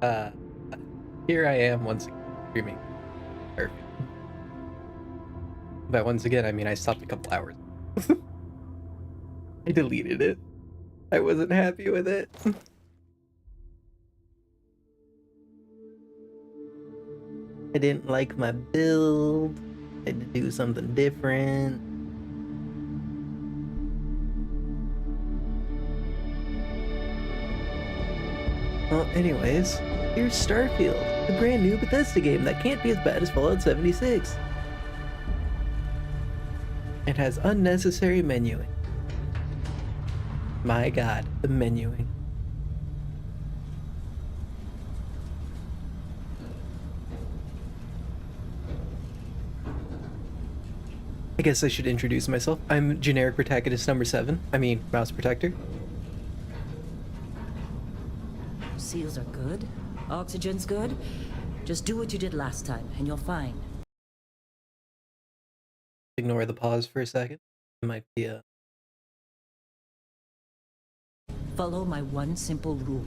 uh, Here I am once again streaming Starfield. But once again, I mean, I stopped a couple hours. I deleted it. I wasn't happy with it. I didn't like my build. I had to do something different. Well, anyways, here's Starfield, a brand new Bethesda game that can't be as bad as Fallout 76. It has unnecessary menuing. My god, the menuing. I guess I should introduce myself. I'm generic protagonist number 7. I mean, mouse protector. Seals are good. Oxygen's good. Just do what you did last time, and you're fine. Ignore the pause for a second. It might be a... Follow my one simple rule.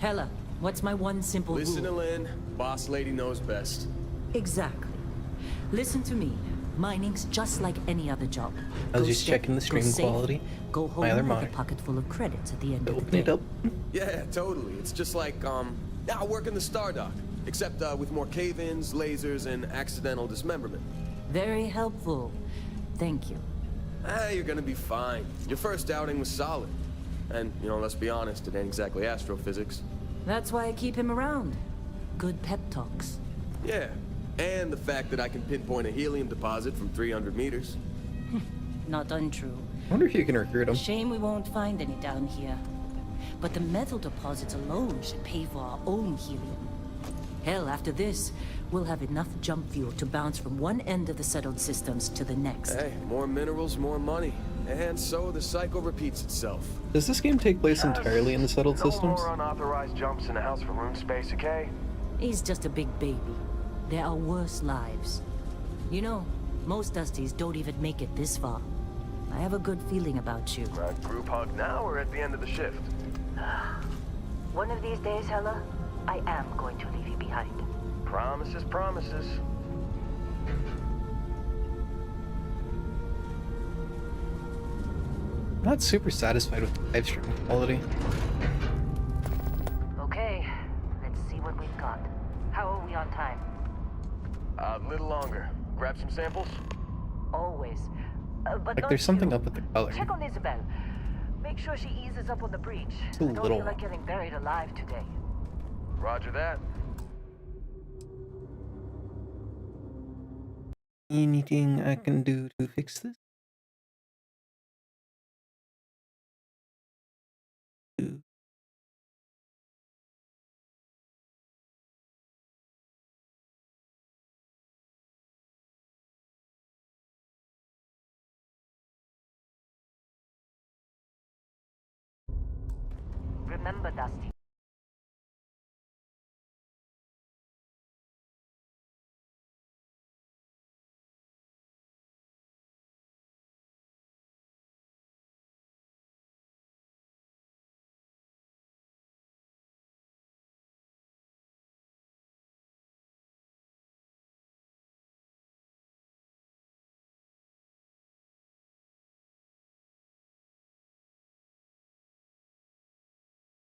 Hella, what's my one simple rule? Listen to Lynn. Boss lady knows best. Exactly. Listen to me. Mining's just like any other job. I was just checking the stream quality. Go home My other with a monitor. pocket full of credits at the end of the Open day. it up. Yeah, totally. It's just like, now working the Stardock. Except, with more cave-ins, lasers, and accidental dismemberment. Very helpful. Thank you. You're gonna be fine. Your first outing was solid. And, you know, let's be honest, it ain't exactly astrophysics. That's why I keep him around. Good pep talks. Yeah, and the fact that I can pinpoint a helium deposit from 300 meters. Not untrue. I wonder if you can recruit him. Shame we won't find any down here. But the metal deposits alone should pay for our own helium. Hell, after this, we'll have enough jump fuel to bounce from one end of the settled systems to the next. Hey, more minerals, more money. And so the cycle repeats itself. Does this game take place entirely in the settled systems? No more unauthorized jumps in the house for room space, okay? He's just a big baby. There are worse lives. You know, most Dusties don't even make it this far. I have a good feeling about you. Group hug now or at the end of the shift? One of these days, Hella, I am going to leave you behind. Promises, promises. I'm not super satisfied with the live stream quality. Okay, let's see what we've got. How are we on time? A little longer. Grab some samples? Always. But Like, not there's something you. up with the color. Check on Isabel. Make sure she eases up on the breach. It's a I don't little feel like getting buried alive today. Roger that. Anything I can do to fix this? Remember, Dusty.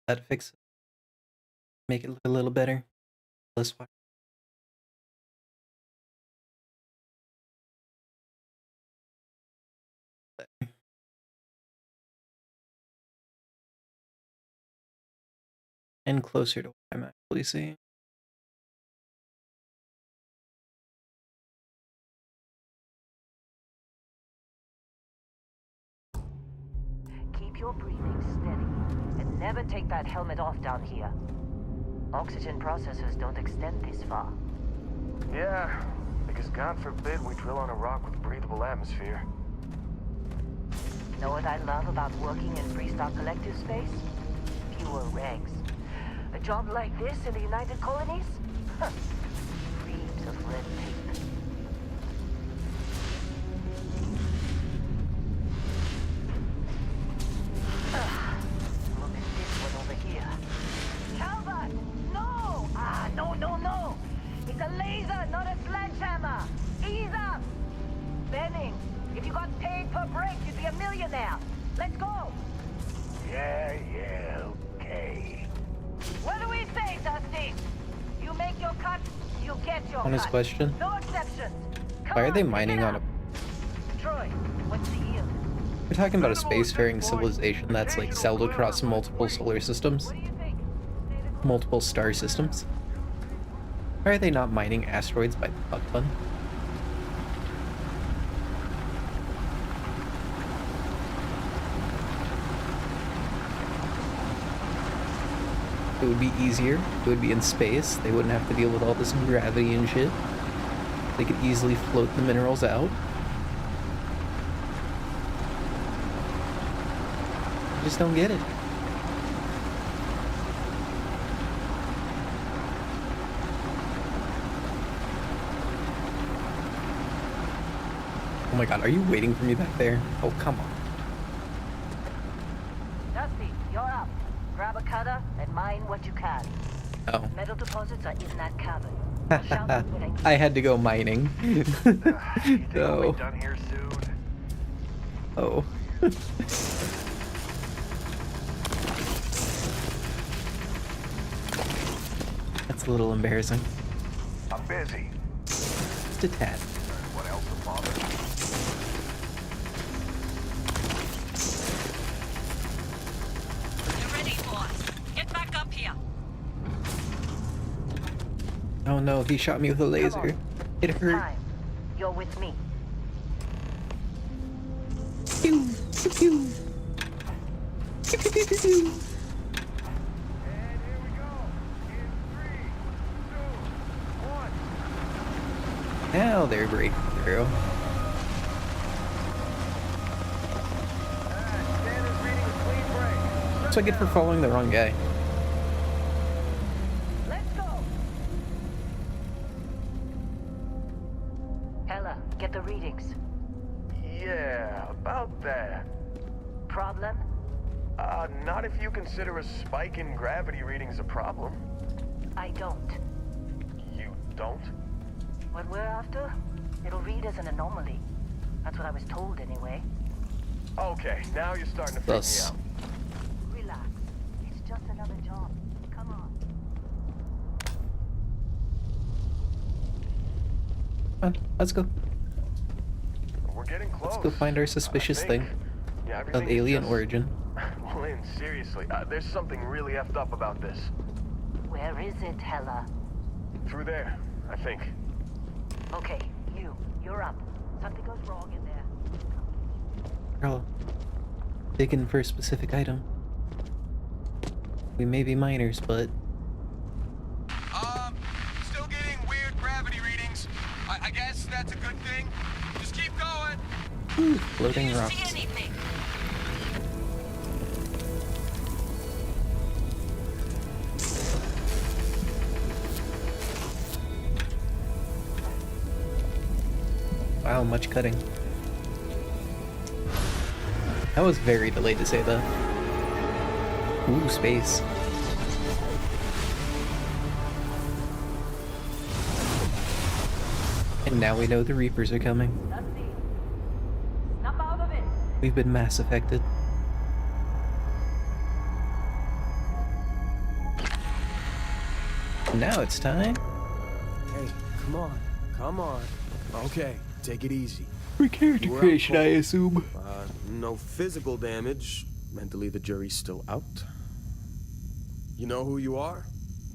That fix it. Make it look a little better. Let's watch. And closer to what I'm actually seeing. Keep your breathing steady and never take that helmet off down here. Oxygen processors don't extend this far. Yeah, because God forbid we drill on a rock with breathable atmosphere. Know what I love about working in Freestock Collective space? Fewer regs. A job like this in the United Colonies? Huh. Reams of red tape. Look at this one over honest question. No exceptions. Why are they mining on a... Troy, what's the yield? We're talking about a spacefaring civilization that's like sailed across multiple solar systems. What do you think? Multiple star systems. Why are they not mining asteroids by the butt ton? It would be easier. It would be in space. They wouldn't have to deal with all this gravity and shit. They could easily float the minerals out. I just don't get it. Oh my god, are you waiting for me back there? Oh, come on. Dusty, you're up. Grab a cutter and mine what you can. Oh. Metal deposits are in that cabin. Shout out when I had to go mining. You think we'll No. be done here soon? Oh. That's a little embarrassing. I'm busy. Just a tad. What else to bother? You're ready, boys. Get back up here. Oh no, he shot me with a laser. It hurt. time. You're with me. Pew, pew, pew. Pew, pew, pew, pew, pew. And here we go. In 3, 2, 1. Now they're breaking through. Standards reading a clean break. That's what I get for following the wrong guy. Let's go. Hella, get the readings. Yeah, about that. Problem? Not if you consider a spike in gravity readings a problem. I don't. You don't? What we're after? It'll read as an anomaly. That's what I was told anyway. Okay, now you're starting to freak Thus. me Relax. It's just another job. Come on. Come on, let's go. out. We're getting close. Let's go find our suspicious I think. thing Yeah, of everything is alien just- origin. Lynn, seriously, there's something really effed up about this. Where is it, Hella? Through there, I think. Okay, you're up. Something goes wrong in there. Girl, digging for a specific item. We may be miners, but Still getting weird gravity readings. I guess that's a good thing. Just keep going. floating rocks. anything? Wow, much cutting. That was very delayed to say that. Ooh, space. And now we know the Reapers are coming. Dusty, snap out of it. We've been mass affected. Now it's time Hey, come on. Come on. Okay, take it easy. for character We're out creation, for- I assume. No physical damage. Mentally, the jury's still out. You know who you are?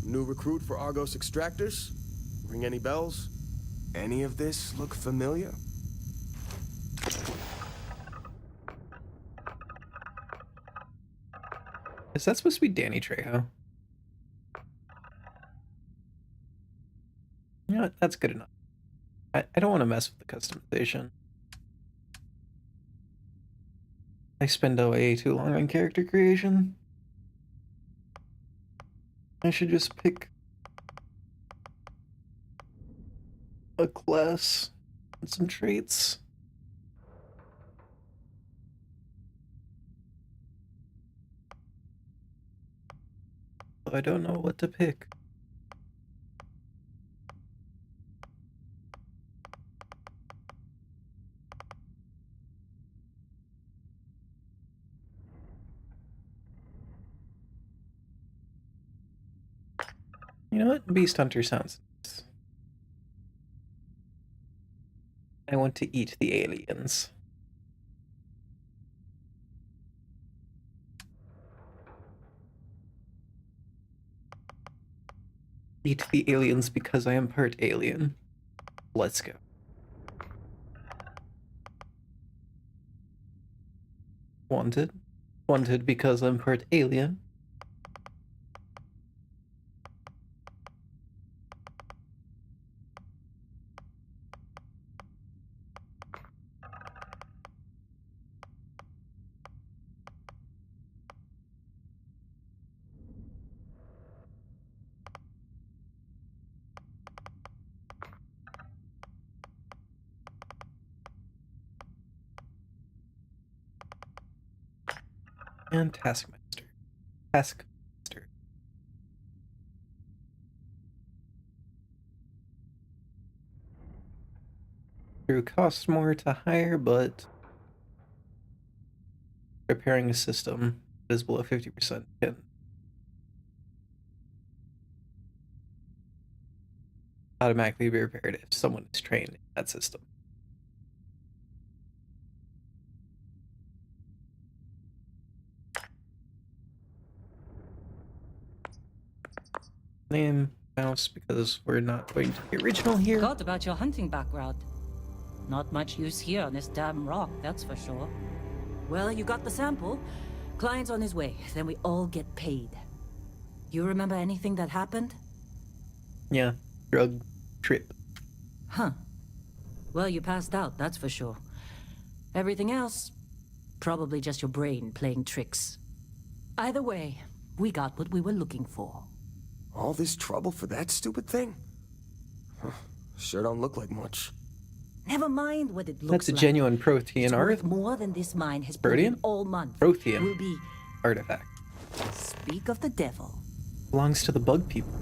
New recruit for Argos Extractors? Ring any bells? Any of this look familiar? Is that supposed to be Danny Trejo? You know what? That's good enough. I don't want to mess with the customization. I spend way too long on character creation. I should just pick a class and some traits. I don't know what to pick. You know what? Beast Hunter sounds nice. I want to eat the aliens. Eat the aliens because I am part alien. Let's go. Wanted. Wanted because I'm part alien. And Taskmaster. Taskmaster. Crew costs more to hire, but repairing a system that is below 50% can automatically be repaired if someone is trained in that system. Name mouse because we're not going to the original here. Forgot about your hunting background. Not much use here on this damn rock, that's for sure. Well, you got the sample. Client's on his way, then we all get paid. You remember anything that happened? Yeah, drug trip. Huh. Well, you passed out, that's for sure. Everything else, probably just your brain playing tricks. Either way, we got what we were looking for. All this trouble for that stupid thing? Huh, sure don't look like much. Never mind what it looks That's a like. genuine Protean It's worth art. more than this mine has Protean? put in all month. Protean Will be. artifact. Speak of the devil. Belongs to the bug people.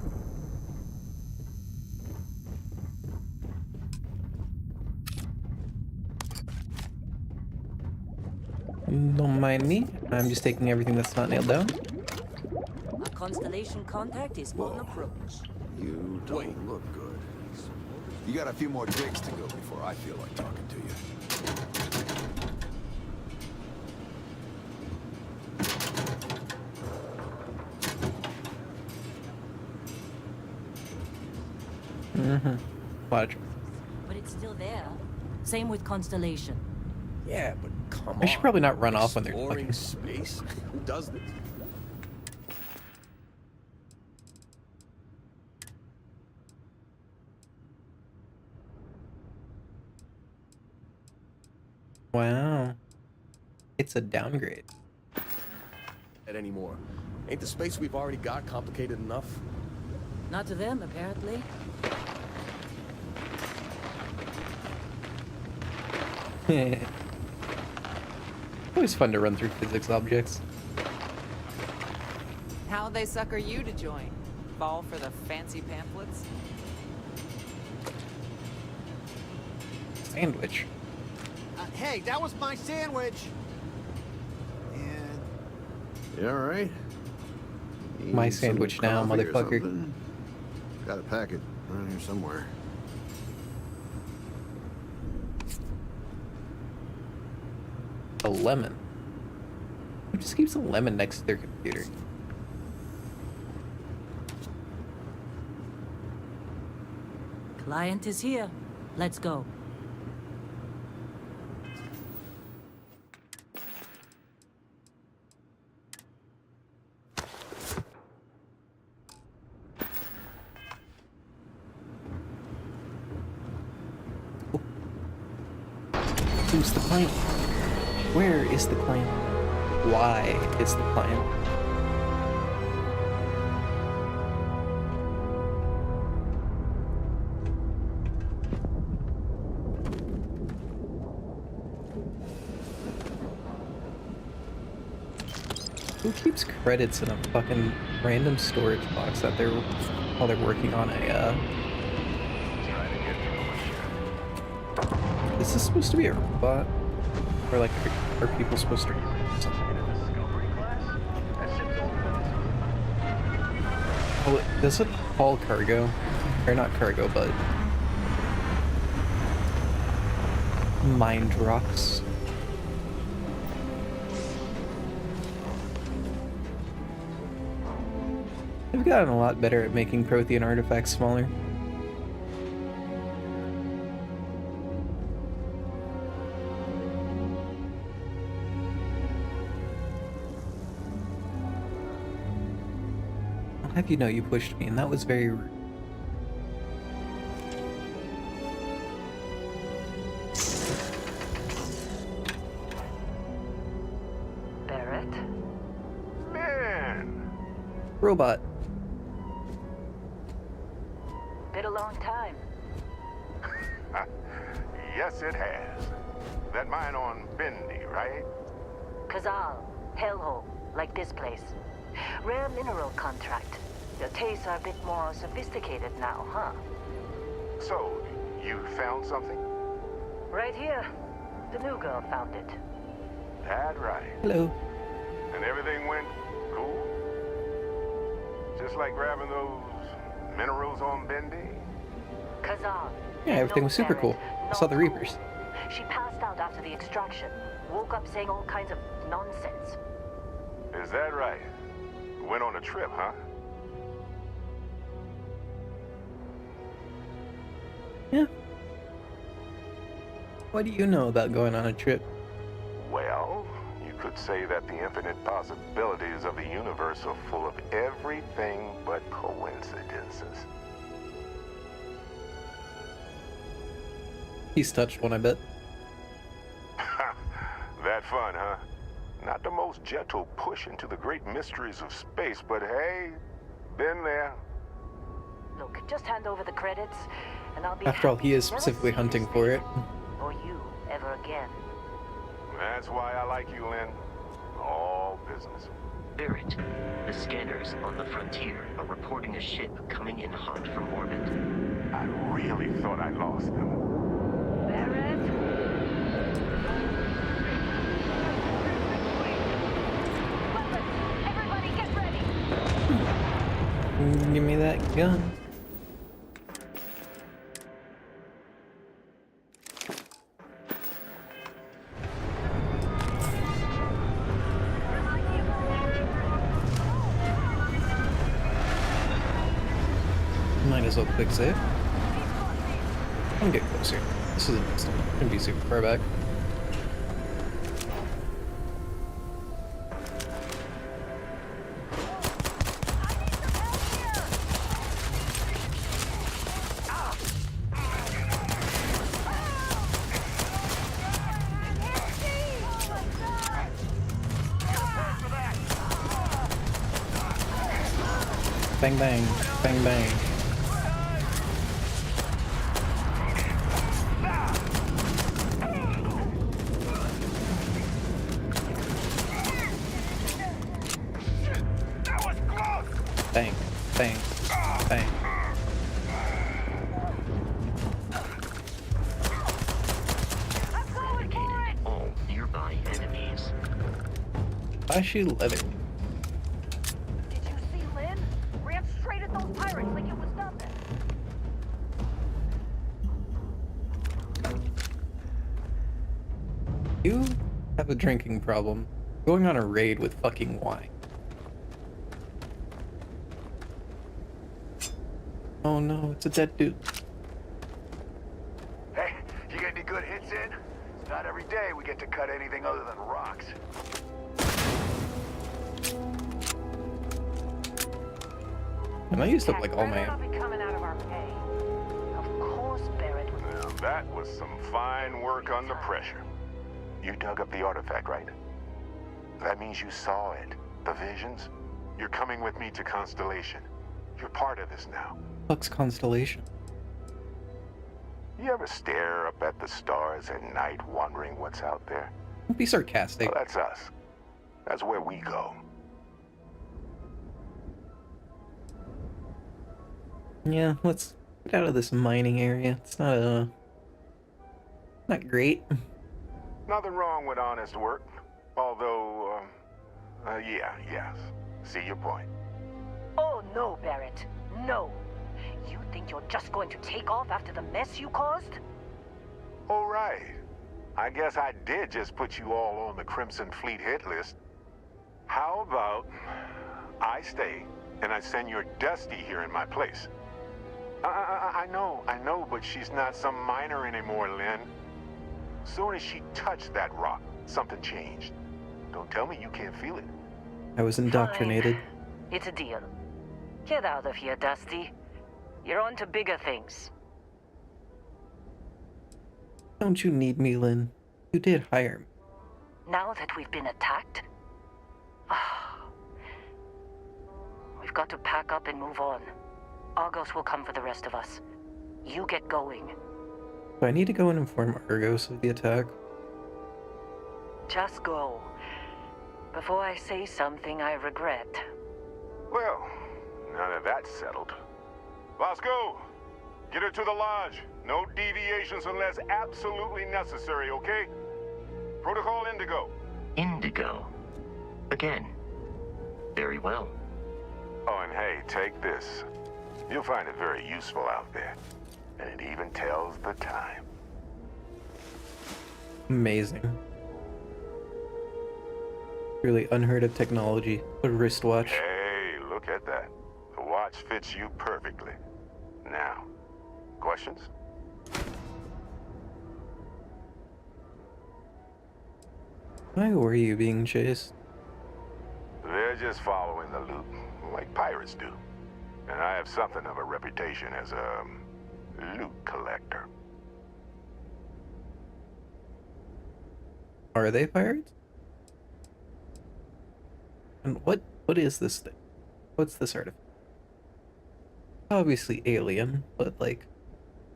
Don't mind me. I'm just taking everything that's not nailed down. Our constellation contact is on approach. You don't look good. You got a few more digs to go before I feel like talking to you. Watch. But it's still there. Same with constellation. Yeah, but come on. I should probably not run off when they're Exploring fucking. space? Who does this? Wow. It's a downgrade. Anymore. Ain't the space we've already got complicated enough? Not to them, apparently. Always fun to run through physics objects. How'd they sucker you to join? Fall for the fancy pamphlets? Sandwich. Hey, that was my sandwich! And... You alright? My sandwich now, motherfucker. Got a packet around here somewhere. A lemon. Who just keeps a lemon next to their computer? Client is here. Let's go. Who's the client? Where is the client? Why is the client? Who keeps credits in a fucking random storage box that they're while they're working on a Is this supposed to be a robot? Or like are people supposed to something? Oh, does it haul cargo? Or not cargo, but mined rocks. They've gotten a lot better at making Prothean artifacts smaller. I'll have you know you pushed me, and that was very rude. Barrett? Man! Robot. Been a long time. Yes, it has. That mine on Bendy, right? Kazal, hellhole, like this place. Rare mineral contract. Your tastes are a bit more sophisticated now, huh? So, you found something? Right here. The new girl found it. That right. Hello. And everything went cool? Just like grabbing those minerals on Bendy? Kazal. Yeah, everything was super cool. I saw the Reapers. She passed out after the extraction. Woke up saying all kinds of nonsense. Is that right? Went on a trip, huh? Yeah. What do you know about going on a trip? Well, you could say that the infinite possibilities of the universe are full of everything but coincidences. He's touched one, I bet. That fun, huh? Not the most gentle push into the great mysteries of space, but hey, been there. Look, just hand over the credits, and I'll be After all, he is happy to never specifically see hunting this for thing, it. or you ever again. That's why I like you, Lynn. All business. Barrett, the scanners on the frontier are reporting a ship coming in hot from orbit. I really thought I lost them. Barrett? Weapons! Everybody get ready! Give me that gun. Might as well quick save. I'm getting closer. This isn't gonna be super far back. Bang bang, bang bang. Bang, bang, bang. Eliminated all nearby enemies. Why is she leather? Did you see Lynn? Ran straight at those pirates like it was nothing. You have a drinking problem. Going on a raid with fucking wine. Oh no, it's a dead dude. Hey, you get any good hits in? It's not every day we get to cut anything other than rocks. And I used up like all my Better not be coming out of our pay. Of course, Barrett was. Now, that was some fine work under pressure. You dug up the artifact, right? That means you saw it. The visions? You're coming with me to Constellation. You're part of this now. fuck's Constellation? You ever stare up at the stars at night wondering what's out there? Don't be sarcastic. Well, that's us. That's where we go. Yeah, let's get out of this mining area. It's not great. Nothing wrong with honest work. Although, yes. See your point. Oh, no, Barrett. No. You think you're just going to take off after the mess you caused? All right. I guess I did just put you all on the Crimson Fleet hit list. How about I stay and I send your Dusty here in my place? I know, but she's not some minor anymore, Lynn. Soon as she touched that rock, something changed. Don't tell me you can't feel it. I was indoctrinated. Fine. It's a deal. Get out of here, Dusty. You're on to bigger things. Don't you need me, Lynn? You did hire me. Now that we've been attacked, we've got to pack up and move on. Argos will come for the rest of us. You get going. Do I need to go and inform Argos of the attack? Just go. Before I say something I regret. Well, now that that's settled. Vasco, get her to the lodge. No deviations unless absolutely necessary, okay? Protocol Indigo. Indigo. Again. Very well. Oh, and hey, take this. You'll find it very useful out there. And it even tells the time. Amazing. Really unheard of technology. A wristwatch. Hey, look at that. The watch fits you perfectly. Now, questions? Why were you being chased? They're just following the loot, like pirates do. And I have something of a reputation as a loot collector. Are they pirates? And what is this thing? What's this artifact? Obviously alien, but like,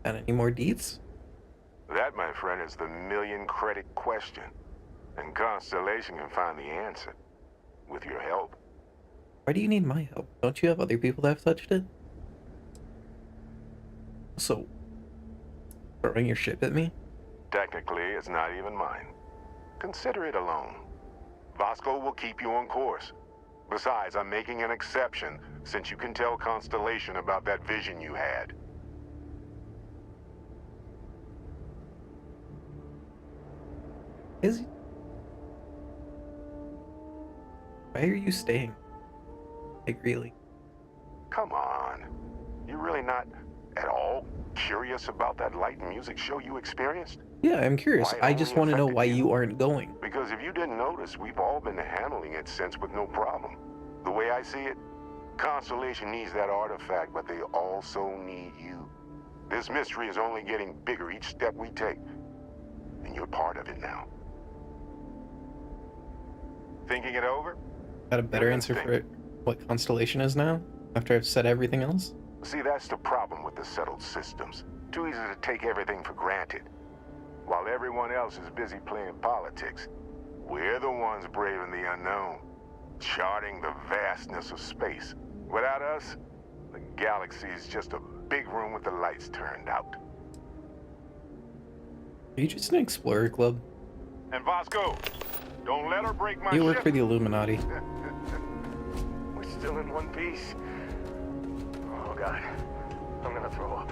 got any more deets? That, my friend, is the million-credit question. And Constellation can find the answer. With your help. Why do you need my help? Don't you have other people that have touched it? So, throwing your ship at me? Technically, it's not even mine. Consider it a loan. Vasco will keep you on course. Besides, I'm making an exception, since you can tell Constellation about that vision you had. Is he? Why are you staying? Like, really? Come on. You're really not at all curious about that light and music show you experienced? Yeah, I'm curious. Why it I just only want to know affected why you? you aren't going. Because if you didn't notice, we've all been handling it since with no problem. The way I see it, Constellation needs that artifact, but they also need you. This mystery is only getting bigger each step we take. And you're part of it now. Thinking it over? Got a better answer for it? What Constellation is now? After I've said everything else? See, that's the problem with the settled systems. Too easy to take everything for granted. While everyone else is busy playing politics, we're the ones braving the unknown, charting the vastness of space. Without us, the galaxy is just a big room with the lights turned out. Are you just an explorer club? And Vasco, don't let her break my You work ship. for the Illuminati. We're still in one piece. Oh, God. I'm gonna throw up.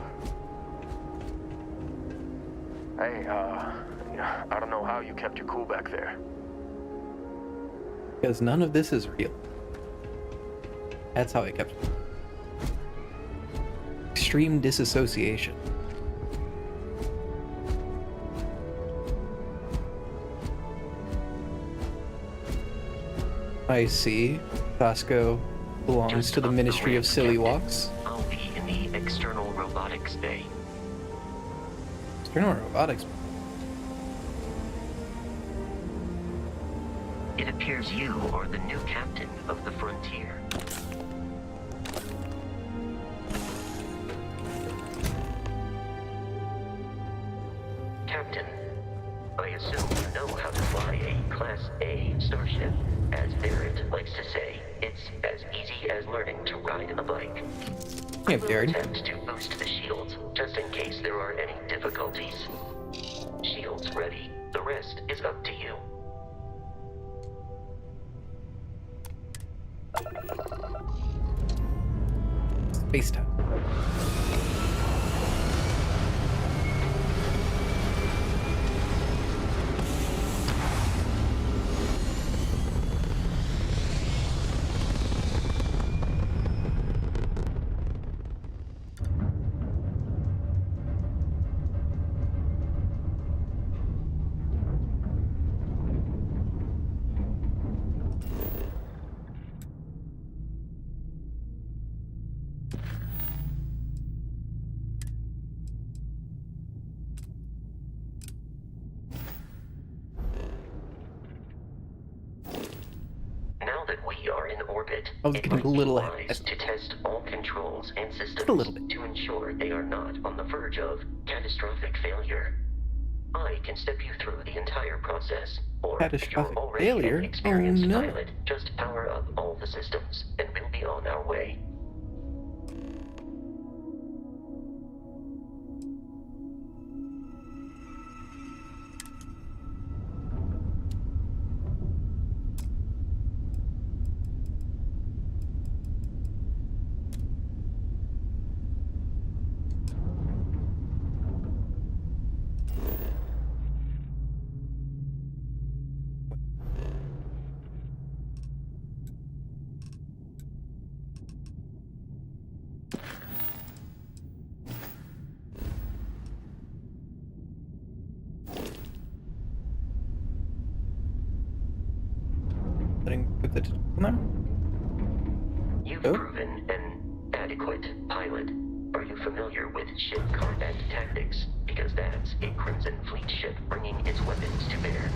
Hey, I don't know how you kept your cool back there. Because none of this is real. That's how I kept it. Extreme disassociation. I see. Vasco belongs Just to the up Ministry of ramp, Silly Captain. Walks. I'll be in the external robotics bay. External robotics. It appears you are the new captain of the Frontier. Captain, I assume you know how to fly a Class A starship. As Barrett likes to say, it's as easy as learning to ride a bike. Hey, I will Barrett. attempt to boost the shields, just in case there are any difficulties. Shields ready. The rest is up to you. Space time. orbit, I was it getting might a little be ahead. wise to test all controls and systems a little bit. to ensure they are not on the verge of catastrophic failure. I can step you through the entire process, or if Catastrophic you're already failure? an Oh, experienced no. pilot, just power up all the systems, and we'll be on our way. Put the on You've Oh. proven an adequate pilot. Are you familiar with ship combat tactics? Because that's a Crimson Fleet ship bringing its weapons to bear.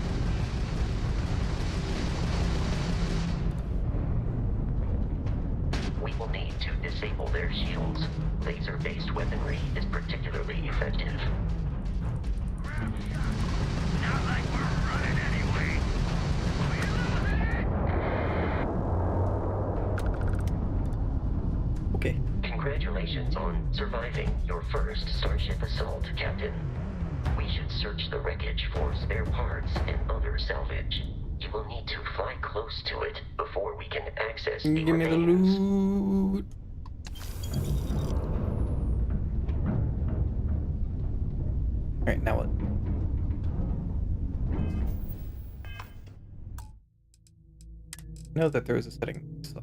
We will need to disable their shields. Laser-based weaponry is particularly effective. Not like we're running anyway. Okay. Congratulations on surviving your first Starship assault, Captain. We should search the wreckage for spare parts and other salvage. You will need to fly close to it before we can access the Give me the remains. loot. Alright, now what? Know that there is a setting. So.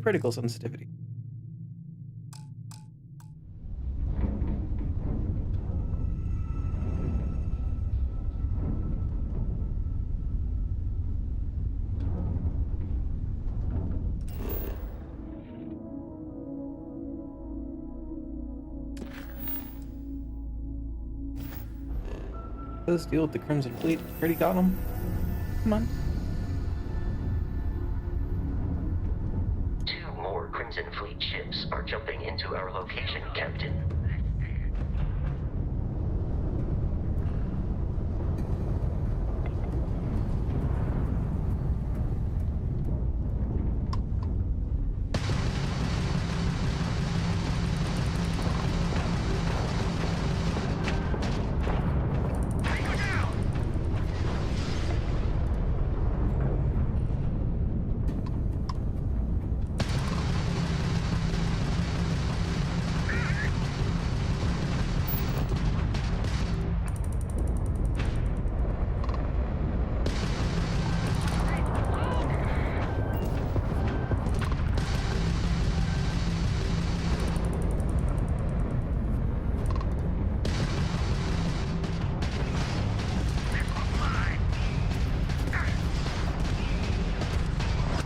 Critical sensitivity. Let's deal with the Crimson Fleet. Already got them. Come on. Two more Crimson Fleet ships are jumping into our location, Captain.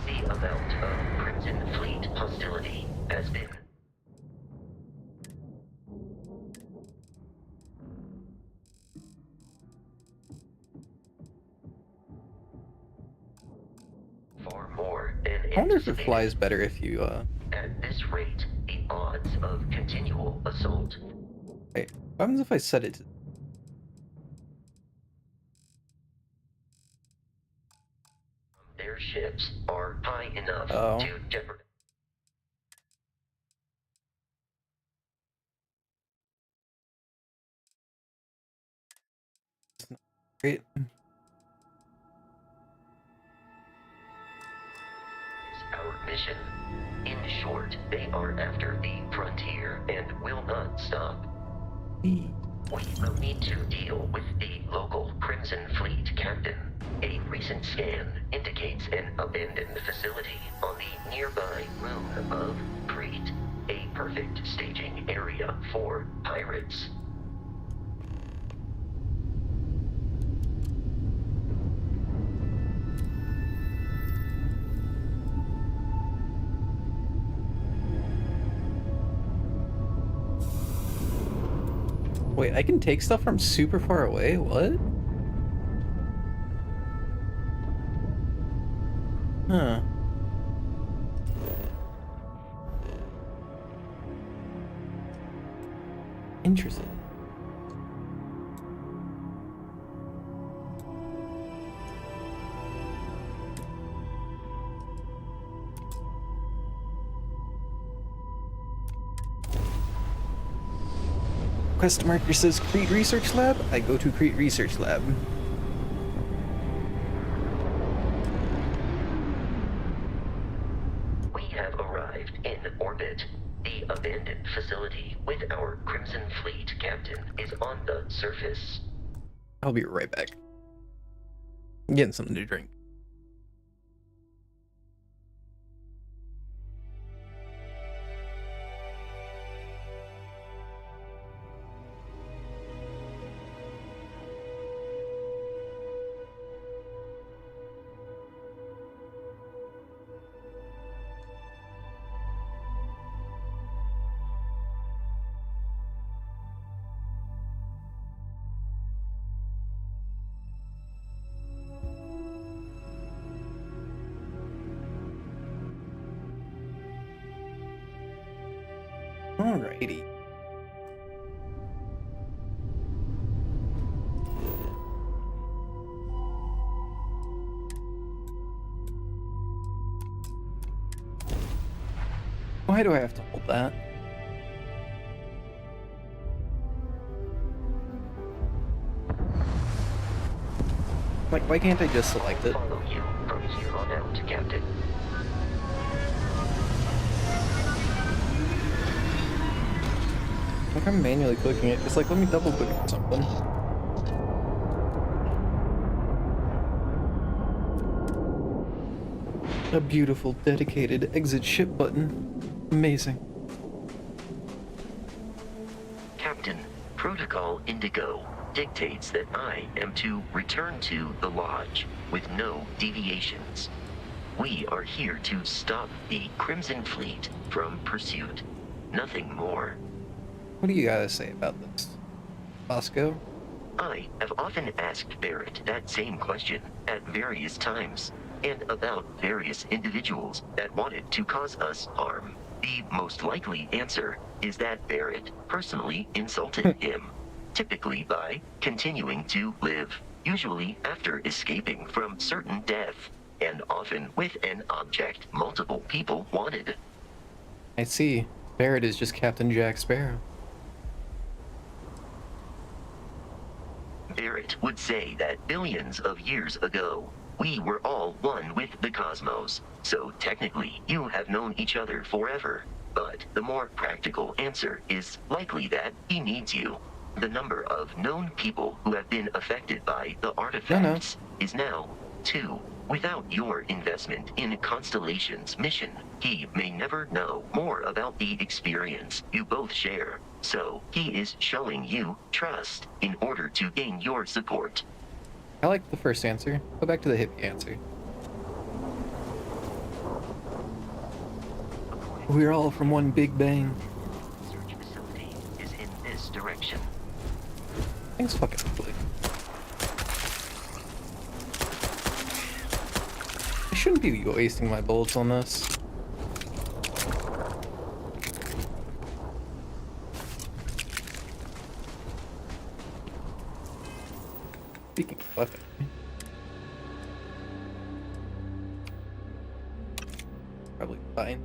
The amount of Crimson Fleet hostility has been far more than I wonder if it anticipated. flies better if you, At this rate, the odds of continual assault Wait, what happens if I set it to... from their ships are high enough Oh. to jeopardize. Great. Our mission. In short, they are after the frontier and will not stop. We will need to deal with the local Crimson Fleet captain. A recent scan indicates an abandoned facility on the nearby moon of Crete, a perfect staging area for pirates. Wait, I can take stuff from super far away? What? Huh. Interesting. Quest marker says Crete Research Lab. I go to Crete Research Lab. We have arrived in orbit. The abandoned facility with our Crimson Fleet captain is on the surface. I'll be right back. I'm getting something to drink. Alrighty. Why do I have to hold that? Like, why can't I just select it? Follow you from here on out, Captain. Like, I'm manually clicking it. Just like, let me double click or something. A beautiful, dedicated exit ship button. Amazing. Captain, Protocol Indigo dictates that I am to return to the Lodge with no deviations. We are here to stop the Crimson Fleet from pursuit. Nothing more. What do you gotta say about this, Bosco? I have often asked Barrett that same question at various times, and about various individuals that wanted to cause us harm. The most likely answer is that Barrett personally insulted him, typically by continuing to live, usually after escaping from certain death, and often with an object multiple people wanted. I see. Barrett is just Captain Jack Sparrow. Barrett would say that billions of years ago, we were all one with the cosmos, so technically you have known each other forever. But the more practical answer is likely that he needs you. The number of known people who have been affected by the artifacts is now 2. Without your investment in Constellation's mission, he may never know more about the experience you both share. So he is showing you trust in order to gain your support. I like the first answer. Go back to the hippie answer. We're all from one big bang. Search facility is in this direction. Thanks fucking ugly. I shouldn't be wasting my bullets on this. Speaking of weapon. Probably fine.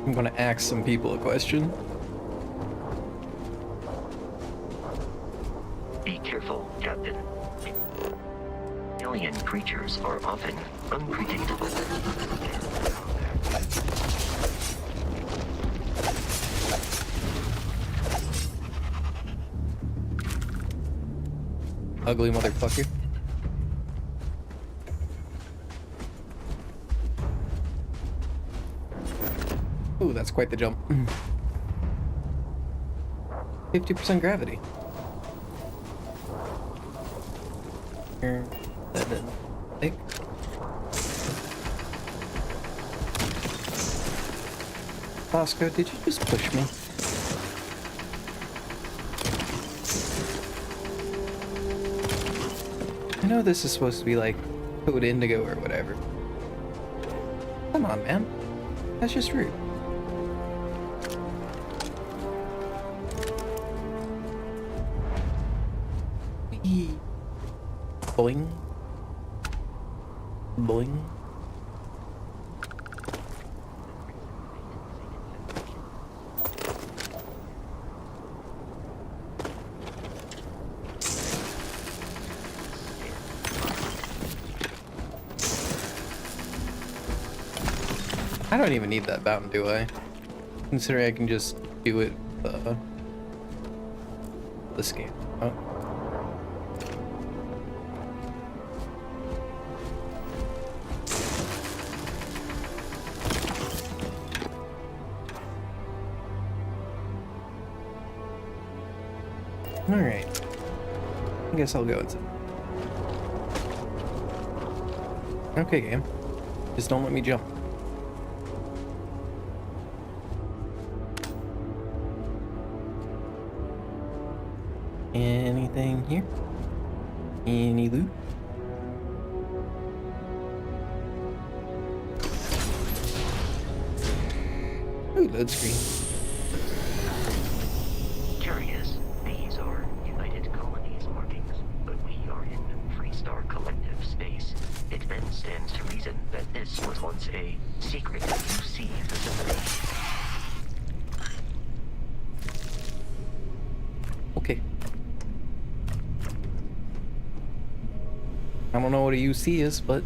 I'm gonna ask some people a question. Be careful, Captain. Alien creatures are often unpredictable. Ugly motherfucker. Ooh, that's quite the jump. 50% gravity. Here, that didn't take. Bosco, did you just push me? I know this is supposed to be like Code Indigo or whatever. Come on, man. That's just rude. Whee. Boing. Boing. I don't even need that bounty, do I? Considering I can just do it, this game. Oh. Alright. I guess I'll go inside. Okay, game. Just don't let me jump. Anything here? Any loot? Ooh, load screen. Curious. These are United Colonies markings, but we are in Freestar Collective space. It then stands to reason that this was once a secret UC facility. Okay. I don't know what a UC is, but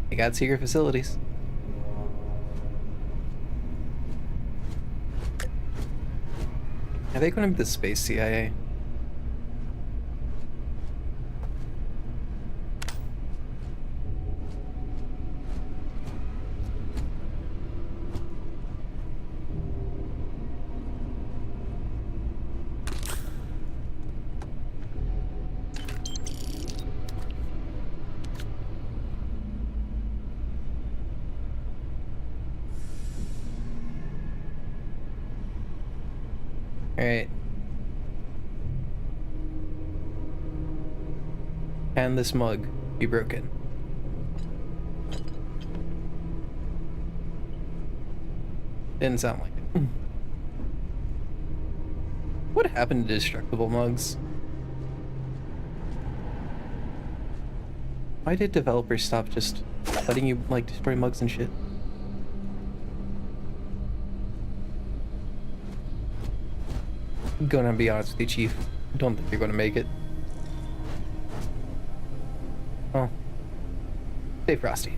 they got secret facilities. Are they going to be the space CIA? Alright. Can this mug be broken? Didn't sound like it. What happened to destructible mugs? Why did developers stop just letting you, like, destroy mugs and shit? I'm gonna be honest with you, Chief. I don't think you're gonna make it. Oh. Stay frosty.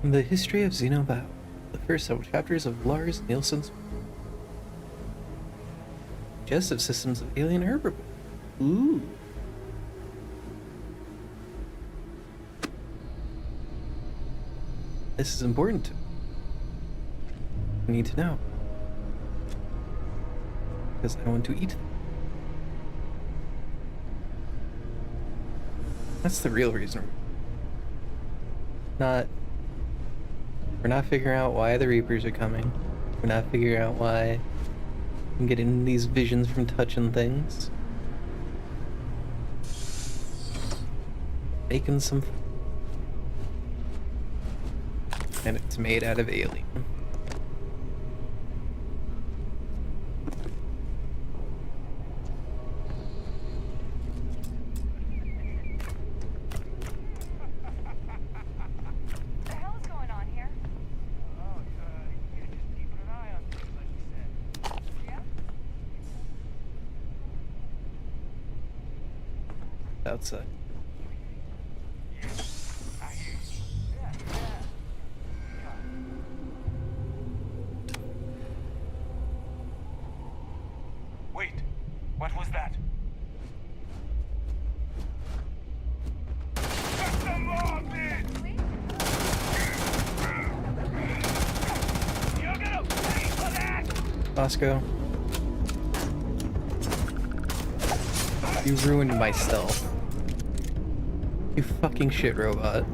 The History of Xenobao. The first several chapters of Lars Nielsen's Digestive Systems of Alien Herbivore. Ooh. This is important to me. I need to know. Because I want to eat them. That's the real reason. We're not figuring out why the Reapers are coming. We're not figuring out why I'm getting these visions from touching things. Making some food. And it's made out of alien. What the hell is going on here? Oh, you're just keeping an eye on things, like you said. Yeah? Outside. Wait, what was that? Got some logs in! You're gonna pay for that! Bosco. You ruined my stealth. You fucking shit robot.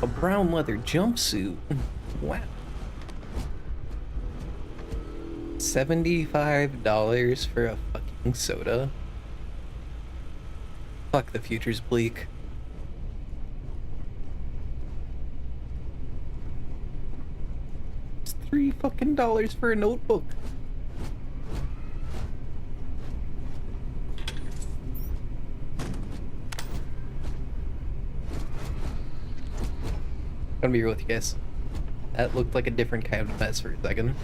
A brown leather jumpsuit. Wow. $75 for a fucking soda. Fuck, the future's bleak. It's $3 fucking for a notebook. I'm gonna be real with you guys. That looked like a different kind of mess for a second.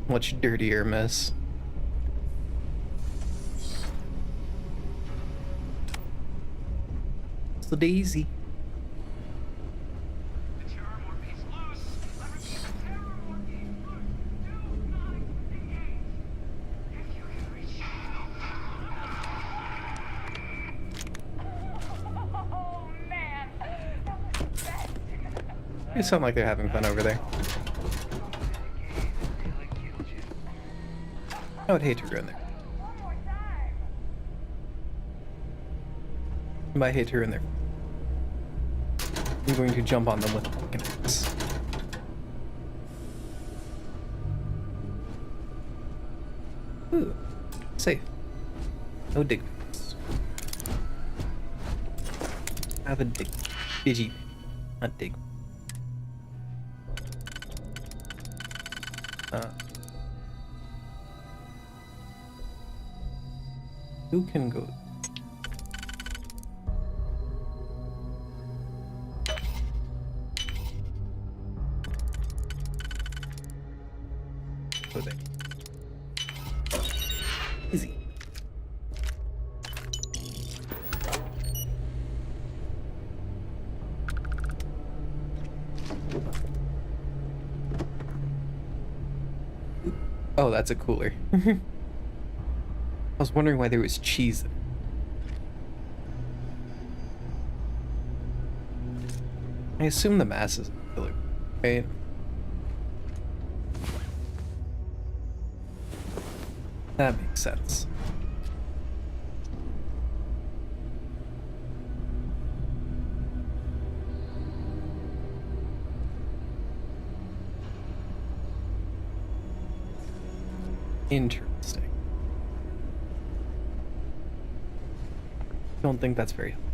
Much dirtier mess. It's the daisy. They sound like they're having fun over there. I would hate to ruin there. By hate to ruin there. I'm going to jump on them with a fucking axe. Ooh, safe. No dig. Have a dig. Digi. Not dig. Who can go? Go there. Easy. Oh, that's a cooler. I was wondering why there was cheese. I assume the mass is a killer, right? That makes sense. Interesting. Don't think that's very helpful.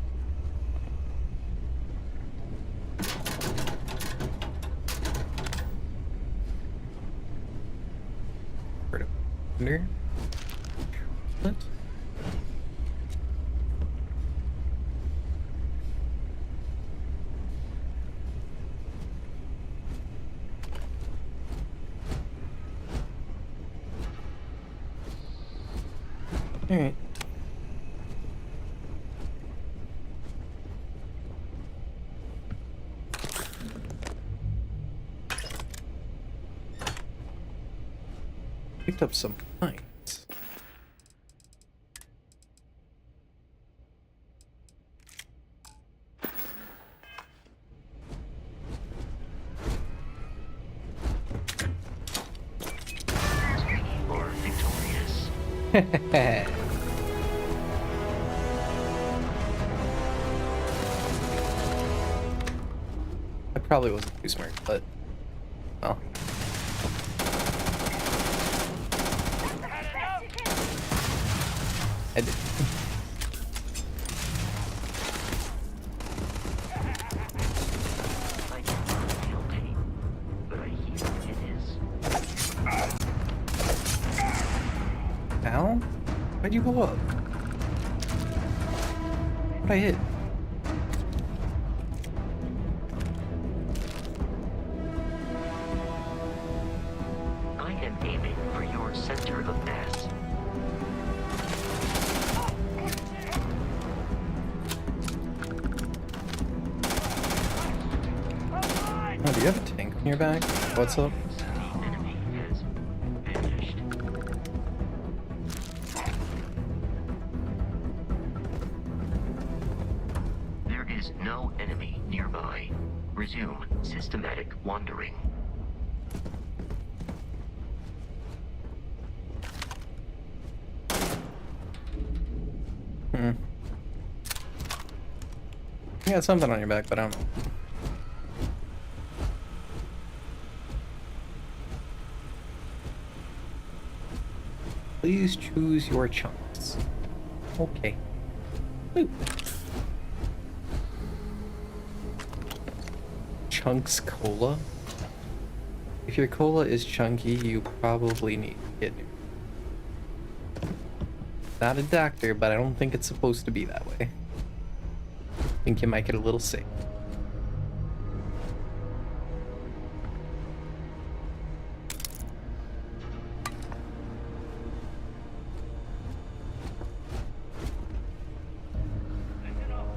Under. What? All right. Picked up some pines. You are victorious. I probably wasn't too smart, but well. I did. I cannot feel pain, but I hear it is. Ow? Why'd you go up? What'd I hit? I am aiming for your center of mass. Oh, do you have a tank on your back? What's up? The enemy has vanished. There is no enemy nearby. Resume systematic wandering. You got something on your back, but I don't know. Please choose your chunks. Okay. Ooh. Chunks cola? If your cola is chunky, you probably need to get new. Not a doctor, but I don't think it's supposed to be that way. I think you might get a little sick. Listen up.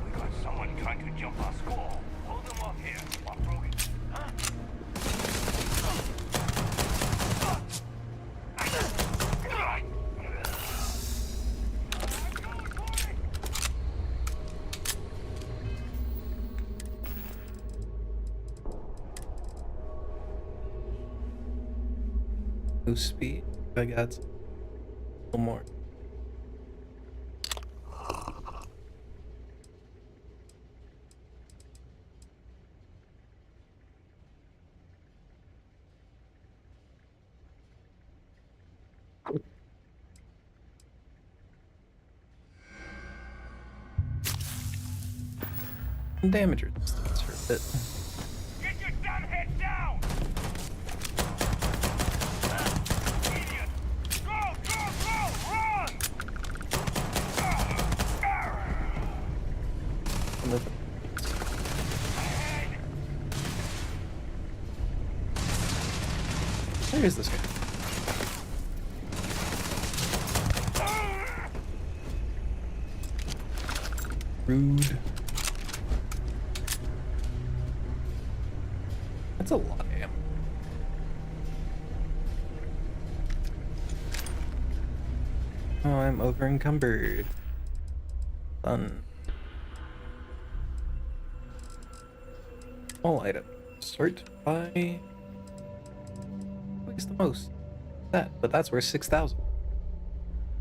We got someone trying to jump our score. Hold them off here. While Brogan. Huh? Move speed. I got a little more. Damage resistance for a bit. Get your damn head down! Idiot! Go! Run! Where is this guy? Rude. That's a lot of ammo. Oh, I'm over encumbered. Fun. All item. Sort by. What's the most? That, but that's worth 6,000.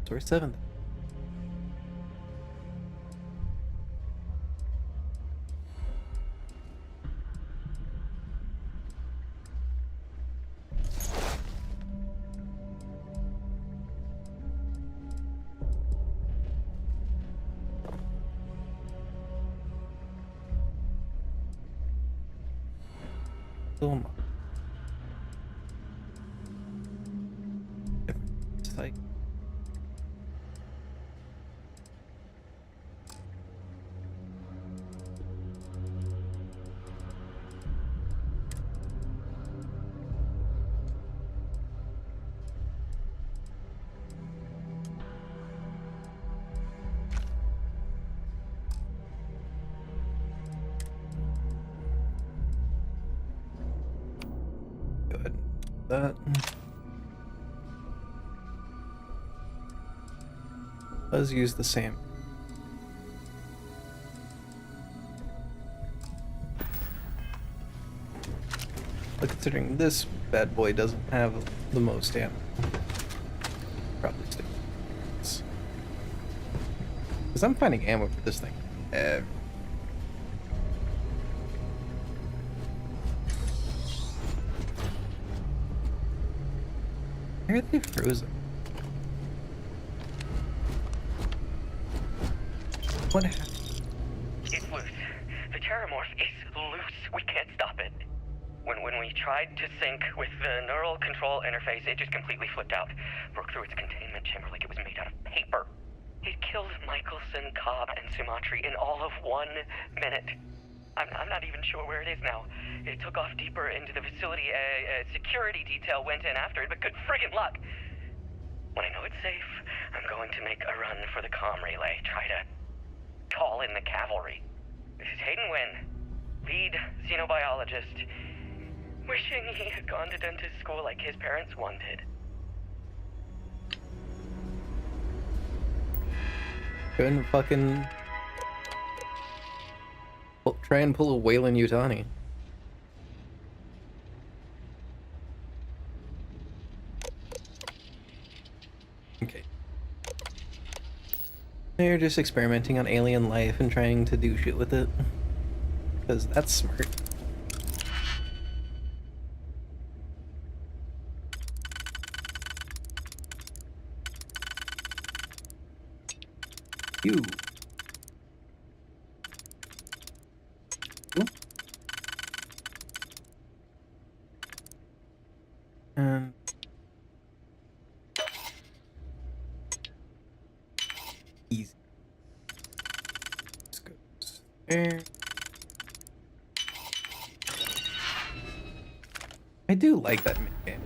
It's worth 7,000. Still not. It's like. Go ahead and do that. Does use the same. But considering this bad boy doesn't have the most ammo, probably stick. Because I'm finding ammo for this thing. Where are they frozen? What happened? It's loose. The Terramorph is loose. We can't stop it. When we tried to sync with the neural control interface, it just completely flipped out. Broke through its containment chamber like it was made out of paper. It killed Michelson, Cobb, and Sumatri in all of 1 minute. I'm not even sure where it is now. It took off deeper into the facility. A security detail went in after it, but good friggin' luck. When I know it's safe, I'm going to make a run for the comm relay. Try to call in the cavalry. This is Hayden Wynn. lead xenobiologist, wishing he had gone to dentist school like his parents wanted. Couldn't fucking try and pull a Wayland Yutani. Okay. They're just experimenting on alien life and trying to do shit with it. Because that's smart. You. Ooh. And easy. This goes there. I do like that minigame.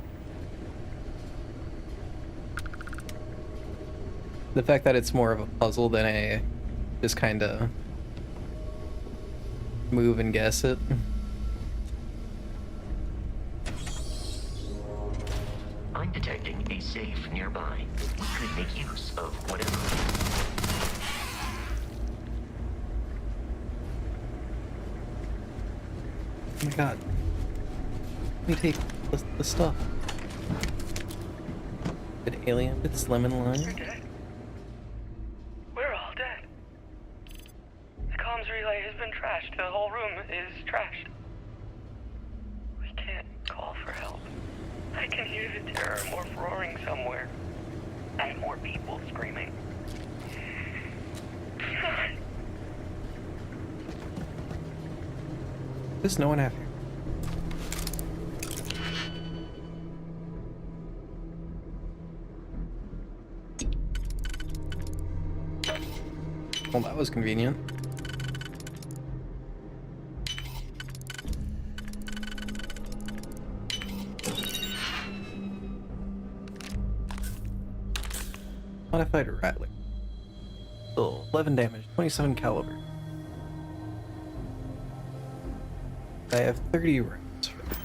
The fact that it's more of a puzzle than a just kind of move and guess it. I'm detecting a safe nearby. We could make use of whatever. Oh my god. Let me take the stuff. Good alien, it's lemon We're lime. dead. We're all dead. The comms relay has been trashed. The whole room is trashed. We can't call for help. I can hear the terror morph roaring somewhere. And more people screaming. There's no one out here. Well, that was convenient. Modified rattler. Oh, 11 damage, 27 caliber. I have 30 rounds for that.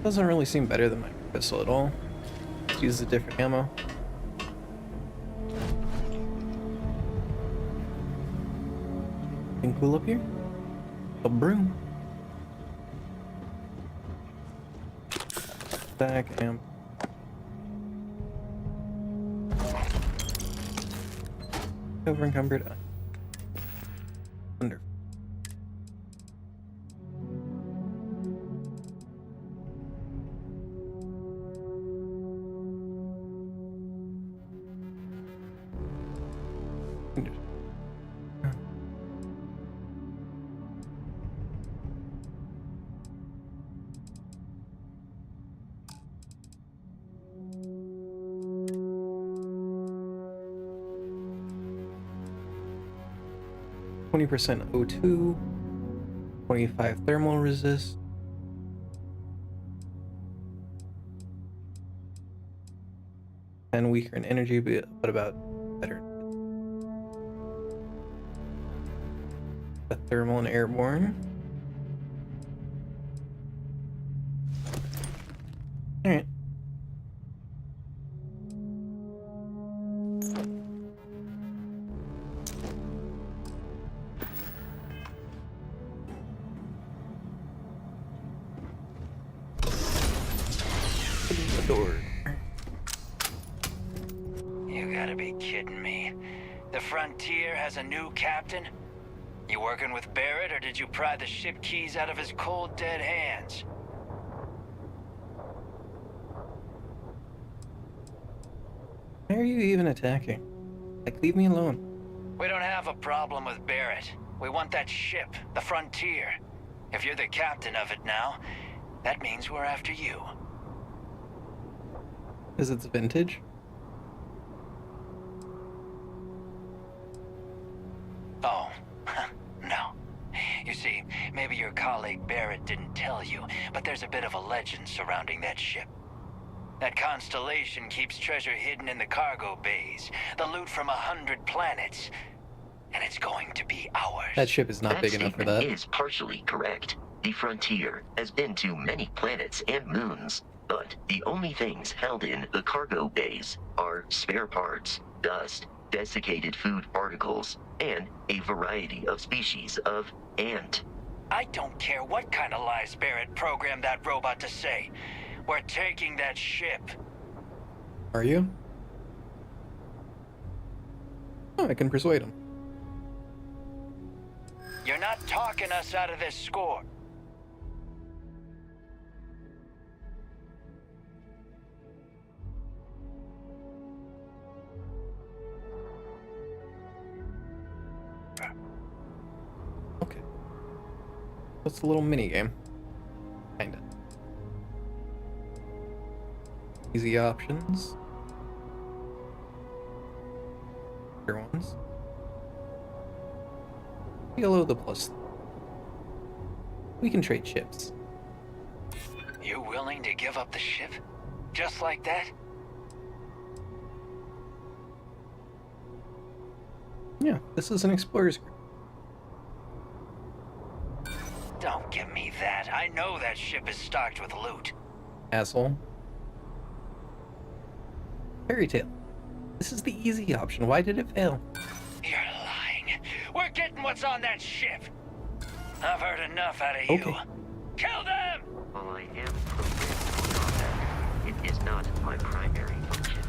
Doesn't really seem better than my pistol at all. Let's use a different ammo. Anything cool up here? A broom. Back amp. Over encumbered. Wonderful. %, 0.2, 25 thermal resist, and weaker in energy, but about better. The thermal and airborne. All right. Door. You gotta be kidding me. The Frontier has a new captain? You working with Barrett, or did you pry the ship keys out of his cold, dead hands? Why are you even attacking? Like, leave me alone. We don't have a problem with Barrett. We want that ship, the Frontier. If you're the captain of it now, that means we're after you. Is it vintage? Oh, no. You see, maybe your colleague Barrett didn't tell you, but there's a bit of a legend surrounding that ship. That constellation keeps treasure hidden in the cargo bays, the loot from 100 planets. And That ship is not That big enough for statement that. is partially correct. The Frontier has been to many planets and moons, but the only things held in the cargo bays are spare parts, dust, desiccated food particles, and a variety of species of ant. I don't care what kind of lies Barrett programmed that robot to say. We're taking that ship. Are you? Oh, I can persuade him. You're not talking us out of this score. Okay. That's a little mini game. Kinda. Easy options. Here ones. Below the plus. We can trade ships. You willing to give up the ship? Just like that? Yeah, this is an explorer's group. Don't give me that. I know that ship is stocked with loot. Asshole. Fairy tale. This is the easy option. Why did it fail? You're lying. We're getting what's on that ship. I've heard enough out of you. Okay. Kill them! While I am programmed for combat, it is not my primary function.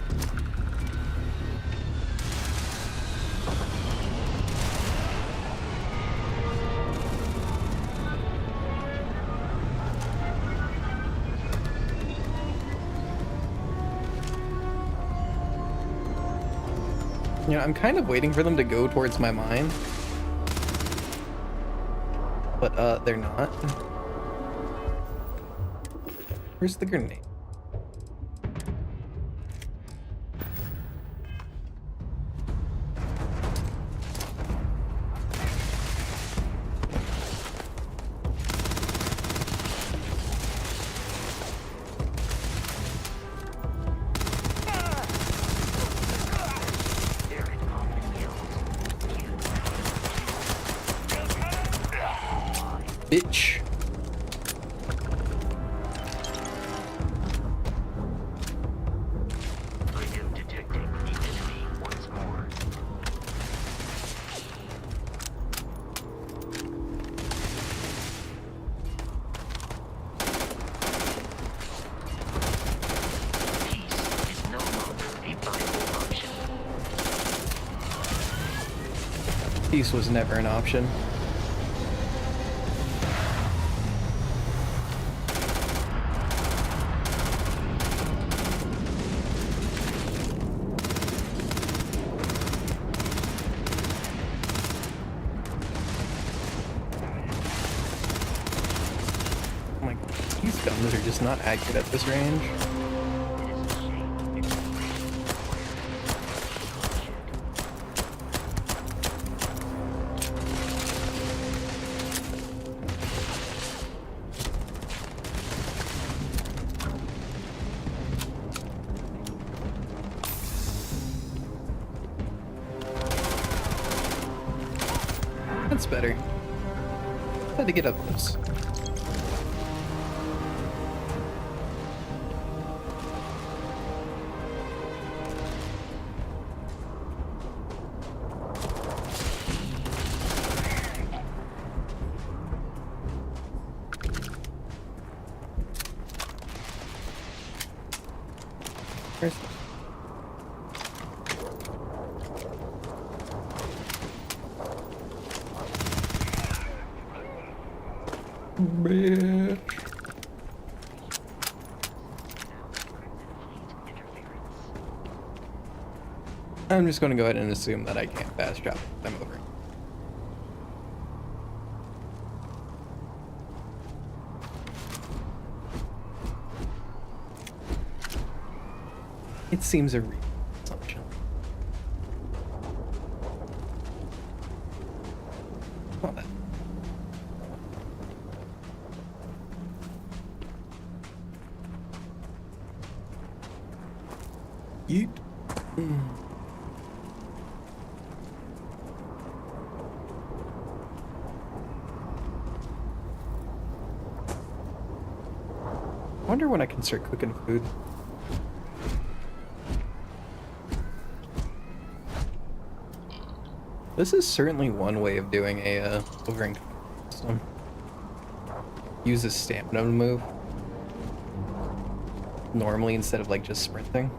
You know, I'm kind of waiting for them to go towards my mine. But, they're not. Where's the grenade? Bitch. I am detecting the enemy once more. Peace is no longer a viable option. Peace was never an option. Oh my god, these guns are just not accurate at this range. That's better. Had to get up close. Where's bitch? I'm just going to go ahead and assume that I can't fast travel. I'm over. It seems a real assumption. Not bad. Yeet. wonder when I can start cooking food. This is certainly one way of doing a overing system. Use a stamina move normally instead of like just sprinting.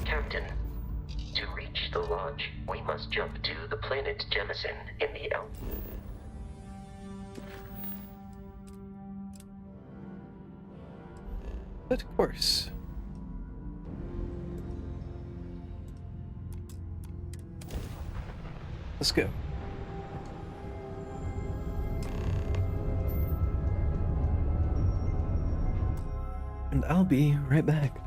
Captain, to reach the lodge, we must jump to the planet Jemison in the L. Of course. Let's go. And I'll be right back.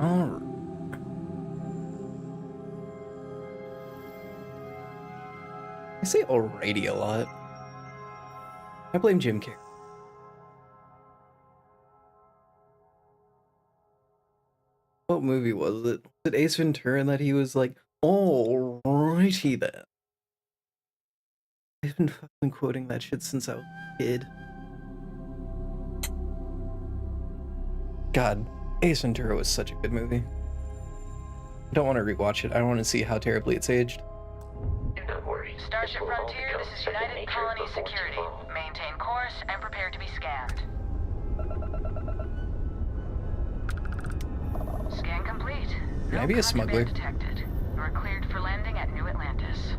Alright. I say alrighty a lot. I blame Jim Carrey. What movie was it? Was it Ace Ventura that he was like, alrighty then? I've been fucking quoting that shit since I was a kid. God, Ace Ventura was such a good movie. I don't want to rewatch it. I don't want to see how terribly it's aged. Do not worry. Starship Frontier, this is United Colony Security. Maintain course and prepare to be scanned. Scan complete. Can I be a smuggler? Detected. You are cleared for landing at New Atlantis.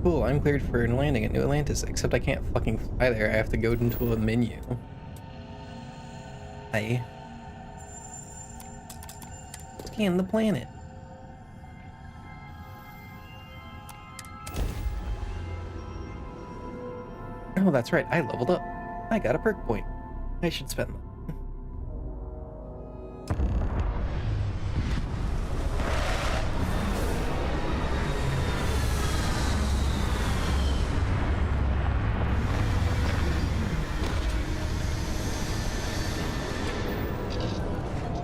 Cool, I'm cleared for landing at New Atlantis, except I can't fucking fly there. I have to go into a menu. Hi. Scan the planet. Oh, that's right. I leveled up. I got a perk point. I should spend them.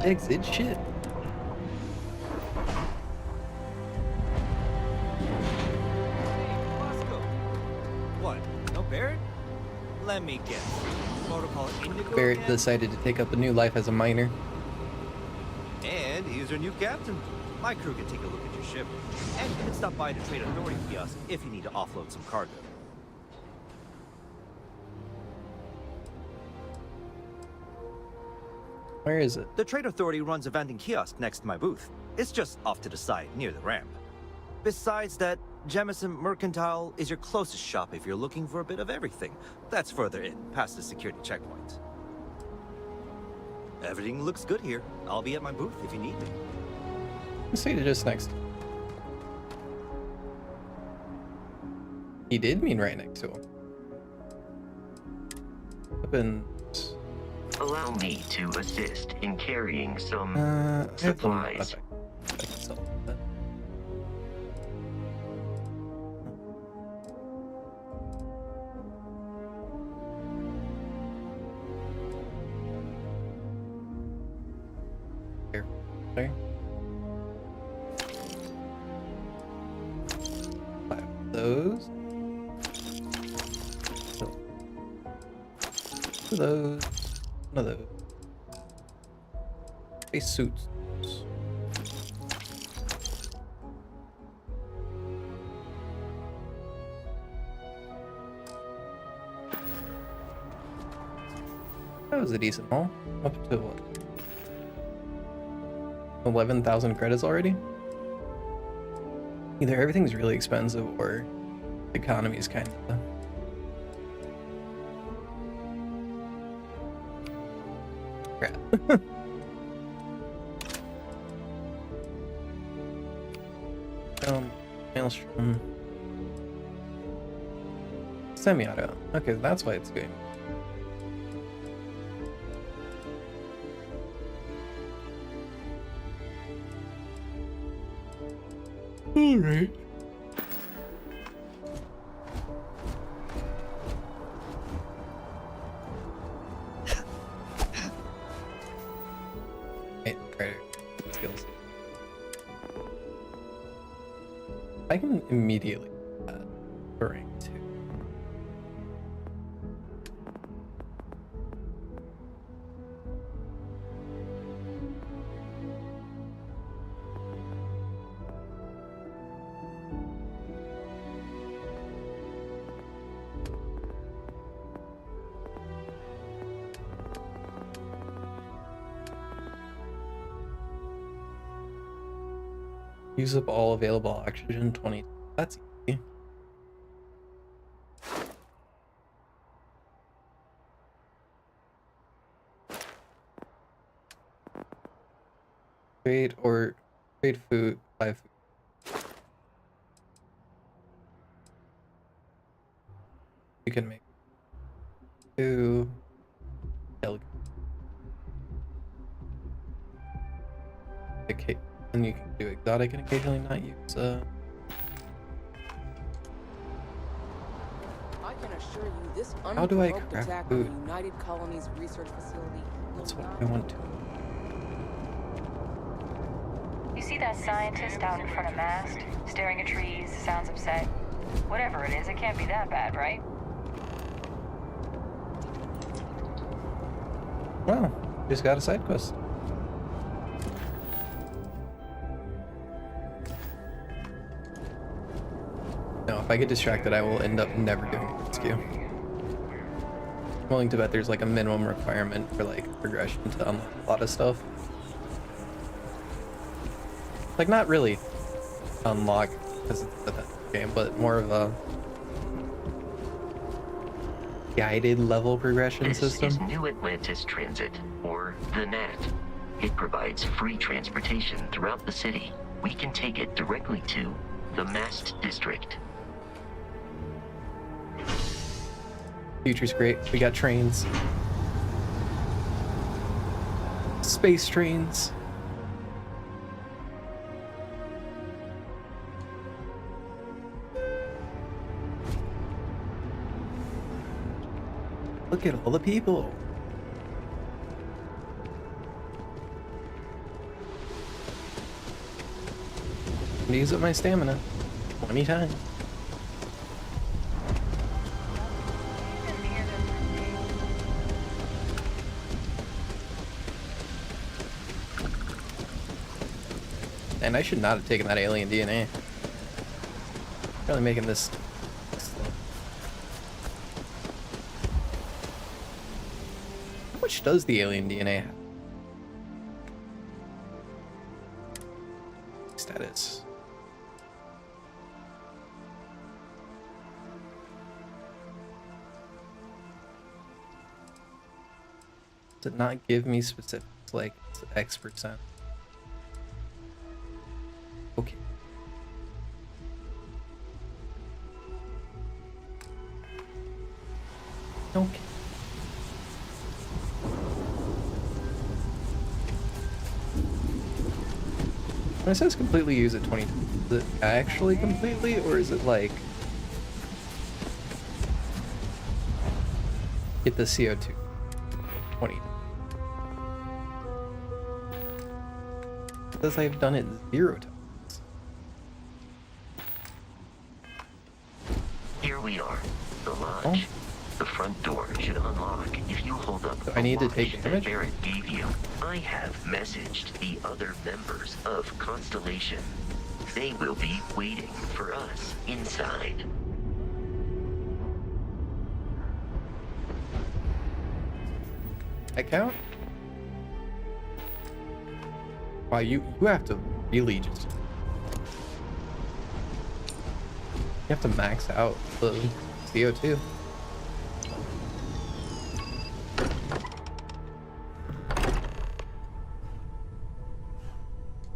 Exit shit. What? No Barrett? Let me guess. Protocol Indigo Barrett again? decided to take up a new life as a miner. And he's your new captain. My crew can take a look at your ship. And you can stop by the Trade Authority kiosk if you need to offload some cargo. Where is it? The Trade Authority runs a vending kiosk next to my booth. It's just off to the side, near the ramp. Besides that, Jemison Mercantile is your closest shop if you're looking for a bit of everything. That's further in, past the security checkpoint. Everything looks good here. I'll be at my booth if you need me. Let's see it just next. He did mean right next to him. weapons. Allow me to assist in carrying some I have one supplies. I can sell that. Here. Sorry. 5 of those. Two of those. One of those. Space suits. That was a decent haul. Up to what? 11,000 credits already? Either everything's really expensive or the economy is kind of... crap. Maelstrom. Semi-auto. Okay, that's why it's good. Alright. Right, skills. I can immediately for rank 2. Use up all available oxygen 20. That's easy. Trade or trade food, buy food. You can make 2 elegant. Okay, and you can do exotic and occasionally not use I can assure you this how do I unprovoked craft attack food? on the United Colonies research facility That's will what not I want to. You see that scientist out in front of Mast, staring at trees, sounds upset. Whatever it is, it can't be that bad, right? Well, just got a side quest. No, if I get distracted, I will end up never doing a rescue. I'm willing to bet there's like a minimum requirement for like progression to unlock a lot of stuff. Like not really unlock because it's a game, but more of a guided level progression system. This is New Atlantis Transit, or the NAT. It provides free transportation throughout the city. We can take it directly to the Mast District. Future's great. We got trains. Space trains. Look at all the people. I'm gonna use up my stamina 20 times. And I should not have taken that alien DNA. Really making this slow. How much does the alien DNA have? Status. Does it not give me specifics like X %? Okay. Okay. When it says completely use it 20 times, is it actually completely, or is it like get the CO2 20? It says I've done it 0 times. Here we are, the lodge. The front door should unlock if you hold up So I need to take that damage? Barrett gave you. I have messaged the other members of Constellation. They will be waiting for us inside. I count? Wow, you have to really just... You have to max out the CO2.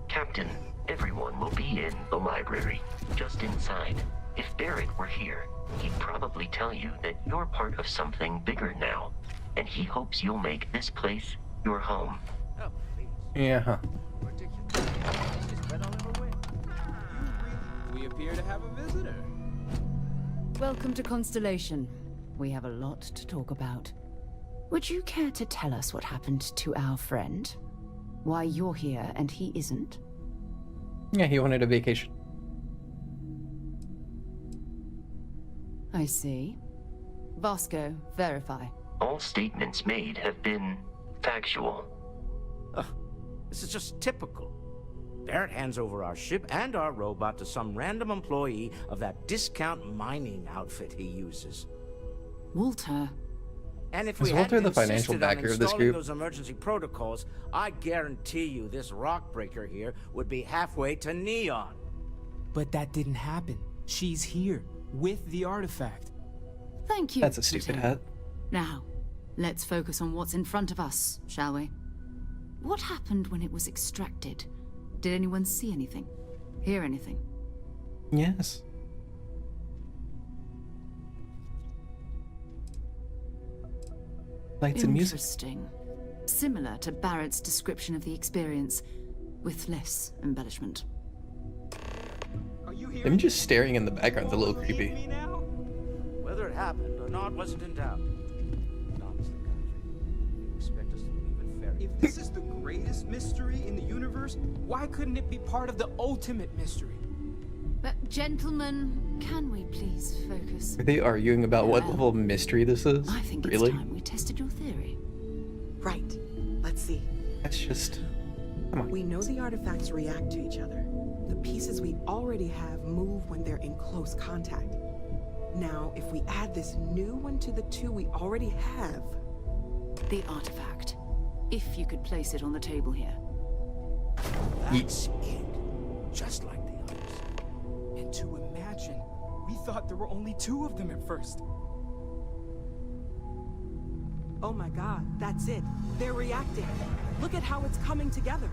Captain, everyone will be in the library, just inside. If Barrett were here, he'd probably tell you that you're part of something bigger now, and he hopes you'll make this place your home. Yeah. We appear to have a visitor. Welcome to Constellation. We have a lot to talk about. Would you care to tell us what happened to our friend? Why you're here and he isn't? Yeah, he wanted a vacation. I see. Vasco, verify. All statements made have been factual. This is just typical. Barrett hands over our ship and our robot to some random employee of that discount mining outfit he uses. Walter. And if Is we Walter hadn't the financial insisted backer on of this installing group? those emergency protocols, I guarantee you this rock breaker here would be halfway to Neon. But that didn't happen. She's here, with the artifact. Thank you. That's a stupid hat. Now, let's focus on what's in front of us, shall we? What happened when it was extracted? Did anyone see anything? Hear anything? Yes. Lights and music. Interesting. Similar to Barrett's description of the experience, with less embellishment. Them just staring in the background's a little creepy. Whether it happened or not wasn't in doubt. Honestly, country, you expect us to believe in fairy. If this is the greatest mystery in the universe, why couldn't it be part of the ultimate mystery? But gentlemen, can we please focus? Are they arguing about what level of mystery this is? I think Really? it's time we tested your theory. Right. Let's see. That's just... Come on. We know the artifacts react to each other. The pieces we already have move when they're in close contact. Now, if we add this new one to the two we already have... The artifact. If you could place it on the table here. That's it. Just like the others. And to imagine, we thought there were only 2 of them at first. Oh my god, that's it. They're reacting. Look at how it's coming together.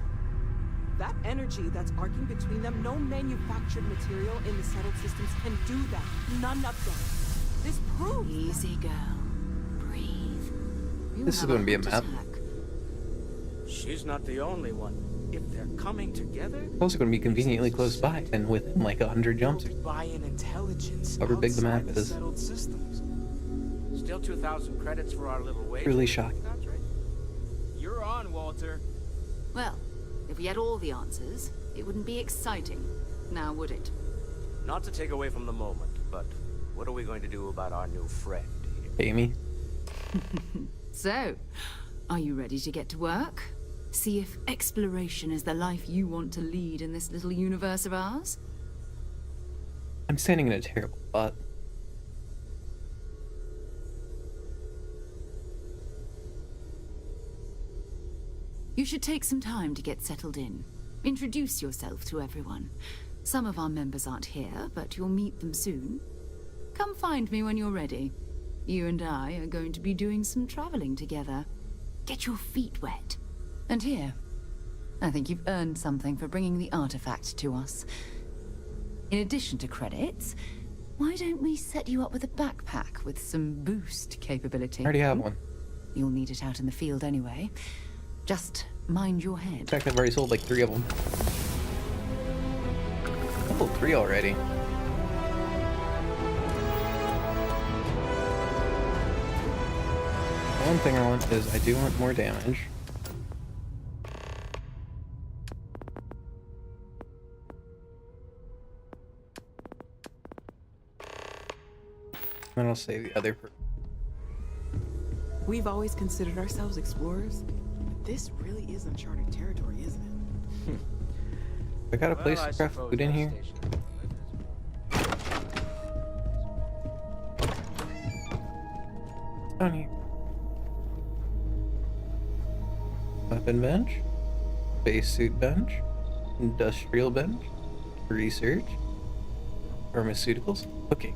That energy that's arcing between them, no manufactured material in the settled systems can do that. None of them. This proves... Easy, girl. Breathe. This is going to be a map. She's not the only one. If they're coming together... It's also going to be conveniently close by and within like 100 jumps. By an intelligence However big the map outside the is. settled systems. Still 2,000 credits for our little wage. Really shocking. You're on, Walter. Well, if we had all the answers, it wouldn't be exciting. Now, would it? Not to take away from the moment, but what are we going to do about our new friend here? Amy. So, are you ready to get to work? See if exploration is the life you want to lead in this little universe of ours? I'm standing in a terrible spot. You should take some time to get settled in. Introduce yourself to everyone. Some of our members aren't here, but you'll meet them soon. Come find me when you're ready. You and I are going to be doing some traveling together. Get your feet wet. And here, I think you've earned something for bringing the artifact to us. In addition to credits, why don't we set you up with a backpack with some boost capability? I already have one. You'll need it out in the field anyway. Just mind your head. In fact, I've already sold like 3 of them. 3 already. One thing I want is I do want more damage. Then I'll save the other. We've always considered ourselves explorers, but this really is uncharted territory, isn't it? I got a place to craft food in here. Down here. Weapon bench, spacesuit bench, industrial bench, research, pharmaceuticals. Okay.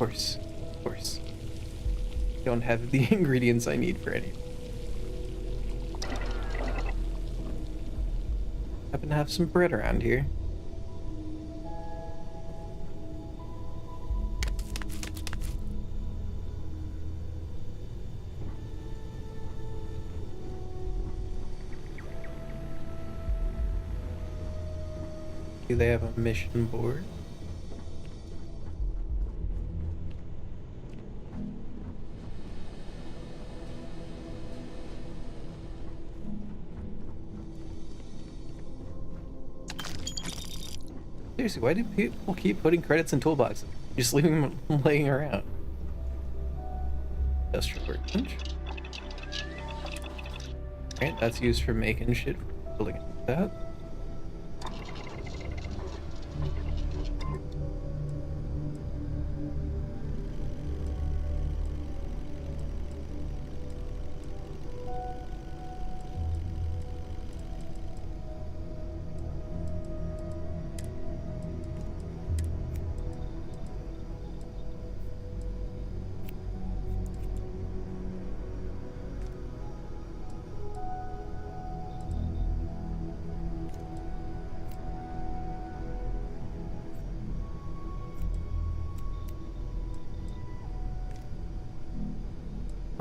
Of course. Don't have the ingredients I need for any. Happen to have some bread around here. Do they have a mission board? Seriously, why do people keep putting credits in toolboxes? Just leaving them laying around. Industrial workbench. Alright, that's used for making shit, building it like that.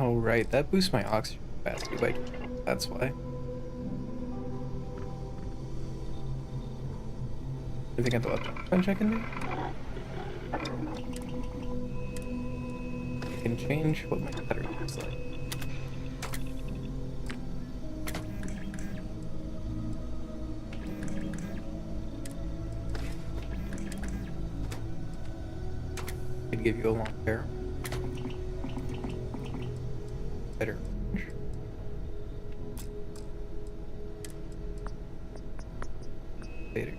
Oh right, that boosts my oxygen capacity by 20. That's why. Anything at the weapon bench I can do? I can change what my battery looks like. Could give you a long pair. Better. Later.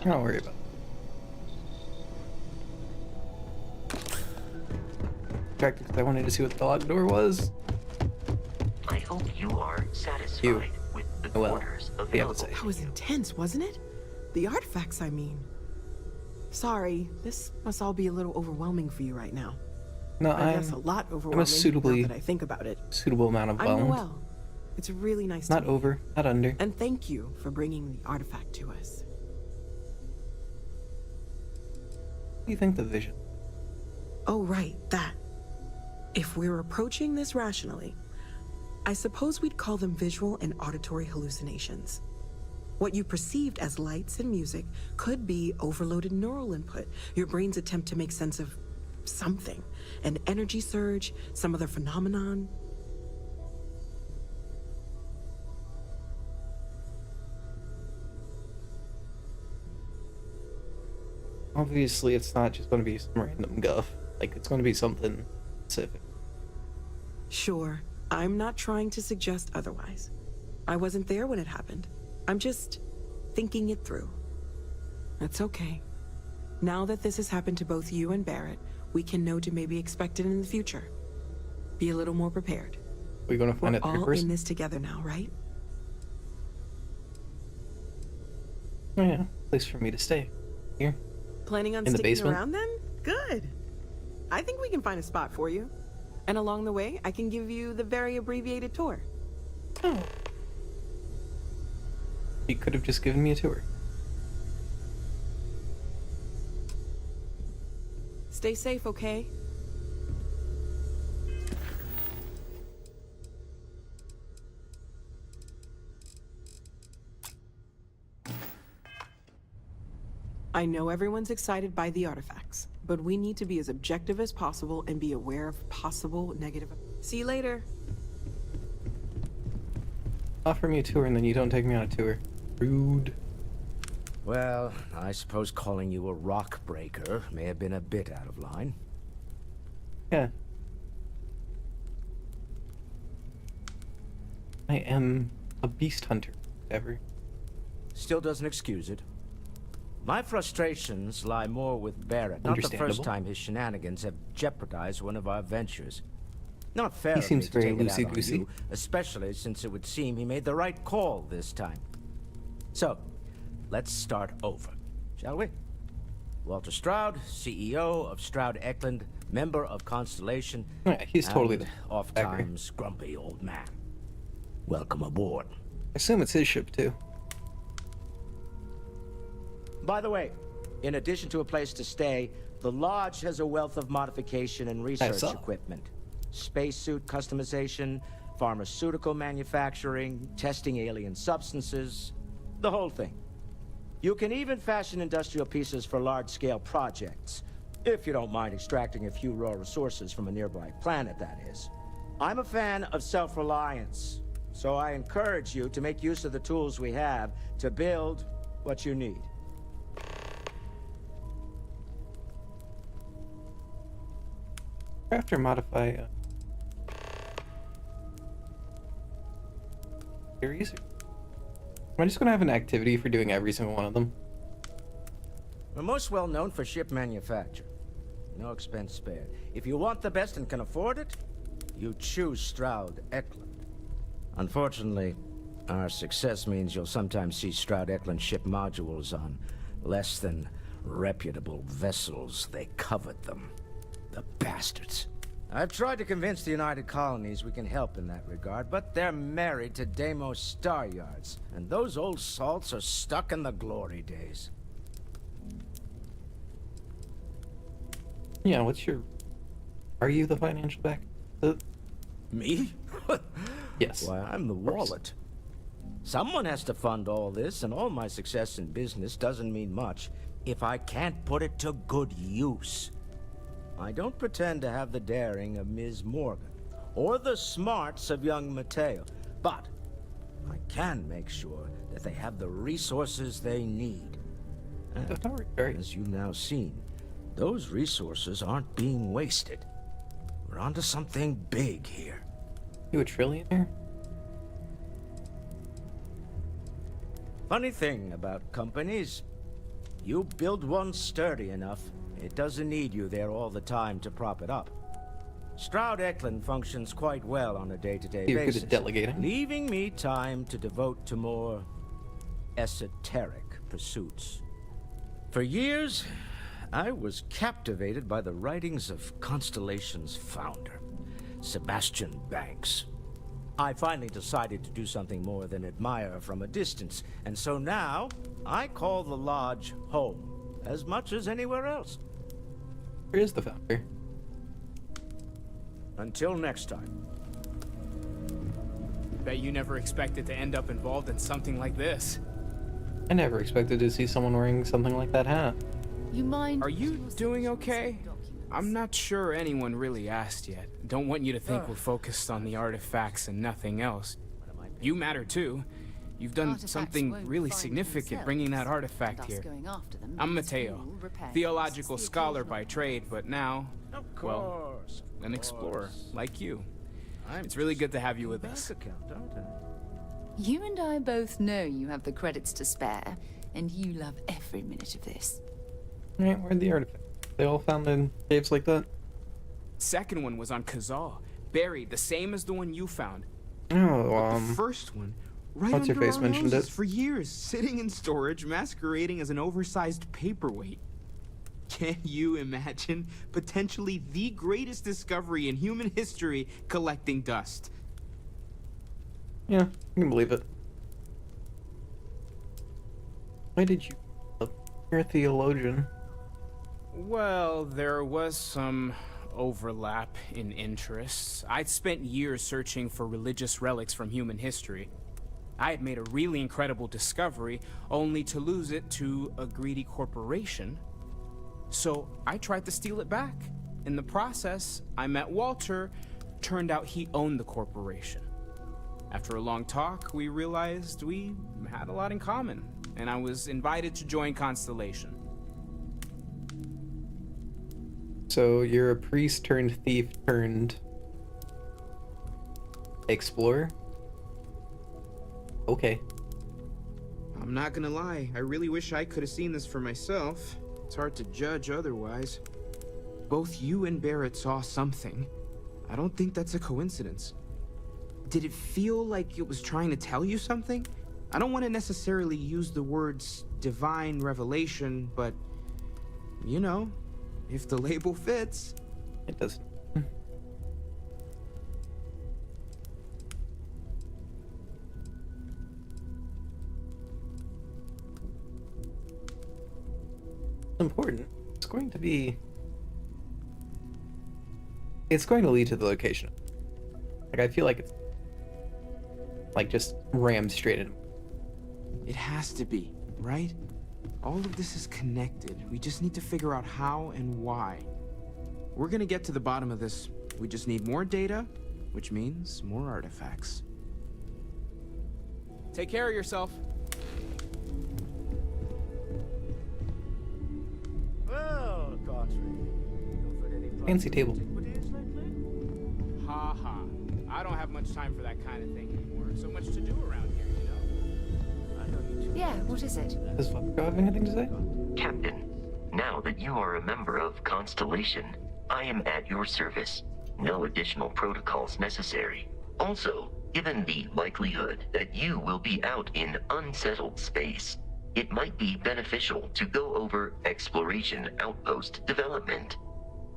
Don't worry about it. Because I wanted to see what the locked door was. I hope you are satisfied with the quarters available. That was intense, wasn't it? The artifacts, I mean. Sorry, this must all be a little overwhelming for you right now. No, I guess a lot overwhelming. I'm a suitably now that I think about it. Suitable amount of I'm whelmed. Noelle. It's really nice Not to meet over, not under. you. And thank you for bringing the artifact to us. What do you think the vision? Oh, right, that. If we're approaching this rationally, I suppose we'd call them visual and auditory hallucinations. What you perceived as lights and music could be overloaded neural input, your brain's attempt to make sense of something, an energy surge, some other phenomenon. Obviously, it's not just going to be some random guff. Like, it's going to be something specific. Sure, I'm not trying to suggest otherwise. I wasn't there when it happened. I'm just thinking it through. That's okay. Now that this has happened to both you and Barrett, we can know to maybe expect it in the future. Be a little more prepared. We're going to find a third all person? in this together now, right? Oh yeah, place for me to stay. Here. Planning on In the sticking basement? around then? Good. I think we can find a spot for you. And along the way, I can give you the very abbreviated tour. Oh. You could have just given me a tour. Stay safe, okay? I know everyone's excited by the artifacts, but we need to be as objective as possible and be aware of possible negative. See you later. Offer me a tour and then you don't take me on a tour. Rude. Well, I suppose calling you a rock breaker may have been a bit out of line. Yeah. I am a beast hunter, ever. Still doesn't excuse it. My frustrations lie more with Barrett. Not the first time his shenanigans have jeopardized one of our ventures. Not fair He of me seems to very take it out on loosey-goosey. you, especially since it would seem he made the right call this time. So, let's start over, shall we? Walter Stroud, CEO of Stroud Eklund, member of Constellation. Yeah, he's totally and the oft-times grumpy old man. Welcome aboard. I assume it's his ship too. By the way, in addition to a place to stay, the Lodge has a wealth of modification and research saw. equipment. Spacesuit customization, pharmaceutical manufacturing, testing alien substances, the whole thing. You can even fashion industrial pieces for large-scale projects, if you don't mind extracting a few raw resources from a nearby planet, that is. I'm a fan of self-reliance, so I encourage you to make use of the tools we have to build what you need. Craft or modify series? Am I just gonna have an activity for doing every single one of them? We're most well known for ship manufacture. No expense spared. If you want the best and can afford it, you choose Stroud Eklund. Unfortunately, our success means you'll sometimes see Stroud Eklund ship modules on less than reputable vessels. They covet them. The bastards. I've tried to convince the United Colonies we can help in that regard, but they're married to Deimos Star Yards, and those old salts are stuck in the glory days. Yeah, what's your... Are you the financial back? Me? Yes. Why, I'm the wallet. Someone has to fund all this, and all my success in business doesn't mean much if I can't put it to good use. I don't pretend to have the daring of Ms. Morgan, or the smarts of young Mateo, but I can make sure that they have the resources they need. And, as you've now seen, those resources aren't being wasted. We're onto something big here. You a trillionaire? Funny thing about companies, you build one sturdy enough, it doesn't need you there all the time to prop it up. Stroud Eklund functions quite well on a day-to-day You're basis, good at delegating. leaving me time to devote to more esoteric pursuits. For years, I was captivated by the writings of Constellation's founder, Sebastian Banks. I finally decided to do something more than admire from a distance, and so now I call the Lodge home as much as anywhere else. Where is the founder? Until next time. Bet you never expected to end up involved in something like this. I never expected to see someone wearing something like that hat. You mind? Are you doing okay? I'm not sure anyone really asked yet. Don't want you to think we're focused on the artifacts and nothing else. You matter too. You've done something really significant bringing that artifact here. I'm Mateo, theological scholar by trade, but now, well, an explorer like you. It's really good to have you with us. You and I both know you have the credits to spare, and you love every minute of this. Alright, where'd the artifact? They all found in caves like that? Second one was on Kazal, buried the same as the one you found. Oh, But the first one, right what's under your face our mentioned noses it? for years, sitting in storage, masquerading as an oversized paperweight. Can you imagine potentially the greatest discovery in human history collecting dust? Yeah, I can believe it. Why did you... You're a theologian. Well, there was some overlap in interests. I'd spent years searching for religious relics from human history. I had made a really incredible discovery, only to lose it to a greedy corporation. So I tried to steal it back. In the process, I met Walter. Turned out he owned the corporation. After a long talk, we realized we had a lot in common, and I was invited to join Constellation. So you're a priest turned thief turned explorer? Okay. I'm not gonna lie, I really wish I could have seen this for myself. It's hard to judge otherwise. Both you and Barrett saw something. I don't think that's a coincidence. Did it feel like it was trying to tell you something? I don't want to necessarily use the words divine revelation, but you know, if the label fits. It does. Important. It's going to be... It's going to lead to the location. Like, I feel like it's... like, just rammed straight in. It has to be, right? All of this is connected. We just need to figure out how and why. We're gonna get to the bottom of this. We just need more data, which means more artifacts. Take care of yourself. Well, Cartwright, Fancy table. Ha ha. I don't have much time for that kind of thing anymore. So much to do around here, you know? I know you too. Yeah, what is it? Does Vodka have anything to say? Captain, now that you are a member of Constellation, I am at your service. No additional protocols necessary. Also, given the likelihood that you will be out in unsettled space, it might be beneficial to go over exploration outpost development.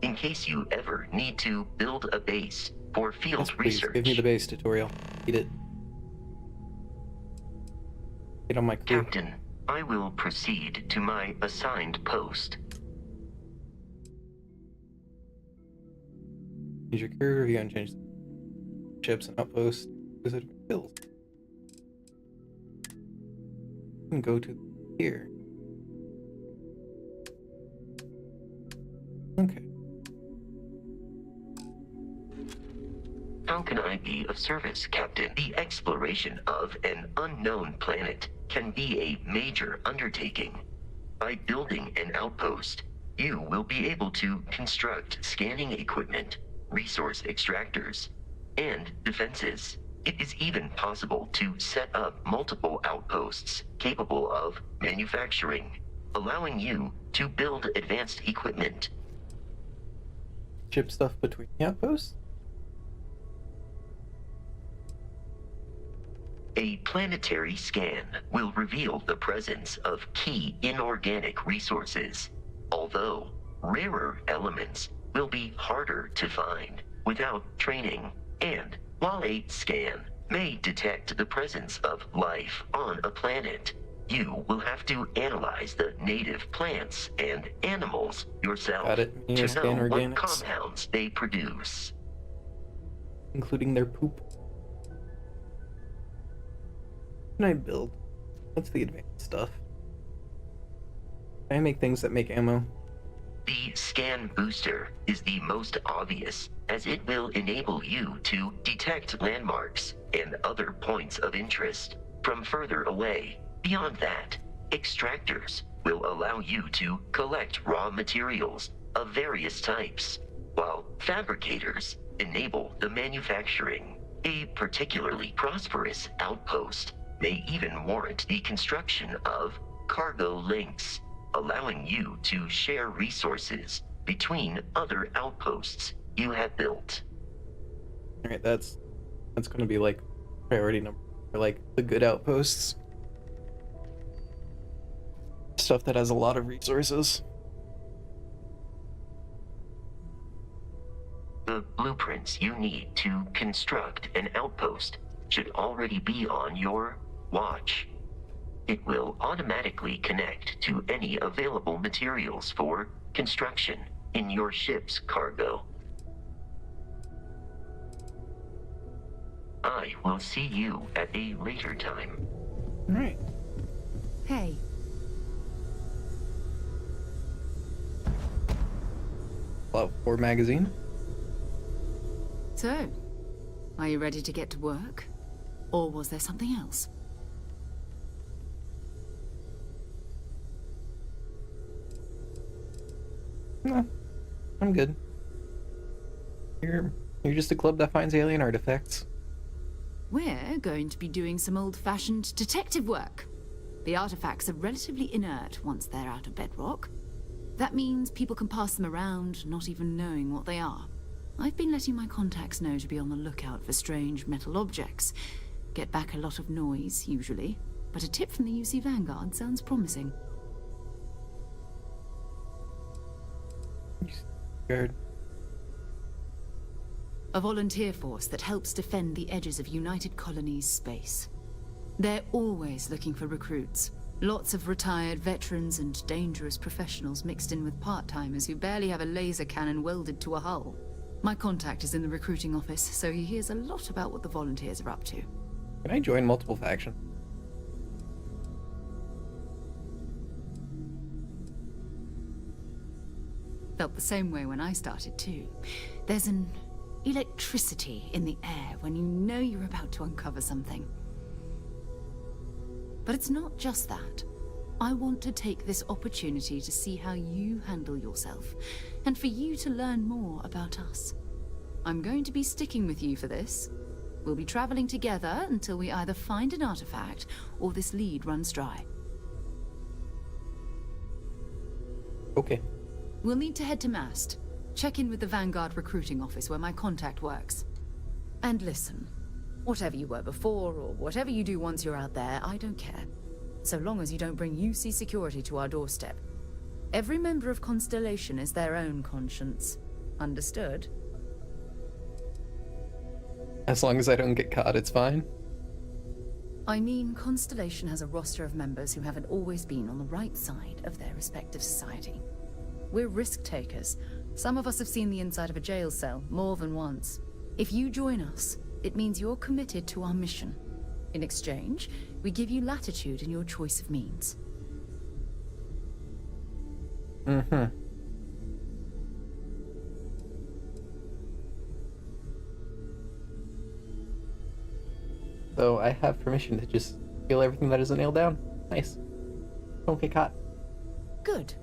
In case you ever need to build a base for field Yes, please, research. give me the base tutorial. Eat it. Get on my crew. Captain, I will proceed to my assigned post. Use your crew review and change ships and outposts. Visit hills. And go to here. Okay. How can I be of service, Captain? The exploration of an unknown planet can be a major undertaking. By building an outpost, you will be able to construct scanning equipment, resource extractors, and defenses. It is even possible to set up multiple outposts capable of manufacturing, allowing you to build advanced equipment. Ship stuff between the outposts? A planetary scan will reveal the presence of key inorganic resources, although rarer elements will be harder to find without training. And while a scan may detect the presence of life on a planet, you will have to analyze the native plants and animals yourself Got it. to Scan know what organics. compounds they produce. including their poop. What can I build? What's the advanced stuff? Can I make things that make ammo? The scan booster is the most obvious, as it will enable you to detect landmarks and other points of interest from further away. Beyond that, extractors will allow you to collect raw materials of various types, while fabricators enable the manufacturing. A particularly prosperous outpost may even warrant the construction of cargo links, allowing you to share resources between other outposts you have built. Alright, that's gonna be like priority number for like the good outposts. Stuff that has a lot of resources. The blueprints you need to construct an outpost should already be on your watch. It will automatically connect to any available materials for construction in your ship's cargo. I will see you at a later time. Alright. Hey. Love 4 magazine. So, are you ready to get to work? Or was there something else? No, I'm good. You're just a club that finds alien artifacts. We're going to be doing some old-fashioned detective work. The artifacts are relatively inert once they're out of bedrock. That means people can pass them around, not even knowing what they are. I've been letting my contacts know to be on the lookout for strange metal objects. Get back a lot of noise, usually, but a tip from the UC Vanguard sounds promising. Scared. A volunteer force that helps defend the edges of United Colonies space. They're always looking for recruits. Lots of retired veterans and dangerous professionals mixed in with part-timers who barely have a laser cannon welded to a hull. My contact is in the recruiting office, so he hears a lot about what the volunteers are up to. Can I join multiple factions? Felt the same way when I started too. There's an electricity in the air when you know you're about to uncover something. But it's not just that. I want to take this opportunity to see how you handle yourself, and for you to learn more about us. I'm going to be sticking with you for this. We'll be traveling together until we either find an artifact or this lead runs dry. Okay. We'll need to head to Mast. Check in with the Vanguard recruiting office where my contact works. And listen, whatever you were before or whatever you do once you're out there, I don't care. So long as you don't bring UC security to our doorstep. Every member of Constellation is their own conscience. Understood? As long as I don't get caught, it's fine. I mean, Constellation has a roster of members who haven't always been on the right side of their respective society. We're risk takers. Some of us have seen the inside of a jail cell more than once. If you join us, it means you're committed to our mission. In exchange, we give you latitude in your choice of means. Mm-hmm. So I have permission to just steal everything that isn't nailed down. Nice. Don't get caught. Good.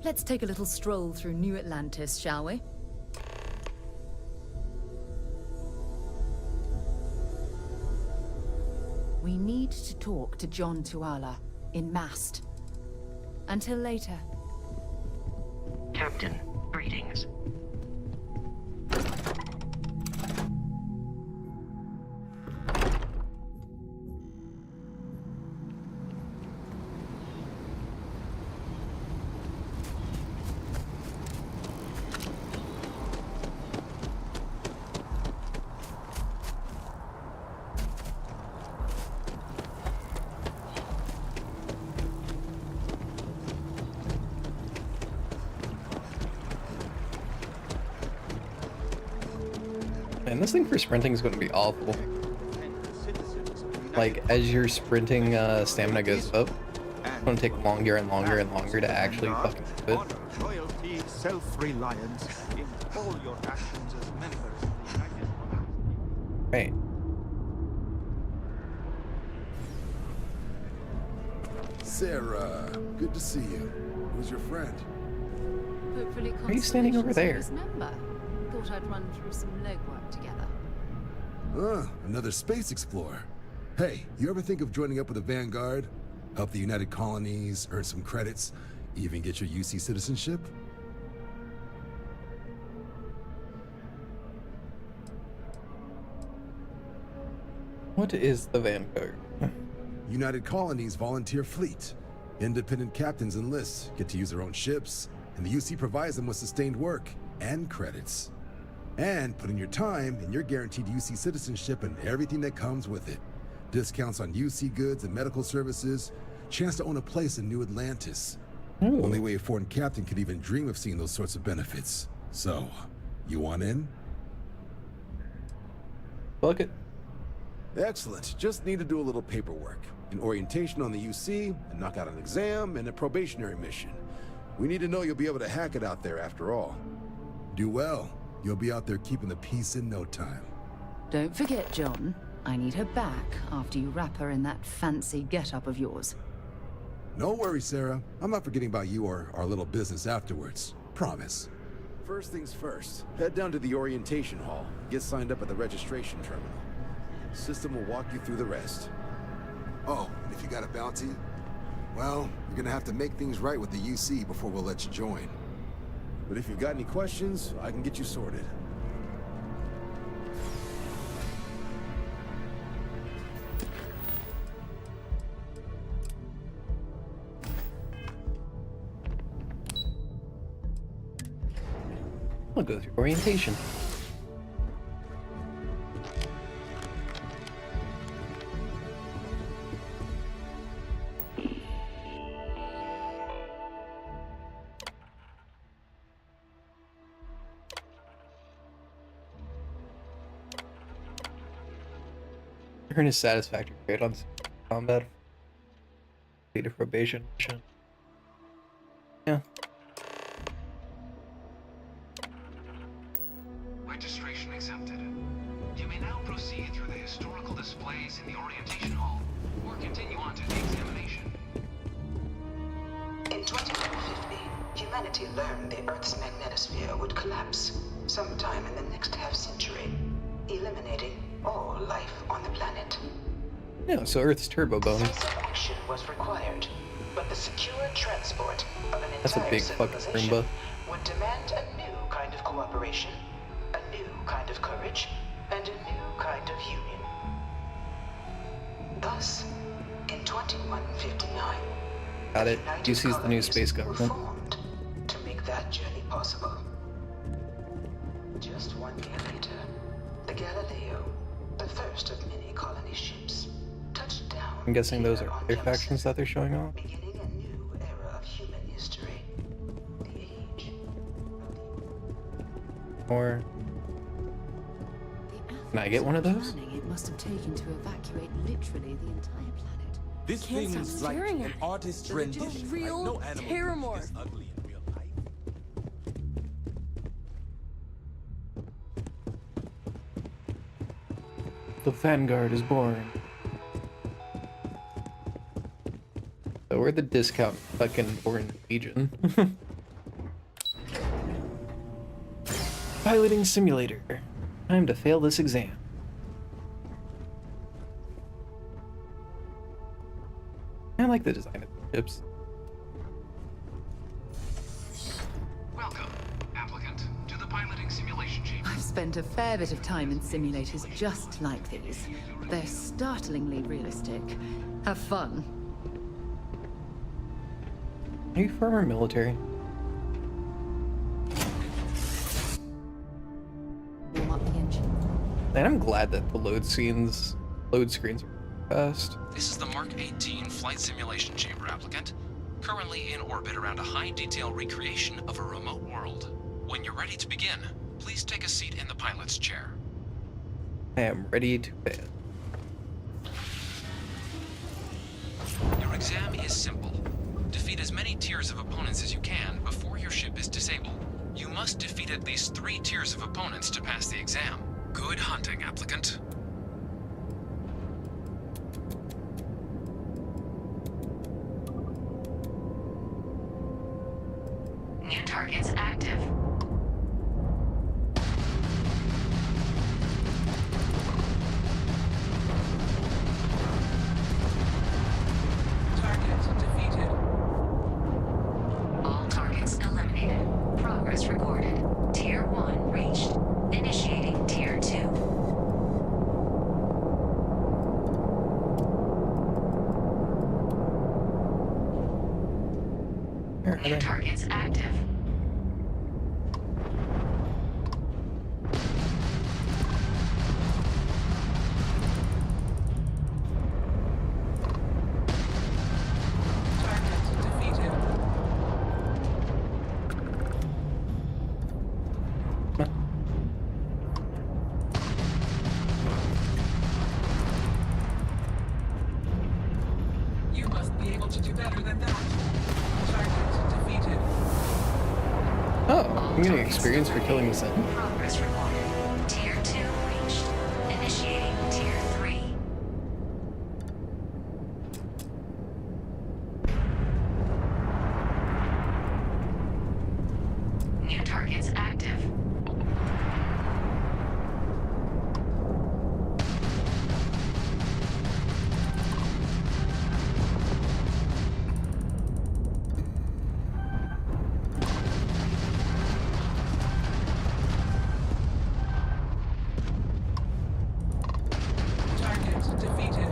Let's take a little stroll through New Atlantis, shall we? We need to talk to John Tuala in Mast. Until later. Captain, greetings. Man, this thing for sprinting is going to be awful. Like, as your sprinting stamina goes up, it's going to take longer and longer and longer to actually fucking do it. Loyalty, self-reliance in all your actions as members of the United. Right. Sarah, good to see you. Who's your friend? Hopefully, Why are you standing over there? Member. Thought I'd run through some legwork together. Another space explorer. Hey, you ever think of joining up with the Vanguard? Help the United Colonies, earn some credits, even get your UC citizenship? What is the Vanguard? United Colonies volunteer fleet. Independent captains enlist, get to use their own ships, and the UC provides them with sustained work and credits. And put in your time, and you're guaranteed UC citizenship and everything that comes with it. Discounts on UC goods and medical services, chance to own a place in New Atlantis. Only way a foreign captain could even dream of seeing those sorts of benefits. So, you want in? Fuck it. Excellent. Just need to do a little paperwork. An orientation on the UC, and knock out an exam, and a probationary mission. We need to know you'll be able to hack it out there after all. Do well. You'll be out there keeping the peace in no time. Don't forget, John. I need her back after you wrap her in that fancy get-up of yours. No worries, Sarah. I'm not forgetting about you or our little business afterwards. Promise. First things first, head down to the orientation hall. Get signed up at the registration terminal. System will walk you through the rest. Oh, and if you got a bounty, well, you're gonna have to make things right with the UC before we'll let you join. But if you've got any questions, I can get you sorted. I'll go through orientation. Earn a satisfactory grade on combat. Complete a probation mission. Yeah. Registration accepted. You may now proceed through the historical displays in the orientation hall, or continue on to the examination. In 2150, humanity learned the Earth's magnetosphere would collapse sometime in the next half-century, eliminating all life on the planet. Yeah, so Earth's turbo bone. Decisive action was required, but the secure transport of an That's a entire big fucking civilization Roomba. would demand a new kind of cooperation, a new kind of courage, and a new kind of union. Thus, in 2159, Got it. UC's the new space were government. formed to make that journey possible. Just 1 year later, the Galileo, the first of many colony ships, touched down. I'm guessing those are other factions that they're showing off. Beginning a new era of human history. The age Or can I get one of those? Planning it must have taken to evacuate literally the entire planet. This Can't thing stop is like staring an at it. artist's They're just rendition. real Like, no animal terramorph. is this ugly in real life. The Vanguard is born. So we're the discount fucking born Legion. Piloting simulator. Time to fail this exam. I like the design of the ships. Welcome, applicant, to the piloting simulation chamber. I've spent a fair bit of time in simulators just like these. They're startlingly realistic. Have fun. Are you former military? Warm up the engine. And I'm glad that the load screens are fast. This is the Mark 18 flight simulation chamber, applicant. Currently in orbit around a high-detail recreation of a remote world. When you're ready to begin, please take a seat in the pilot's chair. I am ready to fail. Your exam is simple. Defeat as many tiers of opponents as you can before your ship is disabled. You must defeat at least 3 tiers of opponents to pass the exam. Good hunting, applicant. New targets active. Target defeated. All targets eliminated. Progress recorded. Tier 1 reached. Initiating Tier 2. New targets active. You must be able to do better than that. Target defeated. Oh, I'm getting experience for killing the Sentinel. Progress recorded. Tier 2 reached. Initiating Tier 3. New targets active. Target defeated.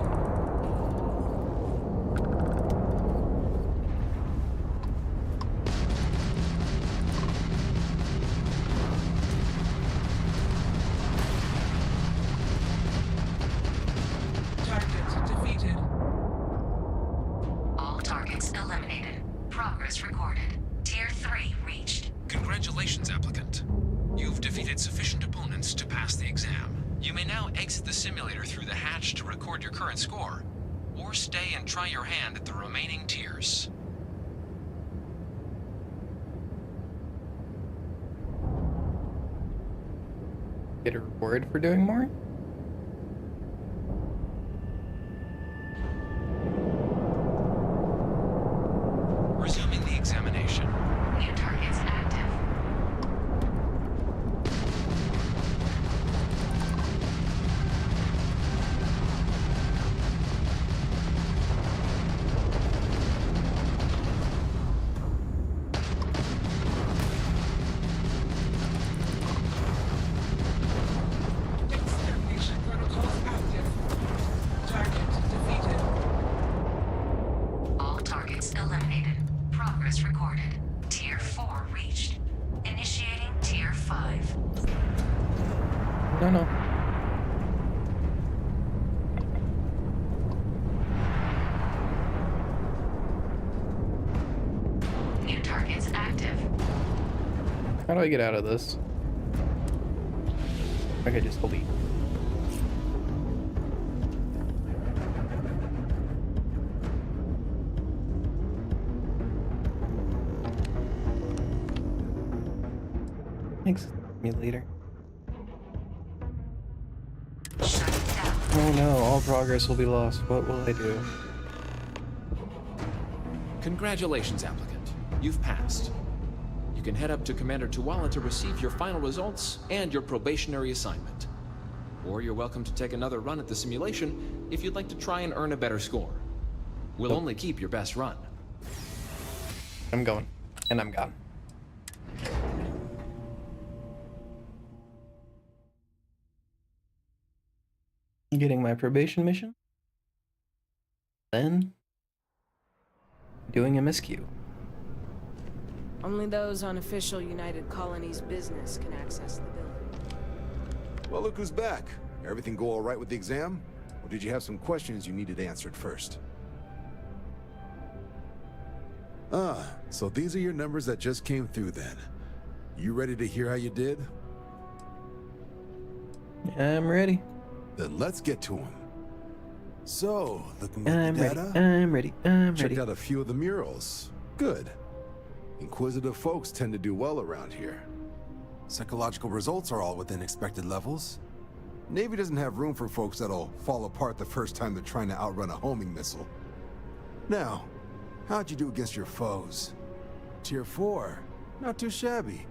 Target defeated. All targets eliminated. Progress recorded. Tier 3 reached. Congratulations, applicant. You've defeated sufficient opponents to pass the exam. You may now exit the simulator through the hatch to record your current score, or stay and try your hand at the remaining tiers. Get a reward for doing more? Resuming the examination. New targets active. Extermination protocols active. Target defeated. All targets eliminated. Progress recorded. Tier 4 reached. Initiating Tier 5. No. New targets active. How do I get out of this? Okay, just delete. Thanks, simulator. Oh no, all progress will be lost. What will I do? Congratulations, applicant. You've passed. You can head up to Commander Tuala to receive your final results and your probationary assignment. Or you're welcome to take another run at the simulation if you'd like to try and earn a better score. We'll only keep your best run. I'm going. And I'm gone. Getting my probation mission. Then doing a miscue. Only those on official United Colonies business can access the building. Well, look who's back. Everything go all right with the exam? Or did you have some questions you needed answered first? Ah, so these are your numbers that just came through then. You ready to hear how you did? I'm ready. Then let's get to them. So, looking at I'm the ready. data, I'm ready. I'm checked ready. out a few of the murals. Good. Inquisitive folks tend to do well around here. Psychological results are all within expected levels. Navy doesn't have room for folks that'll fall apart the first time they're trying to outrun a homing missile. Now, how'd you do against your foes? Tier 4. Not too shabby.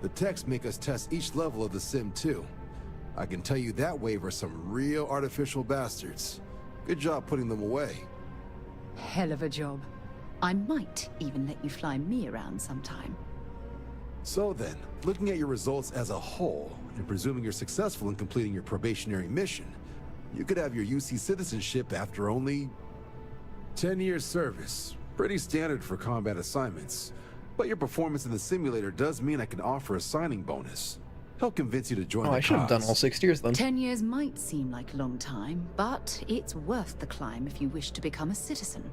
The techs make us test each level of the sim too. I can tell you that wave are some real artificial bastards. Good job putting them away. Hell of a job. I might even let you fly me around sometime. So then, looking at your results as a whole, and presuming you're successful in completing your probationary mission, you could have your UC citizenship after only 10 years service. Pretty standard for combat assignments. But your performance in the simulator does mean I can offer a signing bonus. Help convince you to join the I should have done cause. all 6 years then. 10 years might seem like a long time, but it's worth the climb if you wish to become a citizen.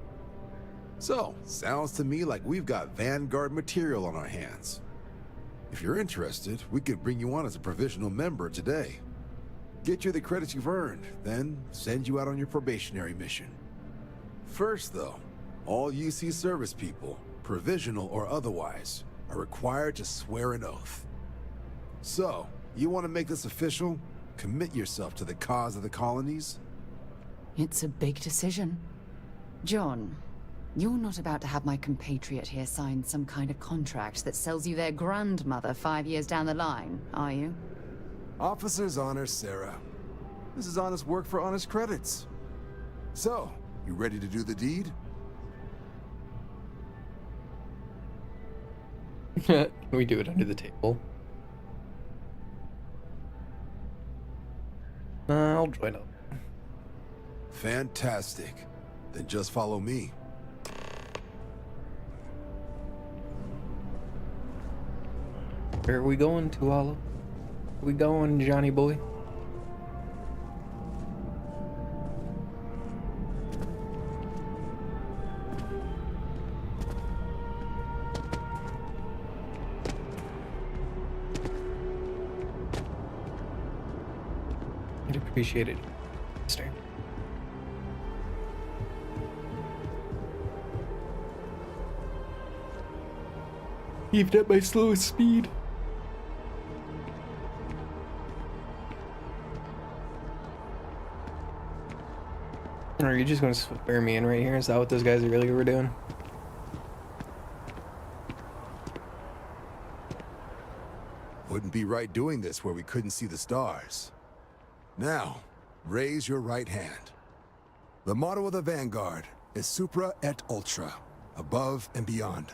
So, sounds to me like we've got Vanguard material on our hands. If you're interested, we could bring you on as a provisional member today. Get you the credits you've earned, then send you out on your probationary mission. First though, all UC service people, provisional or otherwise, are required to swear an oath. So, you want to make this official? Commit yourself to the cause of the colonies? It's a big decision. John, you're not about to have my compatriot here sign some kind of contract that sells you their grandmother 5 years down the line, are you? Officer's honor, Sarah. This is honest work for honest credits. So, you ready to do the deed? Can we do it under the table? I'll join up. Fantastic. Then just follow me. Where are we going, Tuala? Where we going, Johnny boy? I'd appreciate it. Stay. Even at my slowest speed. Are you just gonna swear me in right here? Is that what those guys really were doing? Wouldn't be right doing this where we couldn't see the stars. Now, raise your right hand. The motto of the Vanguard is Supra et Ultra, above and beyond.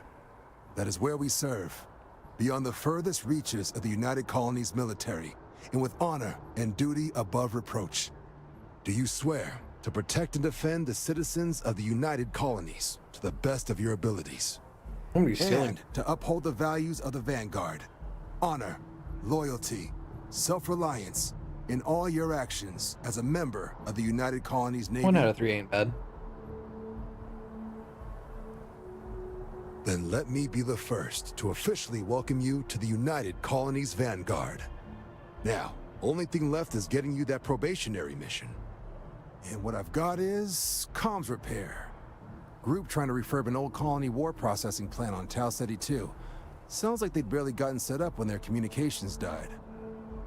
That is where we serve, beyond the furthest reaches of the United Colonies military, and with honor and duty above reproach. Do you swear to protect and defend the citizens of the United Colonies to the best of your abilities? And to uphold the values of the Vanguard, honor, loyalty, self-reliance, in all your actions as a member of the United Colonies Navy? 1 out of 3 ain't bad. Then let me be the first to officially welcome you to the United Colonies Vanguard. Now, only thing left is getting you that probationary mission. And what I've got is comms repair. Group trying to refurb an old colony war processing plant on Tau Ceti 2. Sounds like they'd barely gotten set up when their communications died.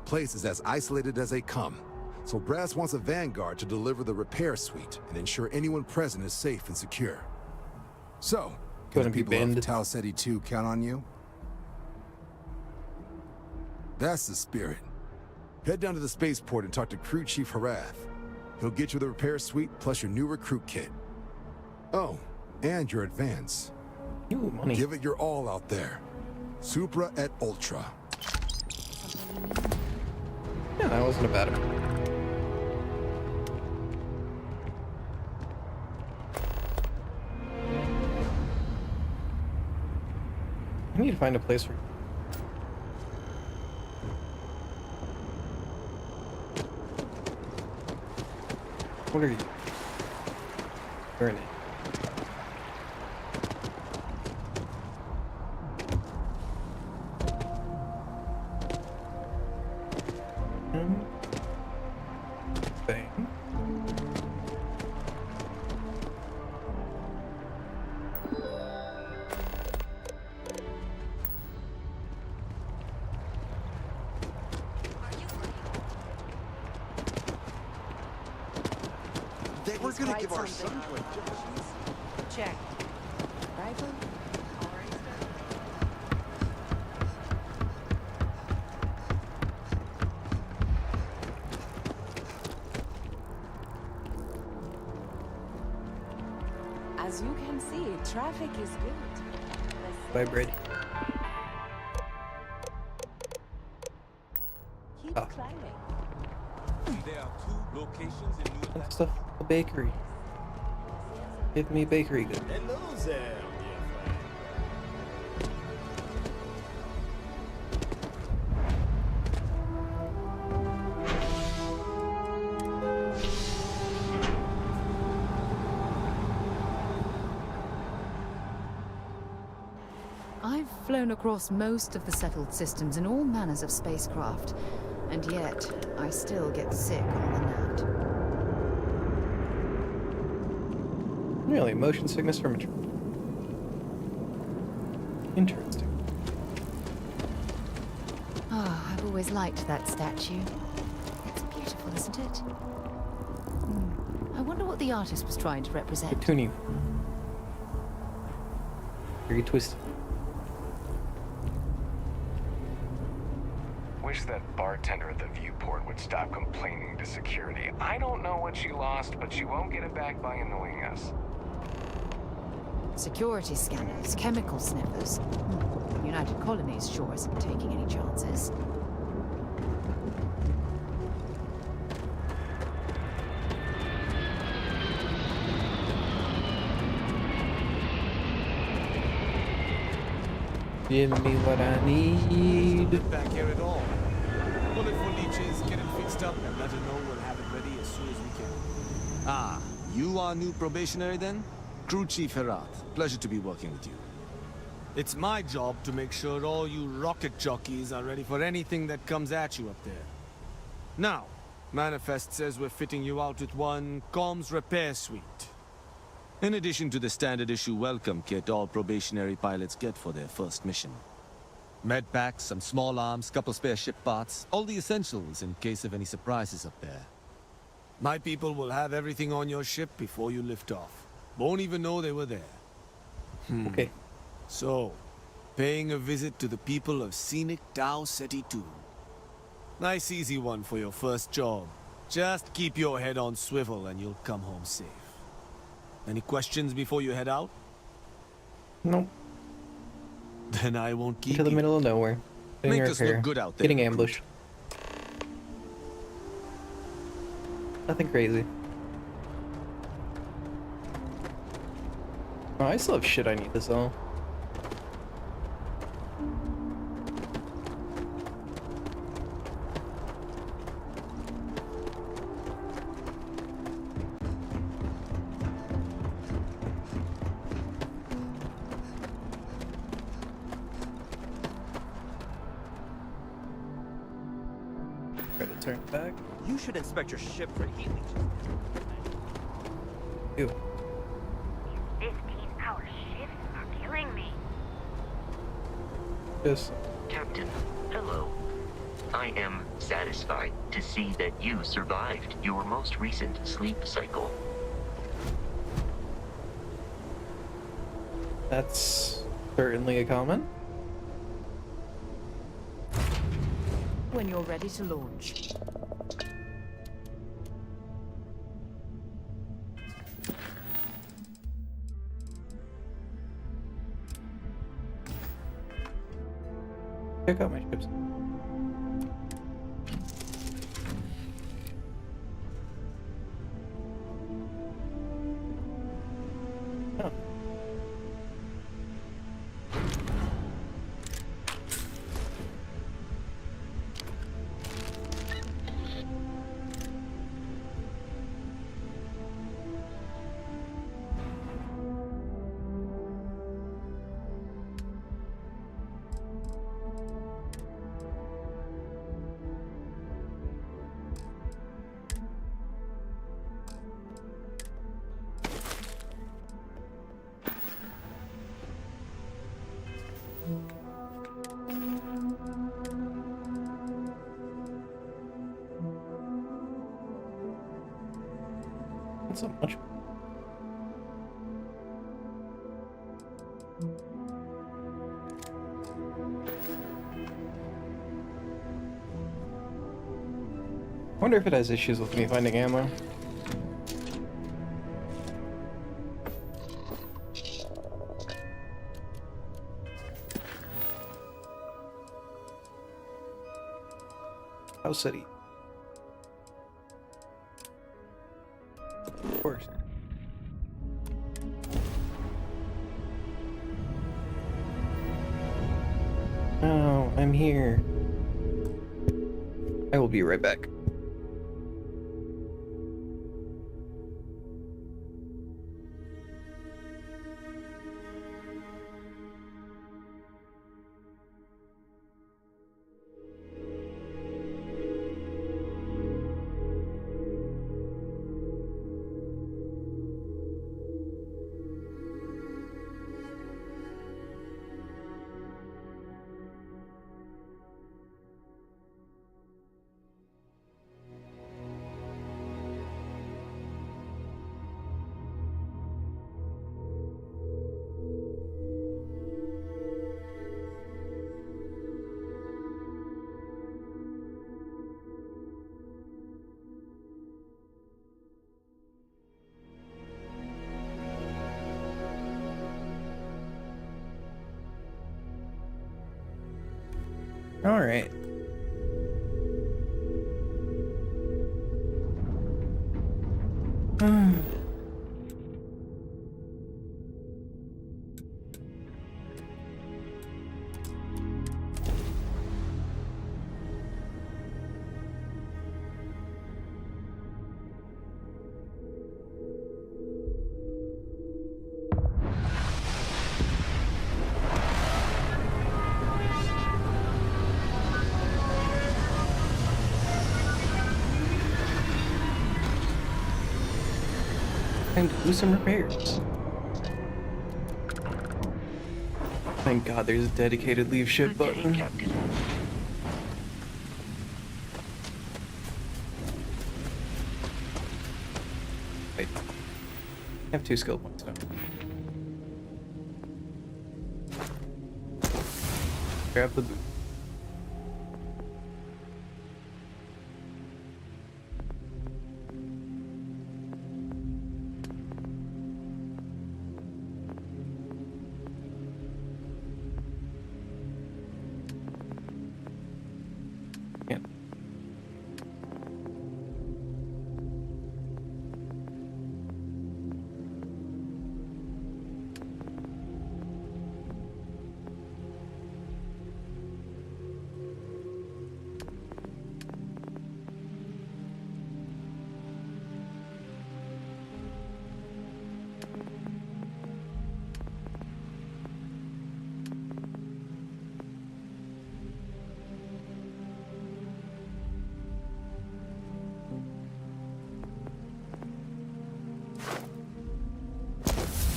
Place is as isolated as they come, so Brass wants a Vanguard to deliver the repair suite and ensure anyone present is safe and secure. So, can the people of Tau Ceti 2 count on you? That's the spirit. Head down to the spaceport and talk to Crew Chief Harath. He'll get you the repair suite plus your new recruit kit. Oh, and your advance. Ooh, money. Give it your all out there. Supra et Ultra. Yeah, that wasn't a bad one. I need to find a place for... What are you? Burn it. thing. We're gonna give our something son on check. Rifle? As you can see, traffic is good. Vibrate. Keep Oh. climbing. There are 2 locations in New And stuff. A bakery. Give me bakery goods. Hello there, dear friend. I've flown across most of the settled systems in all manners of spacecraft, and yet I still get sick on the nat. Really, motion sickness from a tree. Interesting. Oh, I've always liked that statue. It's beautiful, isn't it? I wonder what the artist was trying to represent. Cartoony. Very twisted. Wish that bartender at the viewport would stop complaining to security. I don't know what she lost, but she won't get it back by annoying us. Security scanners, chemical sniffers. United Colonies sure isn't taking any chances. Give me what I need. Back here at all. Bullet for leeches, get it fixed up, and let her know we'll have it ready as soon as we can. Ah, you are new probationary then? Crew Chief Herat. Pleasure to be working with you. It's my job to make sure all you rocket jockeys are ready for anything that comes at you up there. Now, Manifest says we're fitting you out with one comms repair suite. In addition to the standard issue welcome kit all probationary pilots get for their first mission. Med packs, some small arms, couple spare ship parts, all the essentials in case of any surprises up there. My people will have everything on your ship before you lift off. Won't even know they were there. Okay. So, paying a visit to the people of scenic Tau Ceti 2. Nice easy one for your first job. Just keep your head on swivel and you'll come home safe. Any questions before you head out? Nope. Then I won't keep To the you. middle of nowhere. Doing Make us repair. look good out there, Getting recruit. ambushed. Nothing crazy. Oh, I still have shit I need to sell. Try to turn it back. You should inspect your ship for heat leeches. Ew. 15-hour shifts are killing me. Yes. Captain, hello. I am satisfied to see that you survived your most recent sleep cycle. That's certainly a comment. When you're ready to launch. Check out my ships. Oh. not so much. I wonder if it has issues with me finding ammo. House City. Of course. Oh, I'm here. I will be right back. All right. Time to do some repairs. Thank God there's a dedicated leave ship button. Wait. I have 2 skill points now. Grab the boot.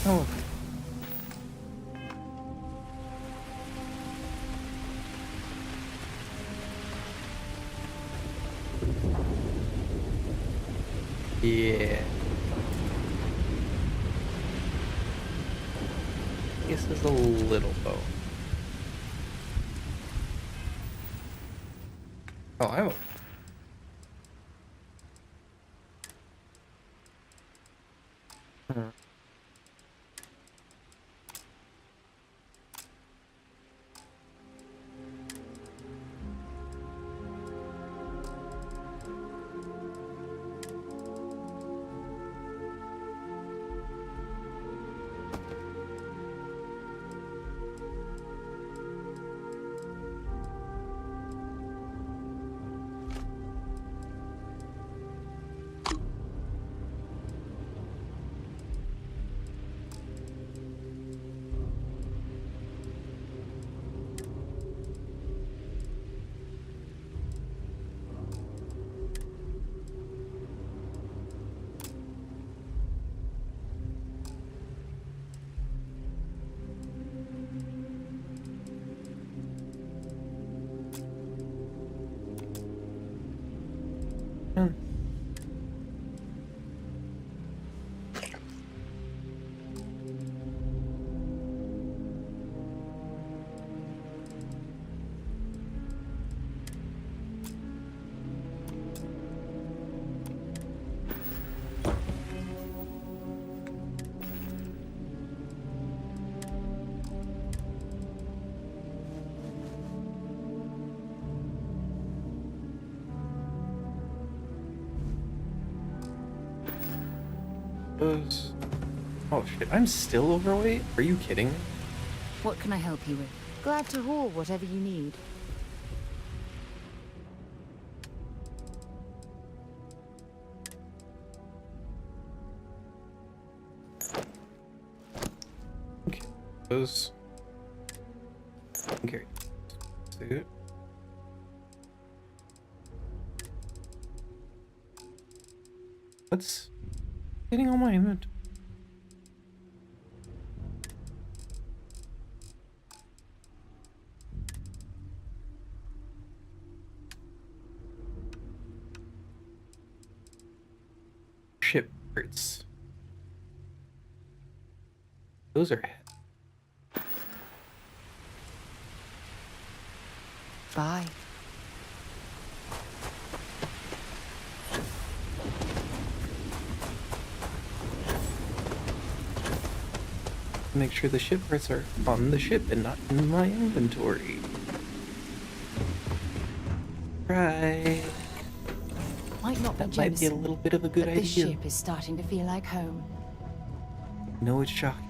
Oh. Yeah. This is a little bow. Oh, I'm. Those. Oh shit! I'm still overweight. Are you kidding me? What can I help you with? Glad to haul whatever you need. Okay. Those. Okay. Suit. What's getting on my inventory? Ship parts. Those are. Bye. Make sure the ship parts are on the ship and not in my inventory. Right. Might not be That might be a little bit of a good but idea. This ship is starting to feel like home. No, it's shocking.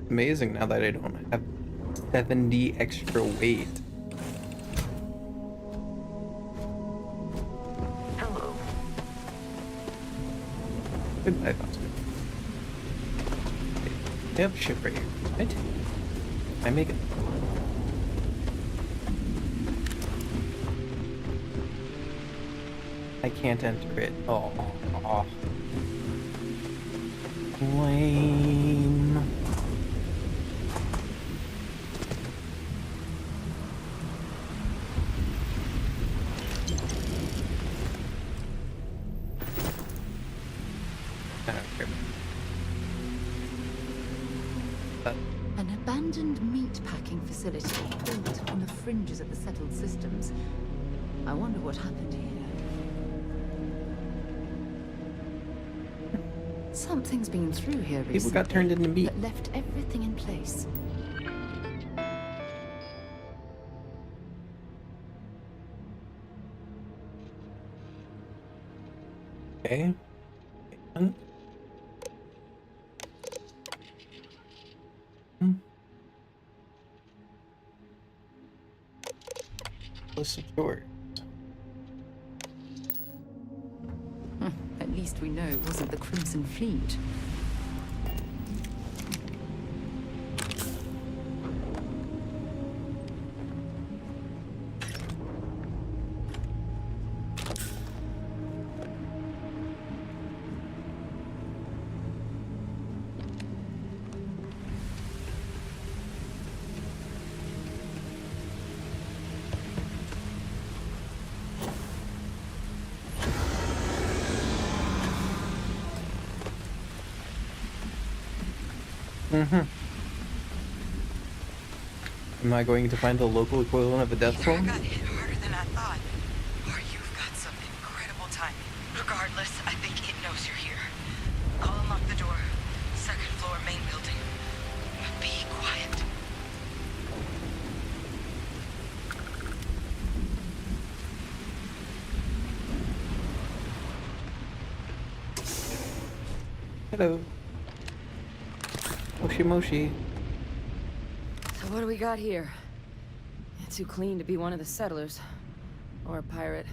Amazing now that I don't have 70 extra weight. Hello. Goodbye, Foster. Yep, ship right here. Right. I make it. I can't enter it. Oh. Lame. I don't care. An abandoned meat packing facility built on the fringes of the settled systems. I wonder what happened here. Something's been through here recently. People got turned into meat. That left everything in place. Okay. And list of doors. At least we know it wasn't the Crimson Fleet. Am I going to find the local equivalent of a death Either I clone? got hit harder than I thought, or you've got some incredible timing. Regardless, I think it knows you're here. I'll unlock the door. Second floor, main building. But be quiet. Hello. Moshi Moshi. So what do we got here? Too clean to be one of the settlers. Or a pirate.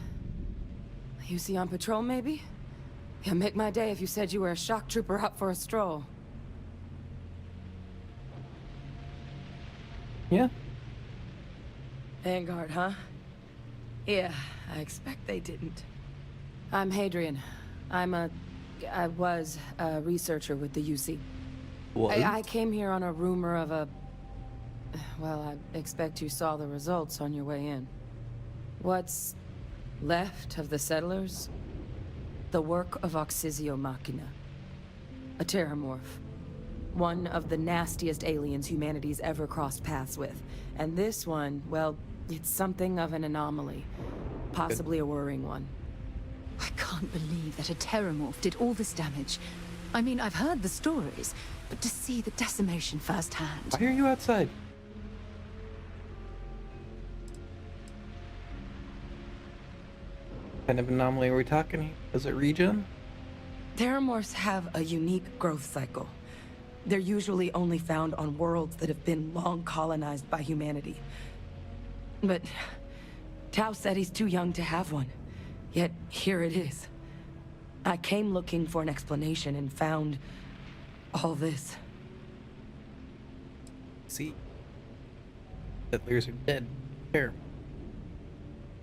You see on patrol, maybe? Yeah, make my day if you said you were a shock trooper out for a stroll. Yeah. Vanguard, huh? Yeah, I expect they didn't. I'm Hadrian. I was a researcher with the UC. Was? I came here on a rumor of a... Well, I expect you saw the results on your way in. What's left of the settlers? The work of Oxysio Machina. A terramorph. One of the nastiest aliens humanity's ever crossed paths with. And this one, well, it's something of an anomaly. Possibly a worrying one. I can't believe that a Terramorph did all this damage. I mean, I've heard the stories, but to see the decimation firsthand... Why are you outside? Kind of anomaly are we talking here? Is it regen? Terramorphs have a unique growth cycle. They're usually only found on worlds that have been long colonized by humanity. But Tau said he's too young to have one. Yet here it is. I came looking for an explanation and found all this. See? Settlers are dead. Here.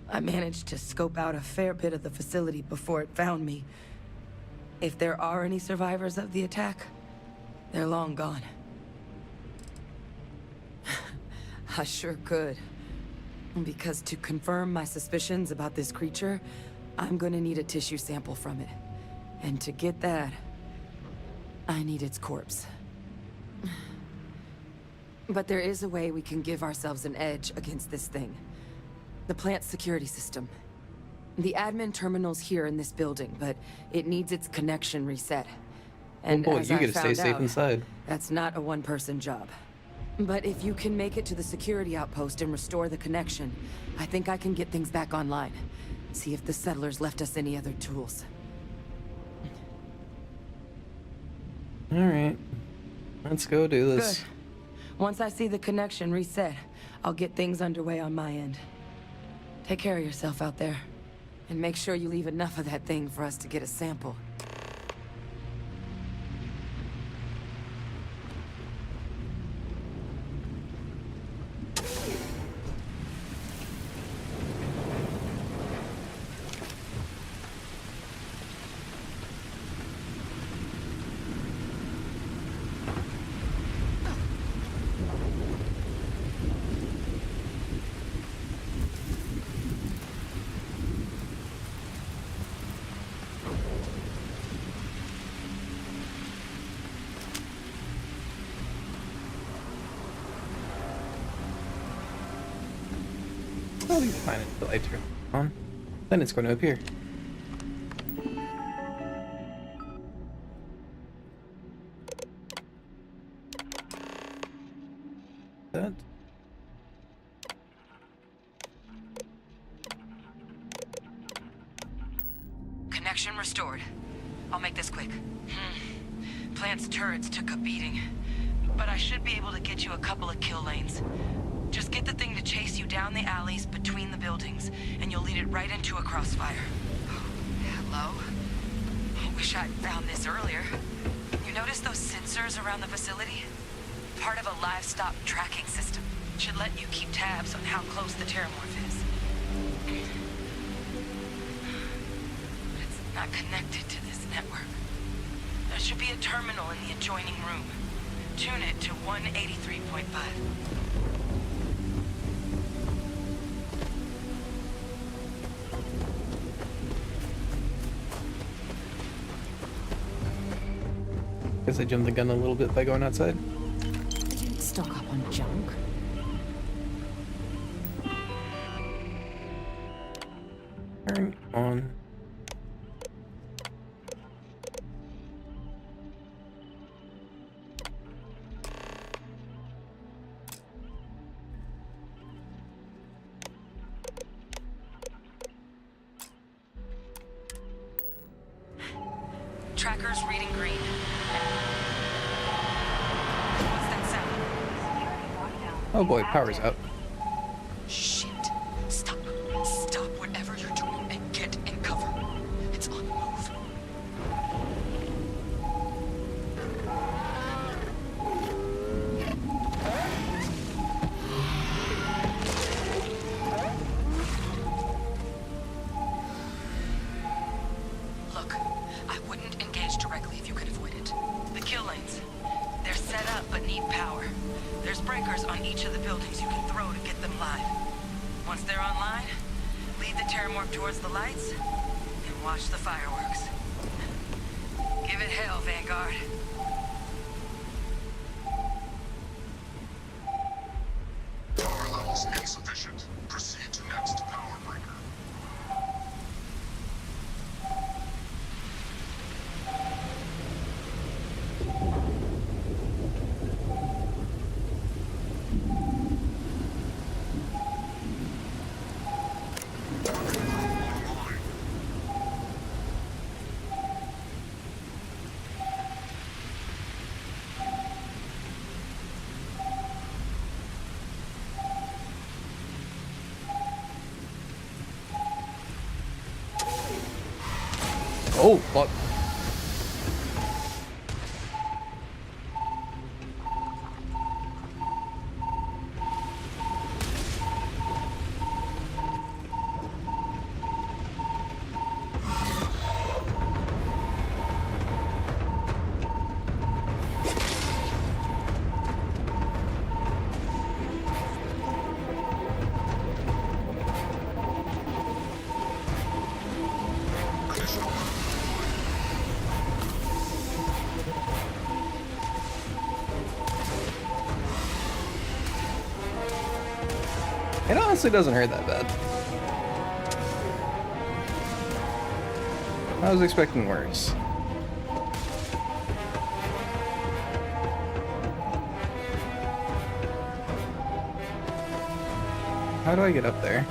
I managed to scope out a fair bit of the facility before it found me. If there are any survivors of the attack, they're long gone. I sure could. Because to confirm my suspicions about this creature, I'm gonna need a tissue sample from it. And to get that, I need its corpse. But there is a way we can give ourselves an edge against this thing. The plant's security system. The admin terminal's here in this building, but it needs its connection reset. And oh boy, as you I gotta stay found safe out, inside. that's not a one-person job. But if you can make it to the security outpost and restore the connection, I think I can get things back online. See if the settlers left us any other tools. Alright. Let's go do this. Good. Once I see the connection reset, I'll get things underway on my end. Take care of yourself out there. And make sure you leave enough of that thing for us to get a sample. I'll be fine until I turn it on. Then it's going to appear. That. Connection restored. I'll make this quick. Plant's turrets took a beating, but I should be able to get you a couple of kill lanes. Just get the thing to chase you down the alleys between the buildings, and you'll lead it right into a crossfire. Hello? I wish I'd found this earlier. You notice those sensors around the facility? Part of a livestock tracking system. Should let you keep tabs on how close the Terramorph is. But it's not connected to this network. There should be a terminal in the adjoining room. Tune it to 183.5. Guess I jumped the gun a little bit by going outside. They didn't stock up on junk. Turn on. Tracker's reading green. What's that sound? Oh boy, power's out. Shit. Stop. Stop whatever you're doing and get in cover. It's on the move. Look, I wouldn't engage directly if you could avoid it. The kill lanes. They're set up but need power. There's breakers on each of the buildings you can throw to get them live. Once they're online, lead the Terramorph towards the lights and watch the fireworks. Give it hell, Vanguard. Power levels insufficient. Proceed to next power breaker. Oh, fuck. It honestly doesn't hurt that bad. I was expecting worse. How do I get up there?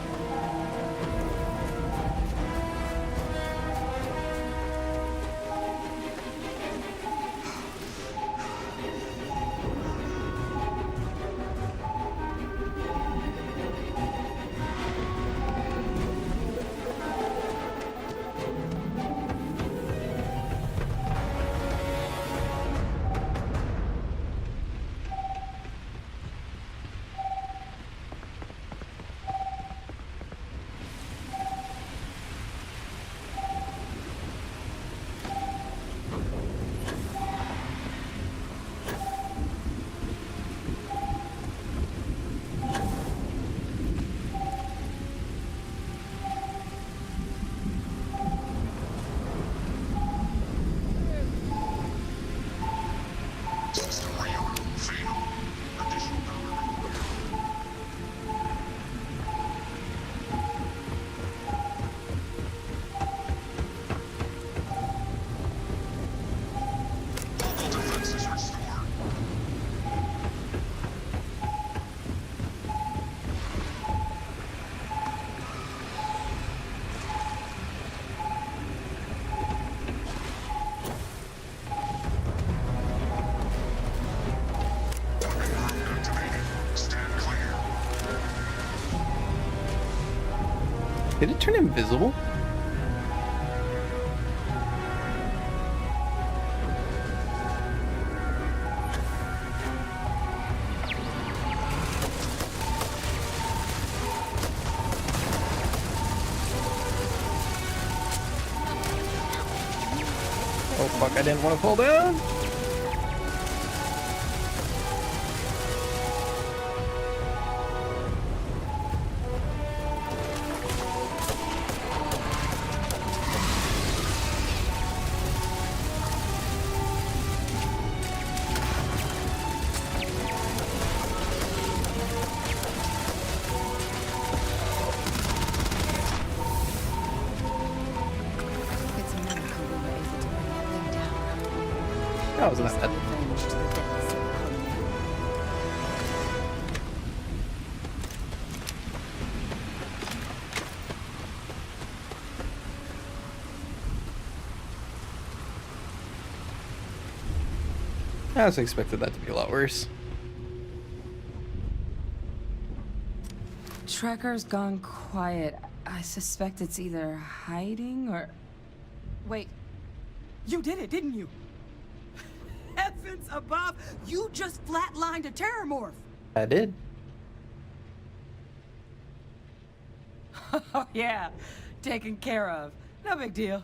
Did it turn invisible? Oh fuck, I didn't want to fall down. That wasn't that bad. I was expected that to be a lot worse. Trekker's gone quiet. I suspect it's either hiding or... Wait. You did it, didn't you? Heavens above! You just flatlined a terramorph! I did. Oh, yeah. Taken care of. No big deal.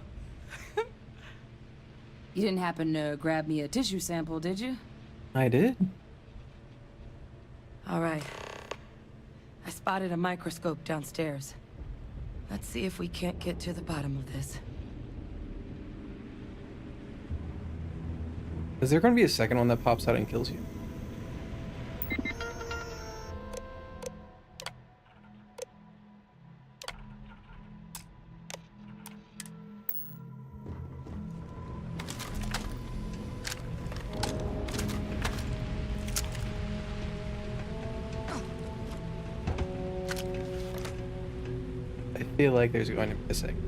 You didn't happen to grab me a tissue sample, did you? I did. All right. I spotted a microscope downstairs. Let's see if we can't get to the bottom of this. Is there going to be a second one that pops out and kills you? I feel like there's going to be a second.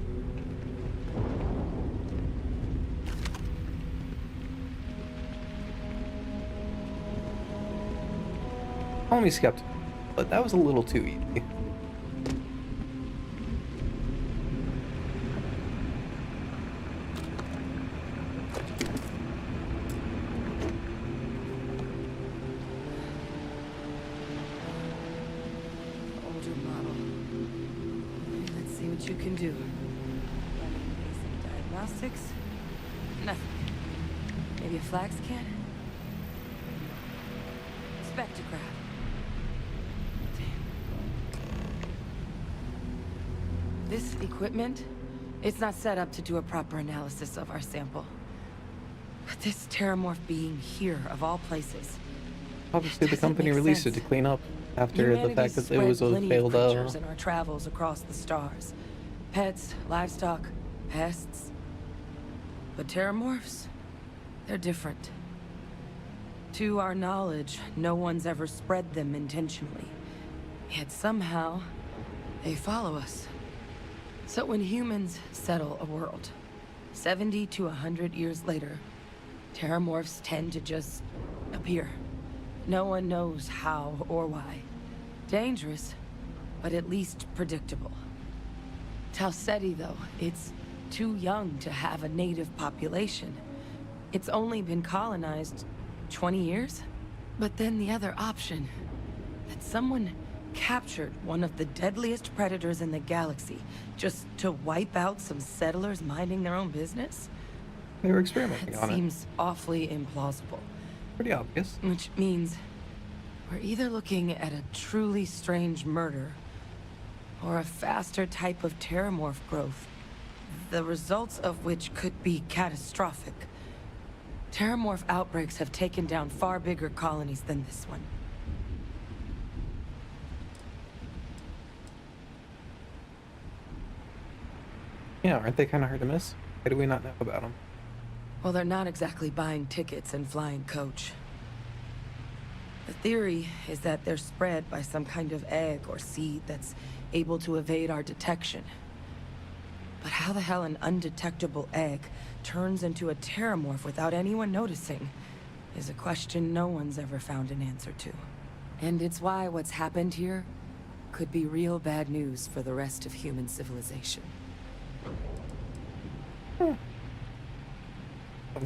Call me skeptical, but that was a little too easy. you can do. Running basic diagnostics? Nothing. Maybe a flax can? Spectrograph. This equipment, it's not set up to do a proper analysis of our sample. But this terramorph being here, of all places. Obviously, the company released it to clean up after the fact that it was a failed in our travels across the stars. Pets, livestock, pests. But terramorphs, they're different. To our knowledge, no one's ever spread them intentionally. Yet somehow, they follow us. So when humans settle a world, 70 to 100 years later, terramorphs tend to just appear. No one knows how or why. Dangerous, but at least predictable. Tau Ceti, though, it's too young to have a native population. It's only been colonized 20 years? But then the other option, that someone captured one of the deadliest predators in the galaxy just to wipe out some settlers minding their own business? They were experimenting on it. Seems awfully implausible. Pretty obvious. Which means we're either looking at a truly strange murder or a faster type of terramorph growth, the results of which could be catastrophic. Terramorph outbreaks have taken down far bigger colonies than this one. Yeah, aren't they kind of hard to miss? Why do we not know about them? Well, they're not exactly buying tickets and flying coach. The theory is that they're spread by some kind of egg or seed that's able to evade our detection. But how the hell an undetectable egg turns into a terramorph without anyone noticing is a question no one's ever found an answer to. And it's why what's happened here could be real bad news for the rest of human civilization. Sounds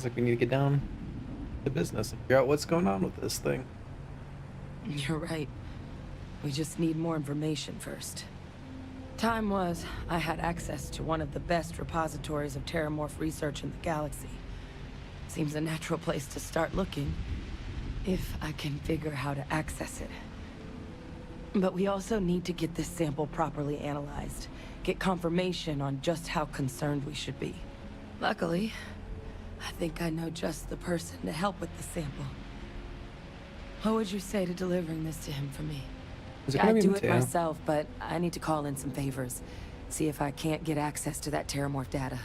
like we need to get down to business and figure out what's going on with this thing. You're right. We just need more information first. Time was, I had access to one of the best repositories of terramorph research in the galaxy. Seems a natural place to start looking, if I can figure how to access it. But we also need to get this sample properly analyzed, get confirmation on just how concerned we should be. Luckily, I think I know just the person to help with the sample. What would you say to delivering this to him for me? I'd do it myself, but I need to call in some favors. See if I can't get access to that terramorph data.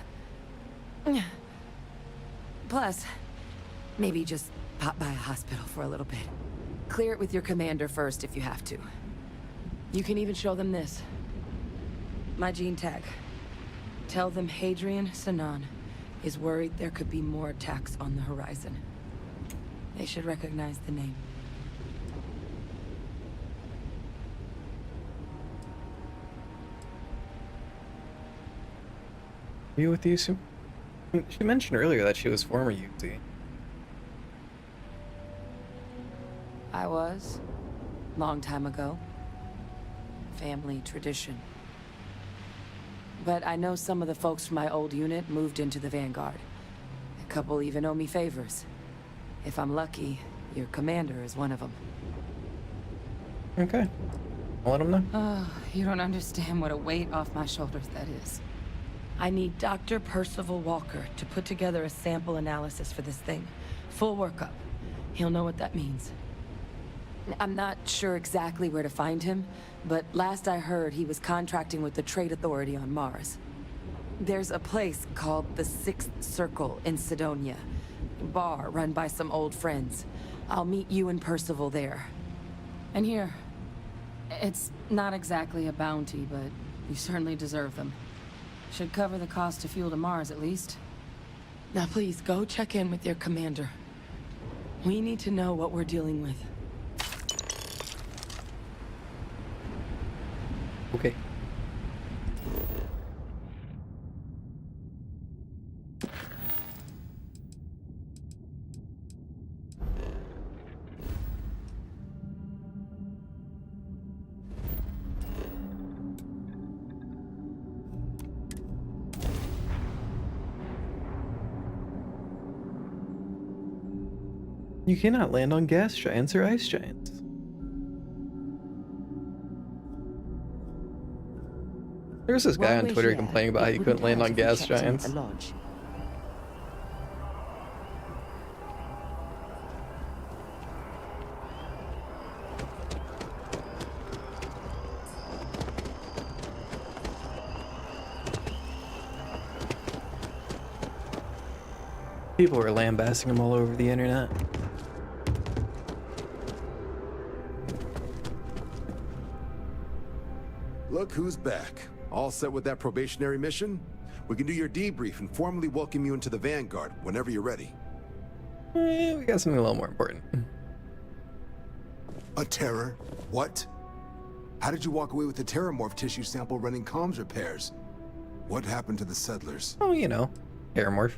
Plus, maybe just pop by a hospital for a little bit. Clear it with your commander first if you have to. You can even show them this. My gene tag. Tell them Hadrian Sanan is worried there could be more attacks on the horizon. They should recognize the name. You with the UC? She mentioned earlier that she was former UC. I was. Long time ago. Family tradition. But I know some of the folks from my old unit moved into the Vanguard. A couple even owe me favors. If I'm lucky, your commander is one of them. Okay. I'll let them know. Oh, you don't understand what a weight off my shoulders that is. I need Dr. Percival Walker to put together a sample analysis for this thing. Full workup. He'll know what that means. I'm not sure exactly where to find him, but last I heard he was contracting with the Trade Authority on Mars. There's a place called the Sixth Circle in Sidonia. Bar run by some old friends. I'll meet you and Percival there. And here. It's not exactly a bounty, but you certainly deserve them. Should cover the cost to fuel to Mars, at least. Now please, go check in with your commander. We need to know what we're dealing with. Okay. You cannot land on gas giants or ice giants. There's this guy While on we're Twitter here, complaining about how it you wouldn't couldn't land hurt on if we gas checked in at giants. the lodge. People were lambasting him all over the internet. Look who's back. All set with that probationary mission? We can do your debrief and formally welcome you into the Vanguard whenever you're ready. We got something a little more important. A terror? What? How did you walk away with the terramorph tissue sample running comms repairs? What happened to the settlers? Oh, you know, Terramorph.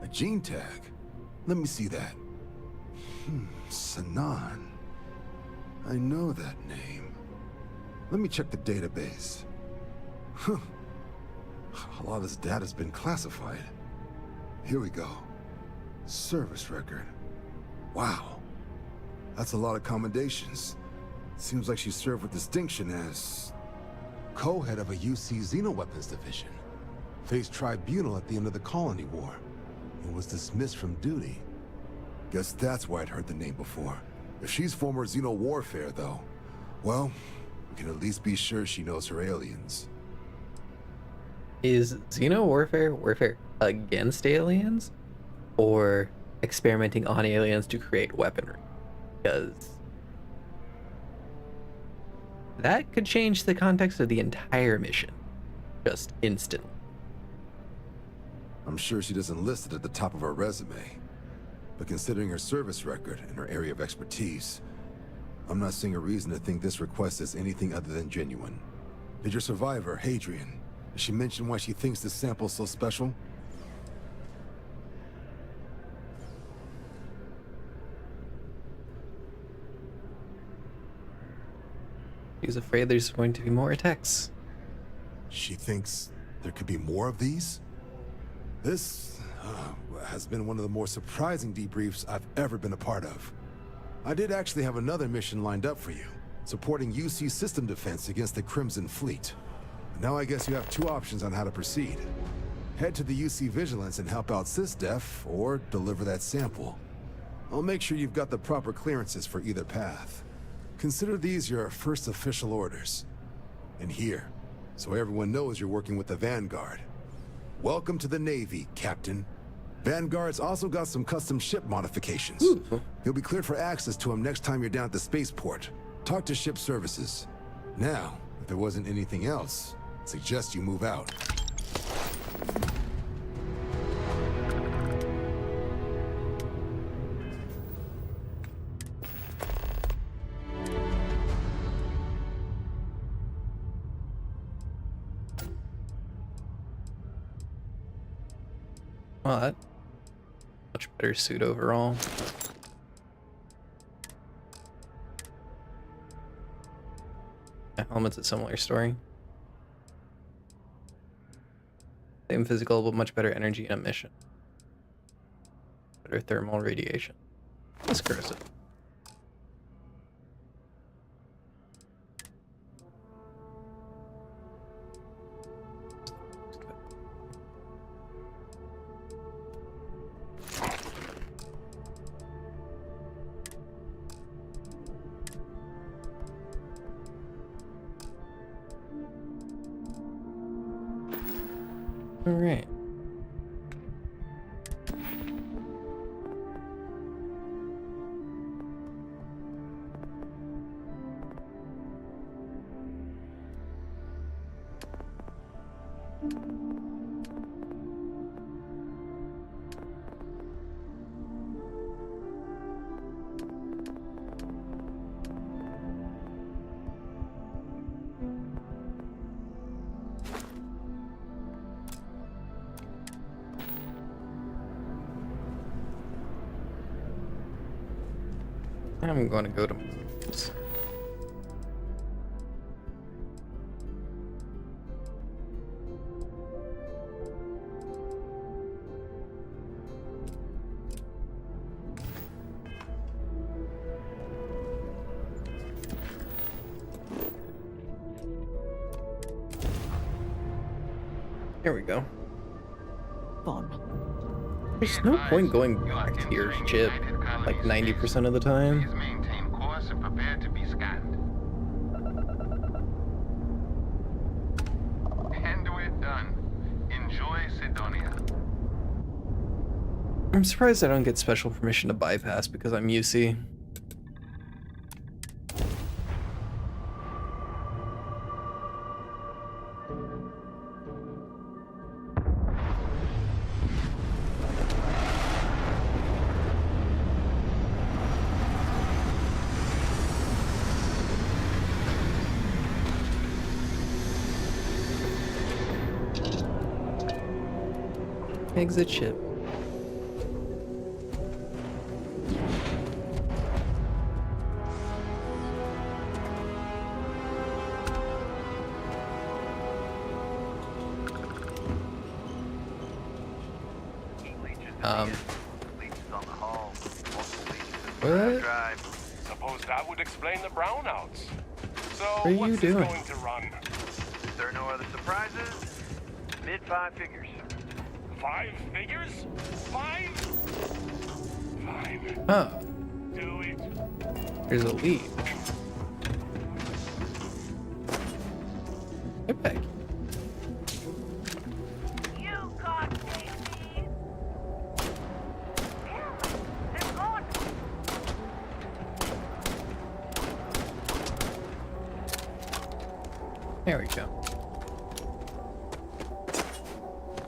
A gene tag? Let me see that. Sanan. I know that name. Let me check the database. Huh. A lot of this data's been classified. Here we go. Service record. Wow. That's a lot of commendations. Seems like she served with distinction as co-head of a UC Xenoweapons division. Faced tribunal at the end of the Colony War. And was dismissed from duty. Guess that's why I'd heard the name before. If she's former Xeno warfare, though, well, we can at least be sure she knows her aliens. Is Xeno warfare against aliens? Or experimenting on aliens to create weaponry? Because that could change the context of the entire mission. Just instantly. I'm sure she doesn't list it at the top of her resume. But considering her service record and her area of expertise, I'm not seeing a reason to think this request is anything other than genuine. Did your survivor, Hadrian, did she mention why she thinks this sample's so special? He's afraid there's going to be more attacks. She thinks there could be more of these? This has been one of the more surprising debriefs I've ever been a part of. I did actually have another mission lined up for you, supporting UC system defense against the Crimson Fleet. Now I guess you have two options on how to proceed. Head to the UC Vigilance and help out SysDef, or deliver that sample. I'll make sure you've got the proper clearances for either path. Consider these your first official orders. And here, so everyone knows you're working with the Vanguard. Welcome to the Navy, Captain. Vanguard's also got some custom ship modifications. You'll be cleared for access to them next time you're down at the spaceport. Talk to ship services. Now, if there wasn't anything else, I'd suggest you move out. Well, that much better suit overall. Yeah, helmet's a similar story. Same physical, but much better energy and emission. Better thermal radiation. Less corrosive. All right. I'm going to go to Here we go. Fun. There's no point going back to your ship like 90% of the time. Maintain course and prepare to be scanned. And we're done. Enjoy Sidonia. I'm surprised I don't get special permission to bypass because I'm UC. Exit ship. What? Suppose that would explain the brownouts. So What are what's you this doing? going to run? Is there no other surprises? Mid 5 figures. 5 figures? 5? Fine. Oh, Do it. there's a lead. Get back. You can't take me. They're gone. There we go.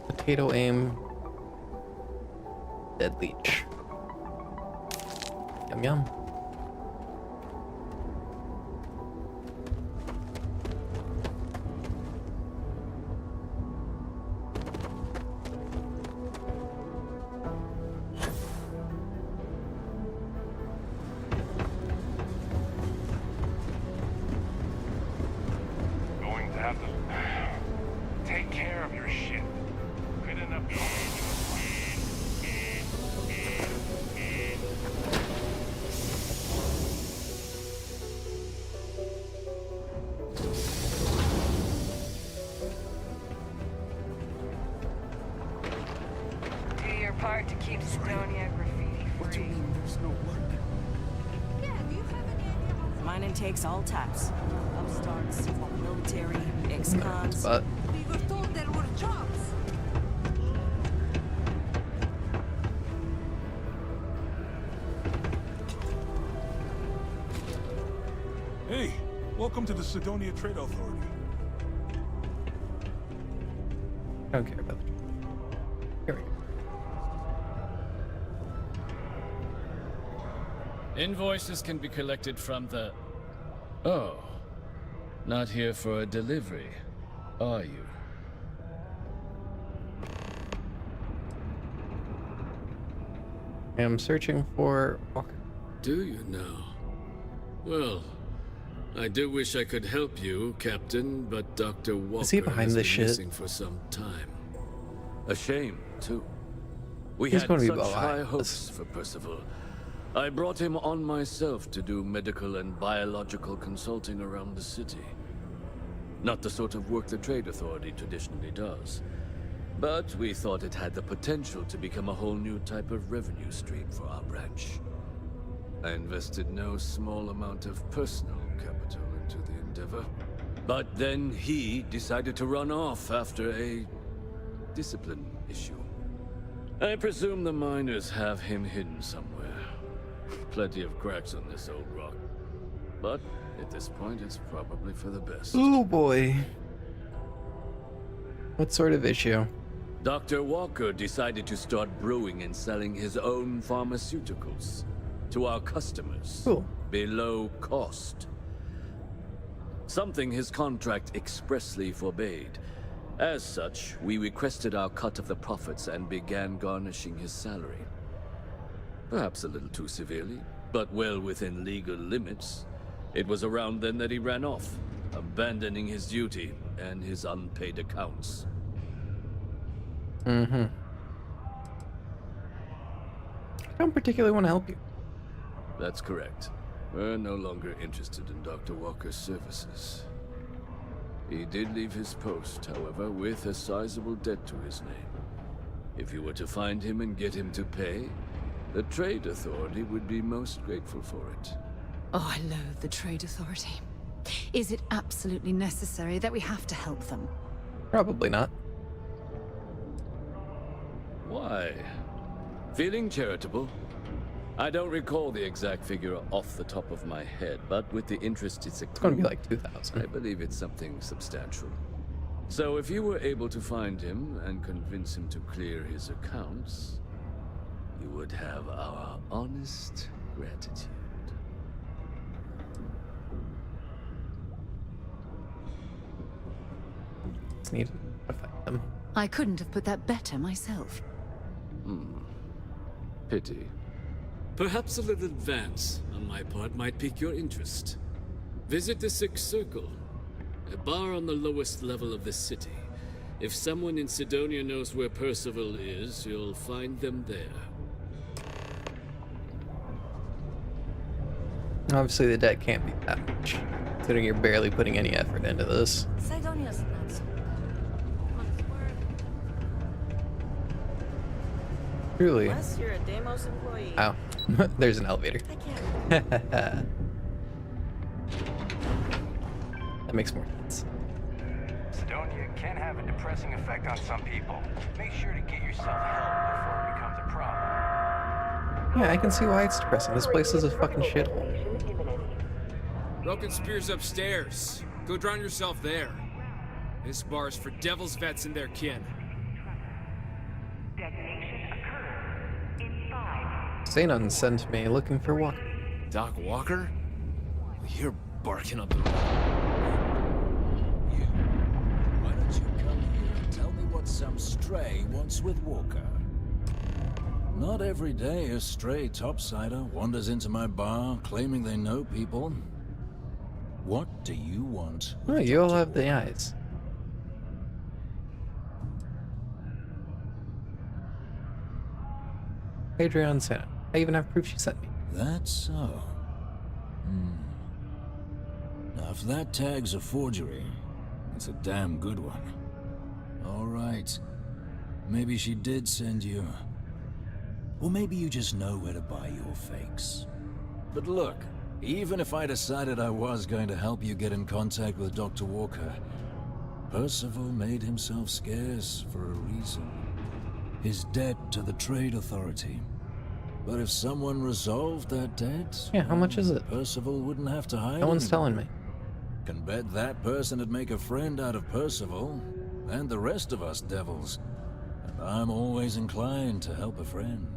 Potato aim. Dead leech. Yum yum. Going to have to take care of your shit. Good enough. Do your part to keep Sidonia graffiti free. There's no work. Mine intakes all types. Upstarts, military, ex-cons. But We were told there were jobs. Hey, welcome to the Sidonia Trade Authority. I don't care about the. Here we go. Invoices can be collected from the... Oh. Not here for a delivery, are you? I'm searching for Walker. Do you now? Well, I do wish I could help you, Captain, but Dr. Walker Is he behind has this been shit? missing for some time. A shame, too. We He's had gonna be such behind high us. hopes for Percival. I brought him on myself to do medical and biological consulting around the city. Not the sort of work the Trade Authority traditionally does. But we thought it had the potential to become a whole new type of revenue stream for our branch. I invested no small amount of personal capital into the endeavor. But then he decided to run off after a discipline issue. I presume the miners have him hidden somewhere. Plenty of cracks on this old rock. But at this point, it's probably for the best. Oh boy. What sort of issue? Dr. Walker decided to start brewing and selling his own pharmaceuticals to our customers. Cool. Below cost. Something his contract expressly forbade. As such, we requested our cut of the profits and began garnishing his salary. Perhaps a little too severely, but well within legal limits. It was around then that he ran off, abandoning his duty and his unpaid accounts. Mm-hmm. I don't particularly want to help you. That's correct. We're no longer interested in Dr. Walker's services. He did leave his post, however, with a sizable debt to his name. If you were to find him and get him to pay, the Trade Authority would be most grateful for it. Oh, I loathe the Trade Authority. Is it absolutely necessary that we have to help them? Probably not. Why? Feeling charitable? I don't recall the exact figure off the top of my head, but with the interest it's going to be like 2,000. I believe it's something substantial. So if you were able to find him and convince him to clear his accounts, you would have our honest gratitude. It's needed to fight them. I couldn't have put that better myself. Pity. Perhaps a little advance on my part might pique your interest. Visit the Sixth Circle, a bar on the lowest level of the city. If someone in Sidonia knows where Percival is, you'll find them there. Obviously, the debt can't be that much, considering you're barely putting any effort into this. Sidonia's not so Truly. unless you're a Deimos employee. Ow. There's an elevator. I can't. That makes more sense. Sidonia can have a depressing effect on some people. Make sure to get yourself help before it becomes a problem. Yeah, I can see why it's depressing. This place is a fucking shithole. Broken Spear's upstairs. Go drown yourself there. This bar's for devil's vets and their kin. Xenon sent me looking for Walker. Doc Walker? You're barking up the road. Why don't you come here and tell me what some stray wants with Walker? Not every day a stray topsider wanders into my bar claiming they know people. What do you want? Oh, you all have the eyes. Adrian Santa. I even have proof she sent me. That's so. Now, if that tag's a forgery, it's a damn good one. All right. Maybe she did send you. Or maybe you just know where to buy your fakes. But look, even if I decided I was going to help you get in contact with Dr. Walker, Percival made himself scarce for a reason. His debt to the Trade Authority. But if someone resolved that debt... Yeah, how much is it? Percival wouldn't have to hide. No one's telling me. Can bet that person would make a friend out of Percival, and the rest of us devils. And I'm always inclined to help a friend.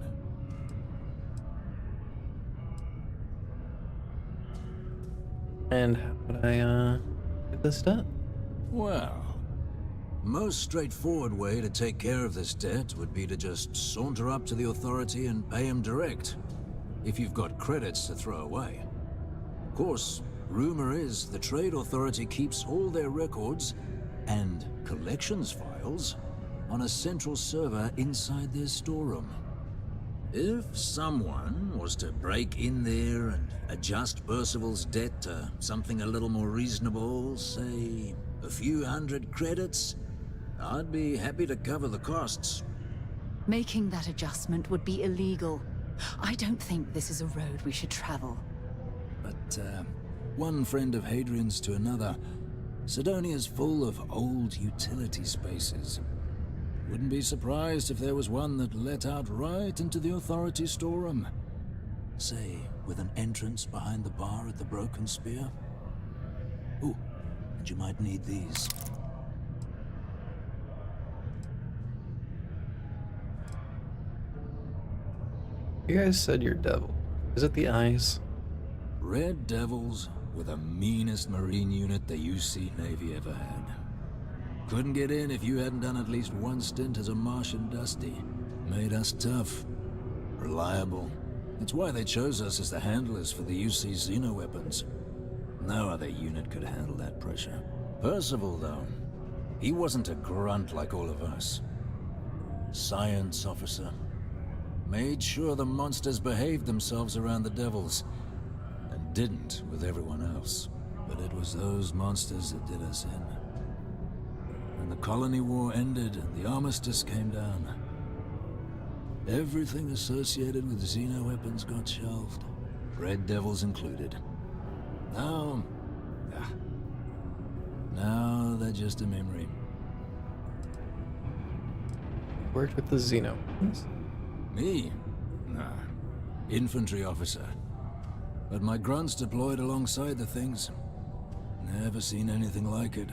And how would I, get this done? Well, most straightforward way to take care of this debt would be to just saunter up to the authority and pay him direct, if you've got credits to throw away. Of course, rumor is the Trade Authority keeps all their records and collections files on a central server inside their storeroom. If someone was to break in there and adjust Percival's debt to something a little more reasonable, say a few hundred credits, I'd be happy to cover the costs. Making that adjustment would be illegal. I don't think this is a road we should travel. But, one friend of Hadrian's to another, Sidonia's full of old utility spaces. Wouldn't be surprised if there was one that let out right into the authority storeroom. Say, with an entrance behind the bar at the Broken Spear. Ooh, and you might need these. You guys said you're devil. Is it the eyes? Red Devils were the meanest Marine unit the UC Navy ever had. Couldn't get in if you hadn't done at least one stint as a Martian Dusty. Made us tough. Reliable. That's why they chose us as the handlers for the UC Xeno weapons. No other unit could handle that pressure. Percival, though, he wasn't a grunt like all of us. Science officer. Made sure the monsters behaved themselves around the Devils, and didn't with everyone else. But it was those monsters that did us in. When the colony war ended and the armistice came down, everything associated with xeno-weapons got shelved, Red Devils included. Now they're just a memory. Worked with the Xeno. Me? Nah. Infantry officer. But my grunts deployed alongside the things. Never seen anything like it.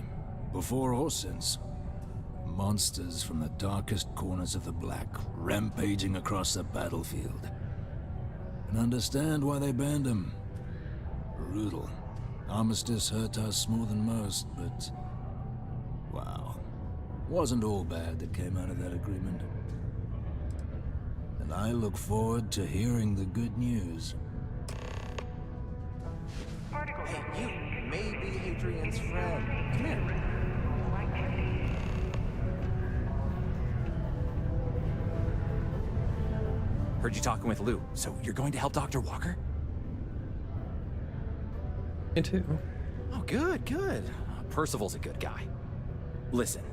Before or since. Monsters from the darkest corners of the Black, rampaging across the battlefield. And understand why they banned them. Brutal. Armistice hurt us more than most, but... wow. Wasn't all bad that came out of that agreement. And I look forward to hearing the good news. Hey, you may be Hadrian's friend. Come here. Heard you talking with Lou, so you're going to help Dr. Walker? Me too. Oh, good, good. Percival's a good guy. Listen,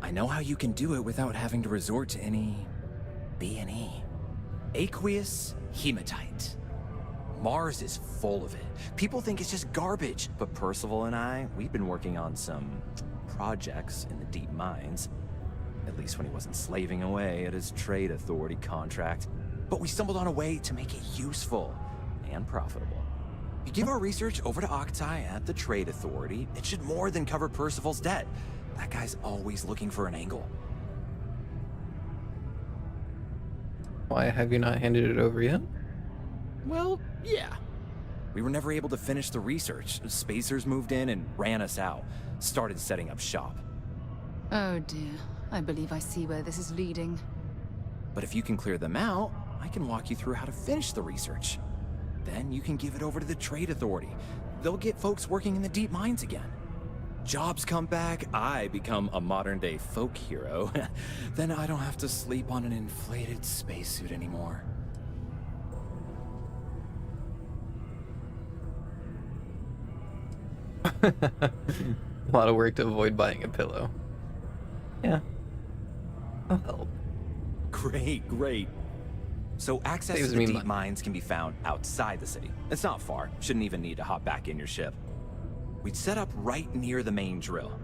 I know how you can do it without having to resort to any B&E. Aqueous hematite. Mars is full of it. People think it's just garbage, but Percival and I, we've been working on some projects in the deep mines. At least when he wasn't slaving away at his trade authority contract. But we stumbled on a way to make it useful and profitable. If you give our research over to Octai at the Trade Authority, it should more than cover Percival's debt. That guy's always looking for an angle. Why have you not handed it over yet? Well, yeah. We were never able to finish the research. Spacers moved in and ran us out. Started setting up shop. Oh dear. I believe I see where this is leading. But if you can clear them out, I can walk you through how to finish the research. Then you can give it over to the Trade Authority. They'll get folks working in the deep mines again. Jobs come back, I become a modern-day folk hero. Then I don't have to sleep on an inflated spacesuit anymore. A lot of work to avoid buying a pillow. Yeah. I'll help. Great, great. So access Saves to the me deep money. mines can be found outside the city. It's not far. Shouldn't even need to hop back in your ship. We'd set up right near the main drill.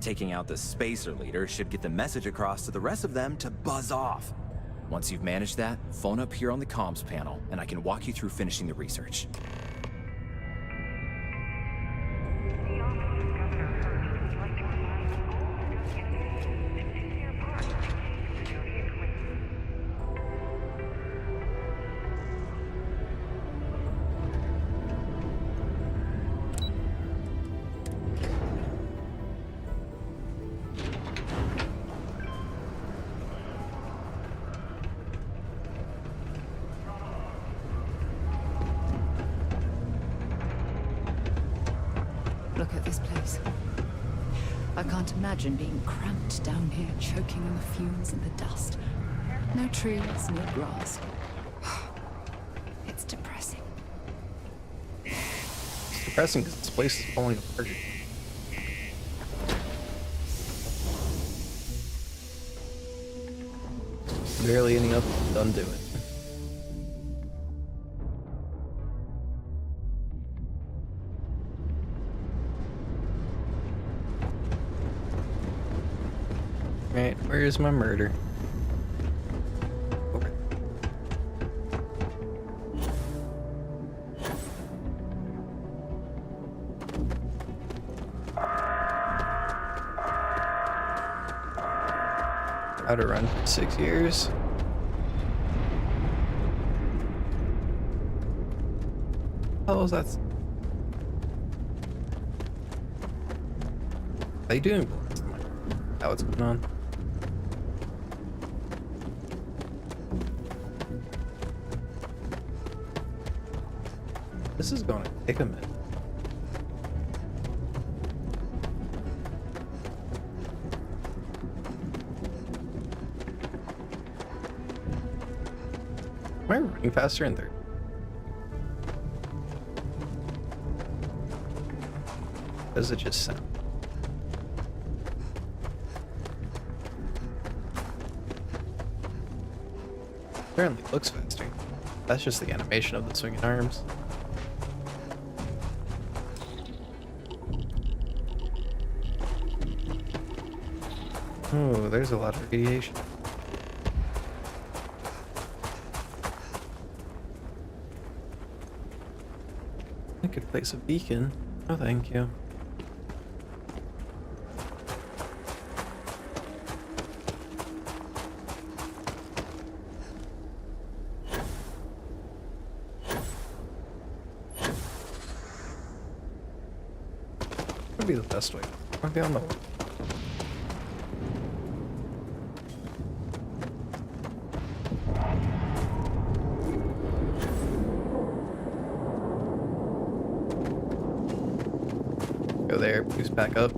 Taking out the spacer leader should get the message across to the rest of them to buzz off. Once you've managed that, phone up here on the comms panel, and I can walk you through finishing the research. Look at this place. I can't imagine being cramped down here, choking on the fumes and the dust. No trees, no grass. It's depressing. It's depressing because this place is falling apart. Barely any up done to it. Right, where's my murder? Over. How to run for 6 years. How is that? How you doing? How it's going on? This is going to take a minute. Am I running faster in third? Does it just sound? Apparently looks faster. That's just the animation of the swinging arms. Oh, there's a lot of radiation. I could place a beacon. Oh, thank you. Would be the best way. Okay, on the way. Go there, boost back up.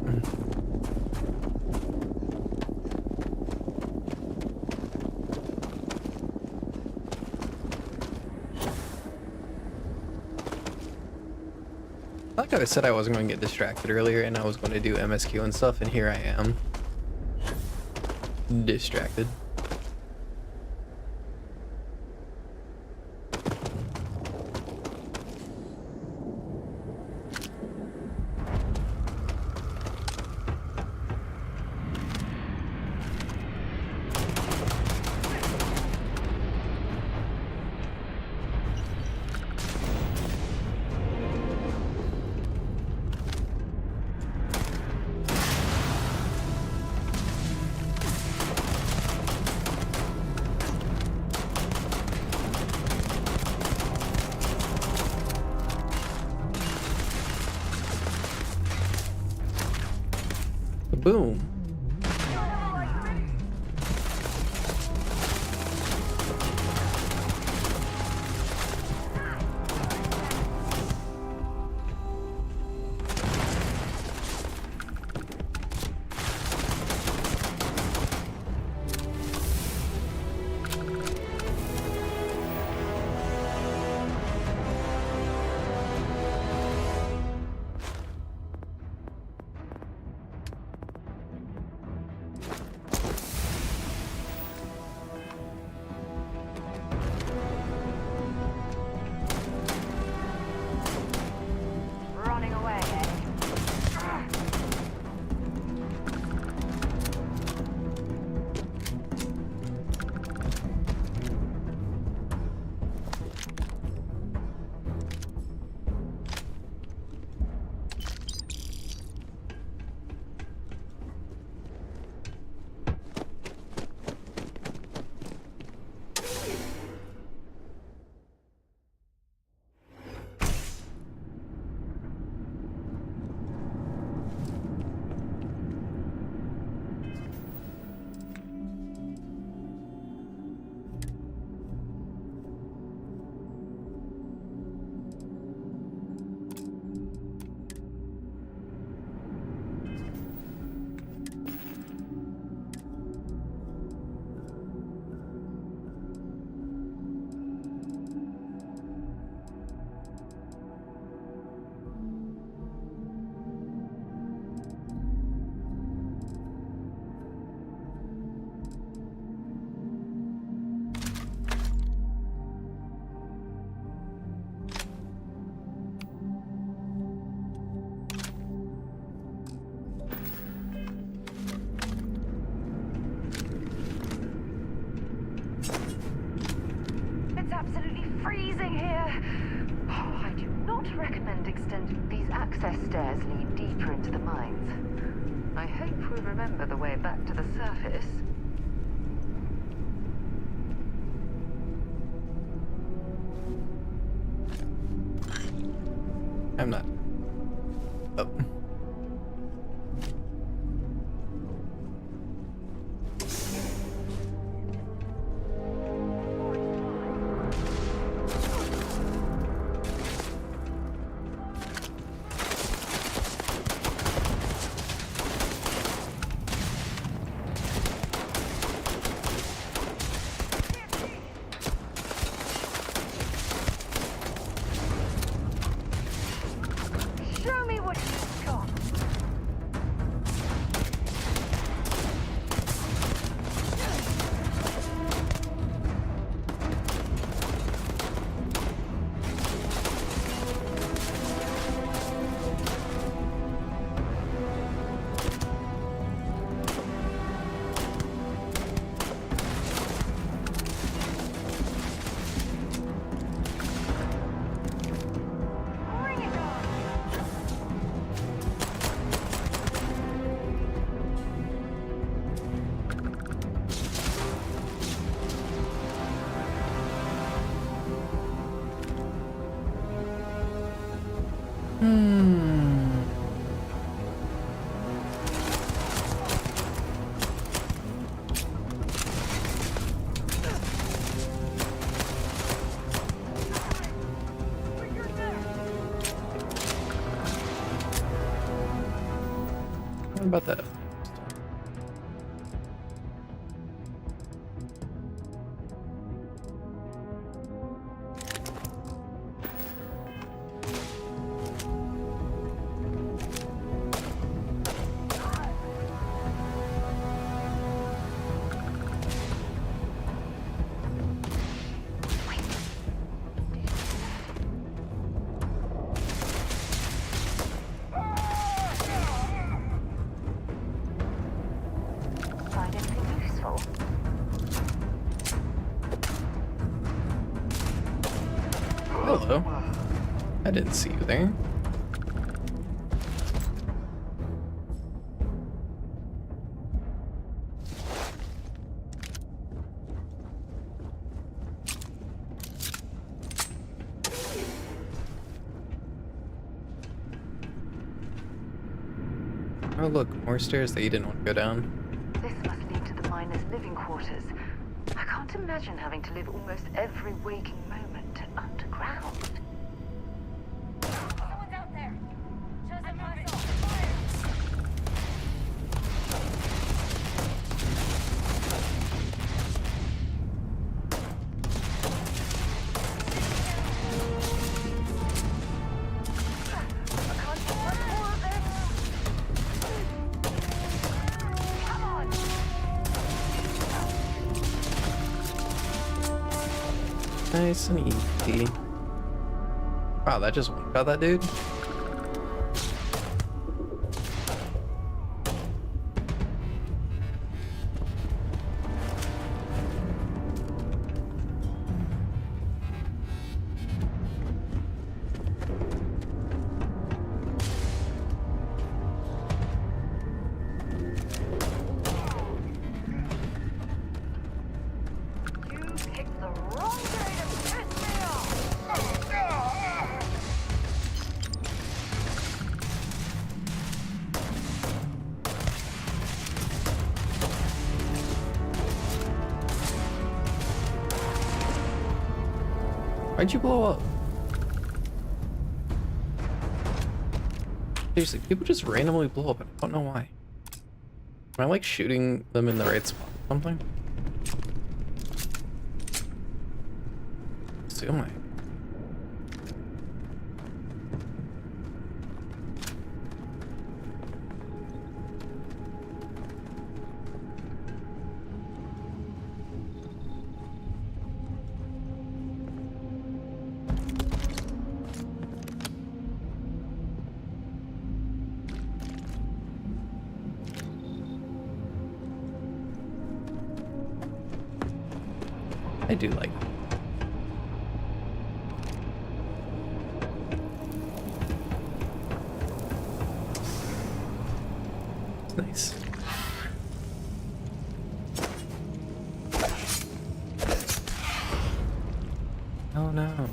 Like I said, I wasn't going to get distracted earlier and I was going to do MSQ and stuff, and here I am. Distracted. Boom. Running away, eh? It's absolutely freezing here. Oh, I do not recommend extending. These access stairs lead deeper into the mines. I hope we'll remember the way back to the surface. I'm not. Oh. Show me what you've got. What about that? Find anything useful? Hello. I didn't see you there. Oh look, more stairs that you didn't want to go down. This must lead to the miners' living quarters. I can't imagine having to live almost every waking moment underground. Someone's out there. Show some muscle. Nice and easy. Wow, that just one-shot that dude? Why'd you blow up? Seriously, people just randomly blow up and I don't know why. Am I like shooting them in the right spot or something? So am I. I do like it. It's nice. Oh no.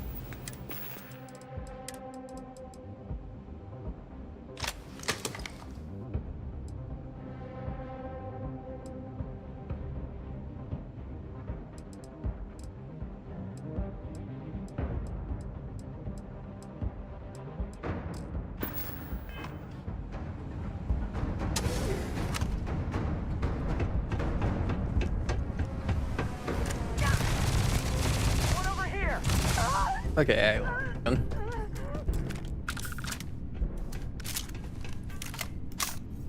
Okay,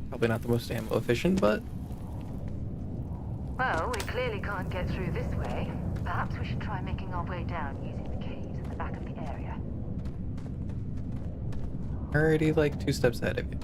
probably not the most ammo efficient, but Well, we clearly can't get through this way. Perhaps we should try making our way down using the caves at the back of the area. already like 2 steps ahead of you.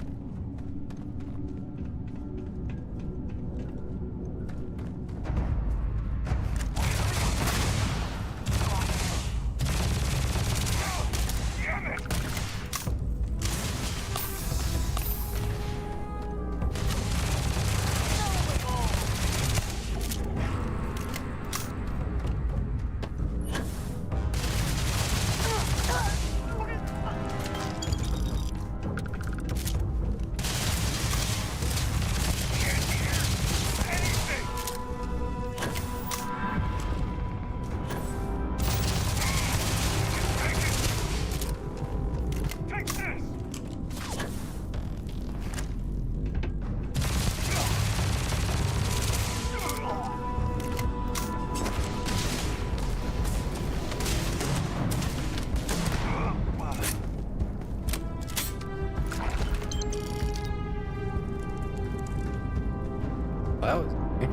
that was okay.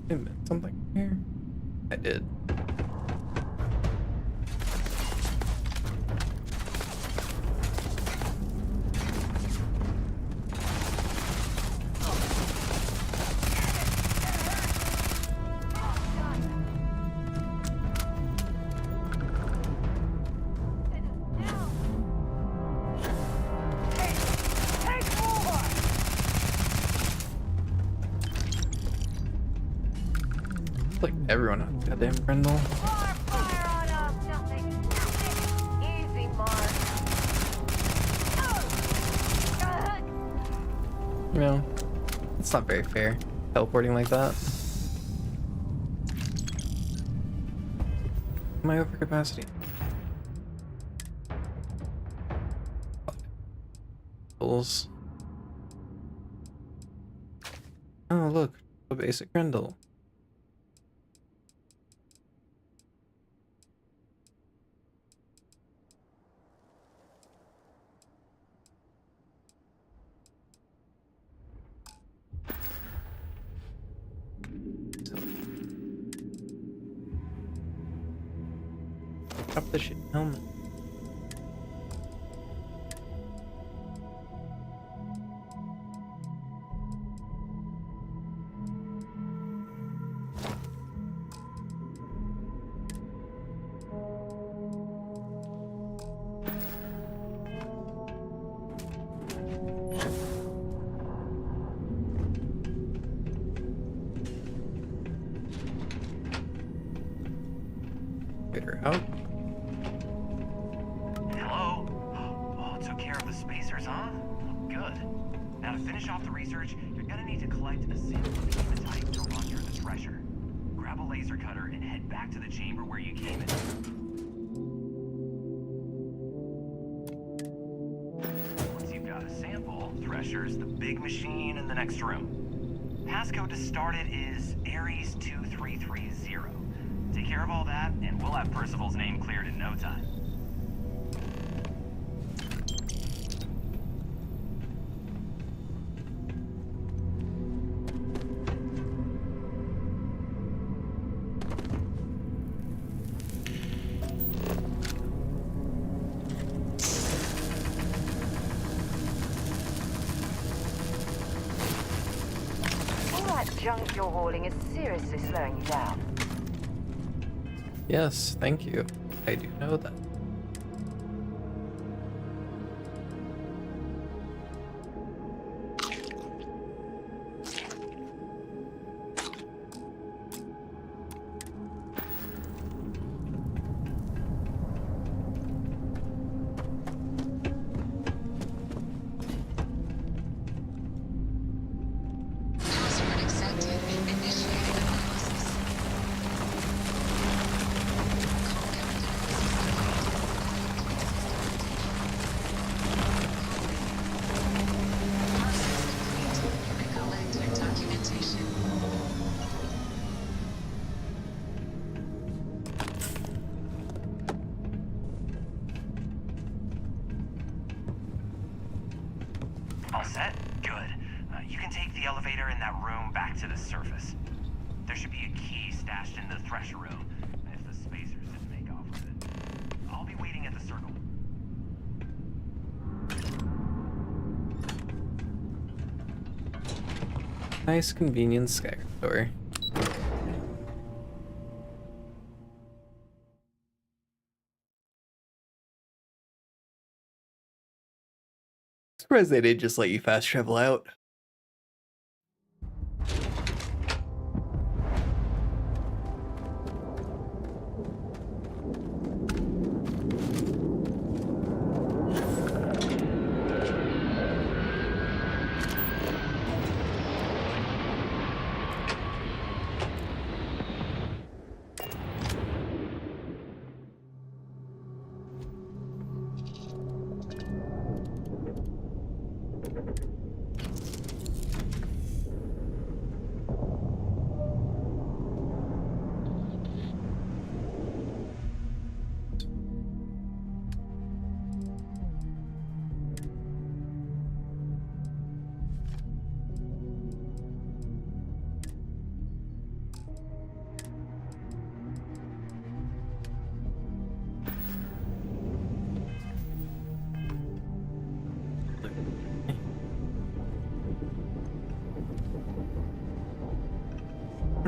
I meant something here. I did. Like everyone on goddamn Grendel. Easy, Mark. You know, it's not very fair. Teleporting like that. Am I over capacity? Oh, look, a basic Grendel. Drop the shit helmet. Get her out. Hello? Oh, took care of the spacers, huh? Good. Now to finish off the research, you're gonna need to collect a sample of hematite to run through the thresher. Grab a laser cutter and head back to the chamber where you came in. Once you've got a sample, thresher's the big machine in the next room. Passcode to start it is Ares 2330. Take care of all that, and we'll have Percival's name cleared in no time. All that junk you're hauling is seriously slowing you down. Yes, thank you. I do know that. Password accepted. Initiating analysis. All set? Good. You can take the elevator in that room back to the surface. There should be a key stashed in the thresher room, if the spacers didn't make off with it. I'll be waiting at the circle. Nice, convenient Skyrim door. Surprised they didn't just let you fast travel out.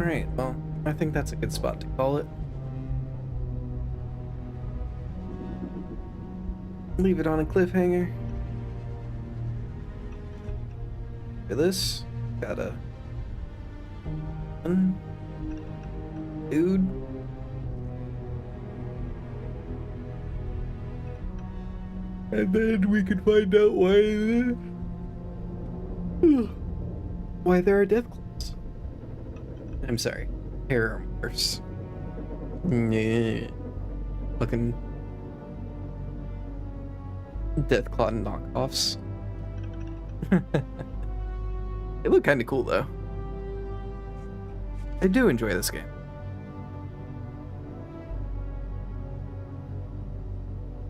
Alright, well, I think that's a good spot to call it. Leave it on a cliffhanger. For this, got a dude. And then we could find out why there are death claws. I'm sorry, paramorphs. Yeah, fucking death claw knockoffs. They look kind of cool though. I do enjoy this game.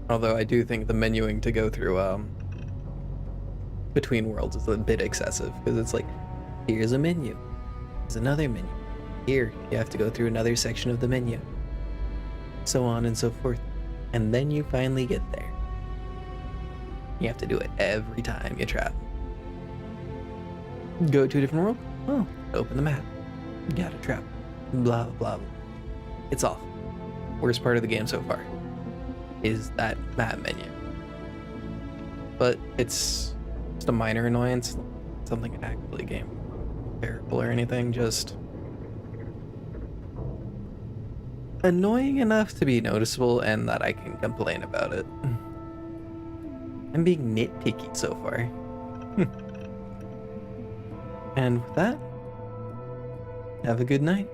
Although I do think the menuing to go through between worlds is a bit excessive, because it's like, here's a menu, here's another menu, here you have to go through another section of the menu, so on and so forth, and then you finally get there. You have to do it every time you travel. Go to a different world? Oh, open the map. You gotta travel. Blah, blah, blah. It's awful. Worst part of the game so far is that map menu. But it's just a minor annoyance. Something actually game terrible or anything, just annoying enough to be noticeable and that I can complain about it. I'm being nitpicky so far. And with that, have a good night.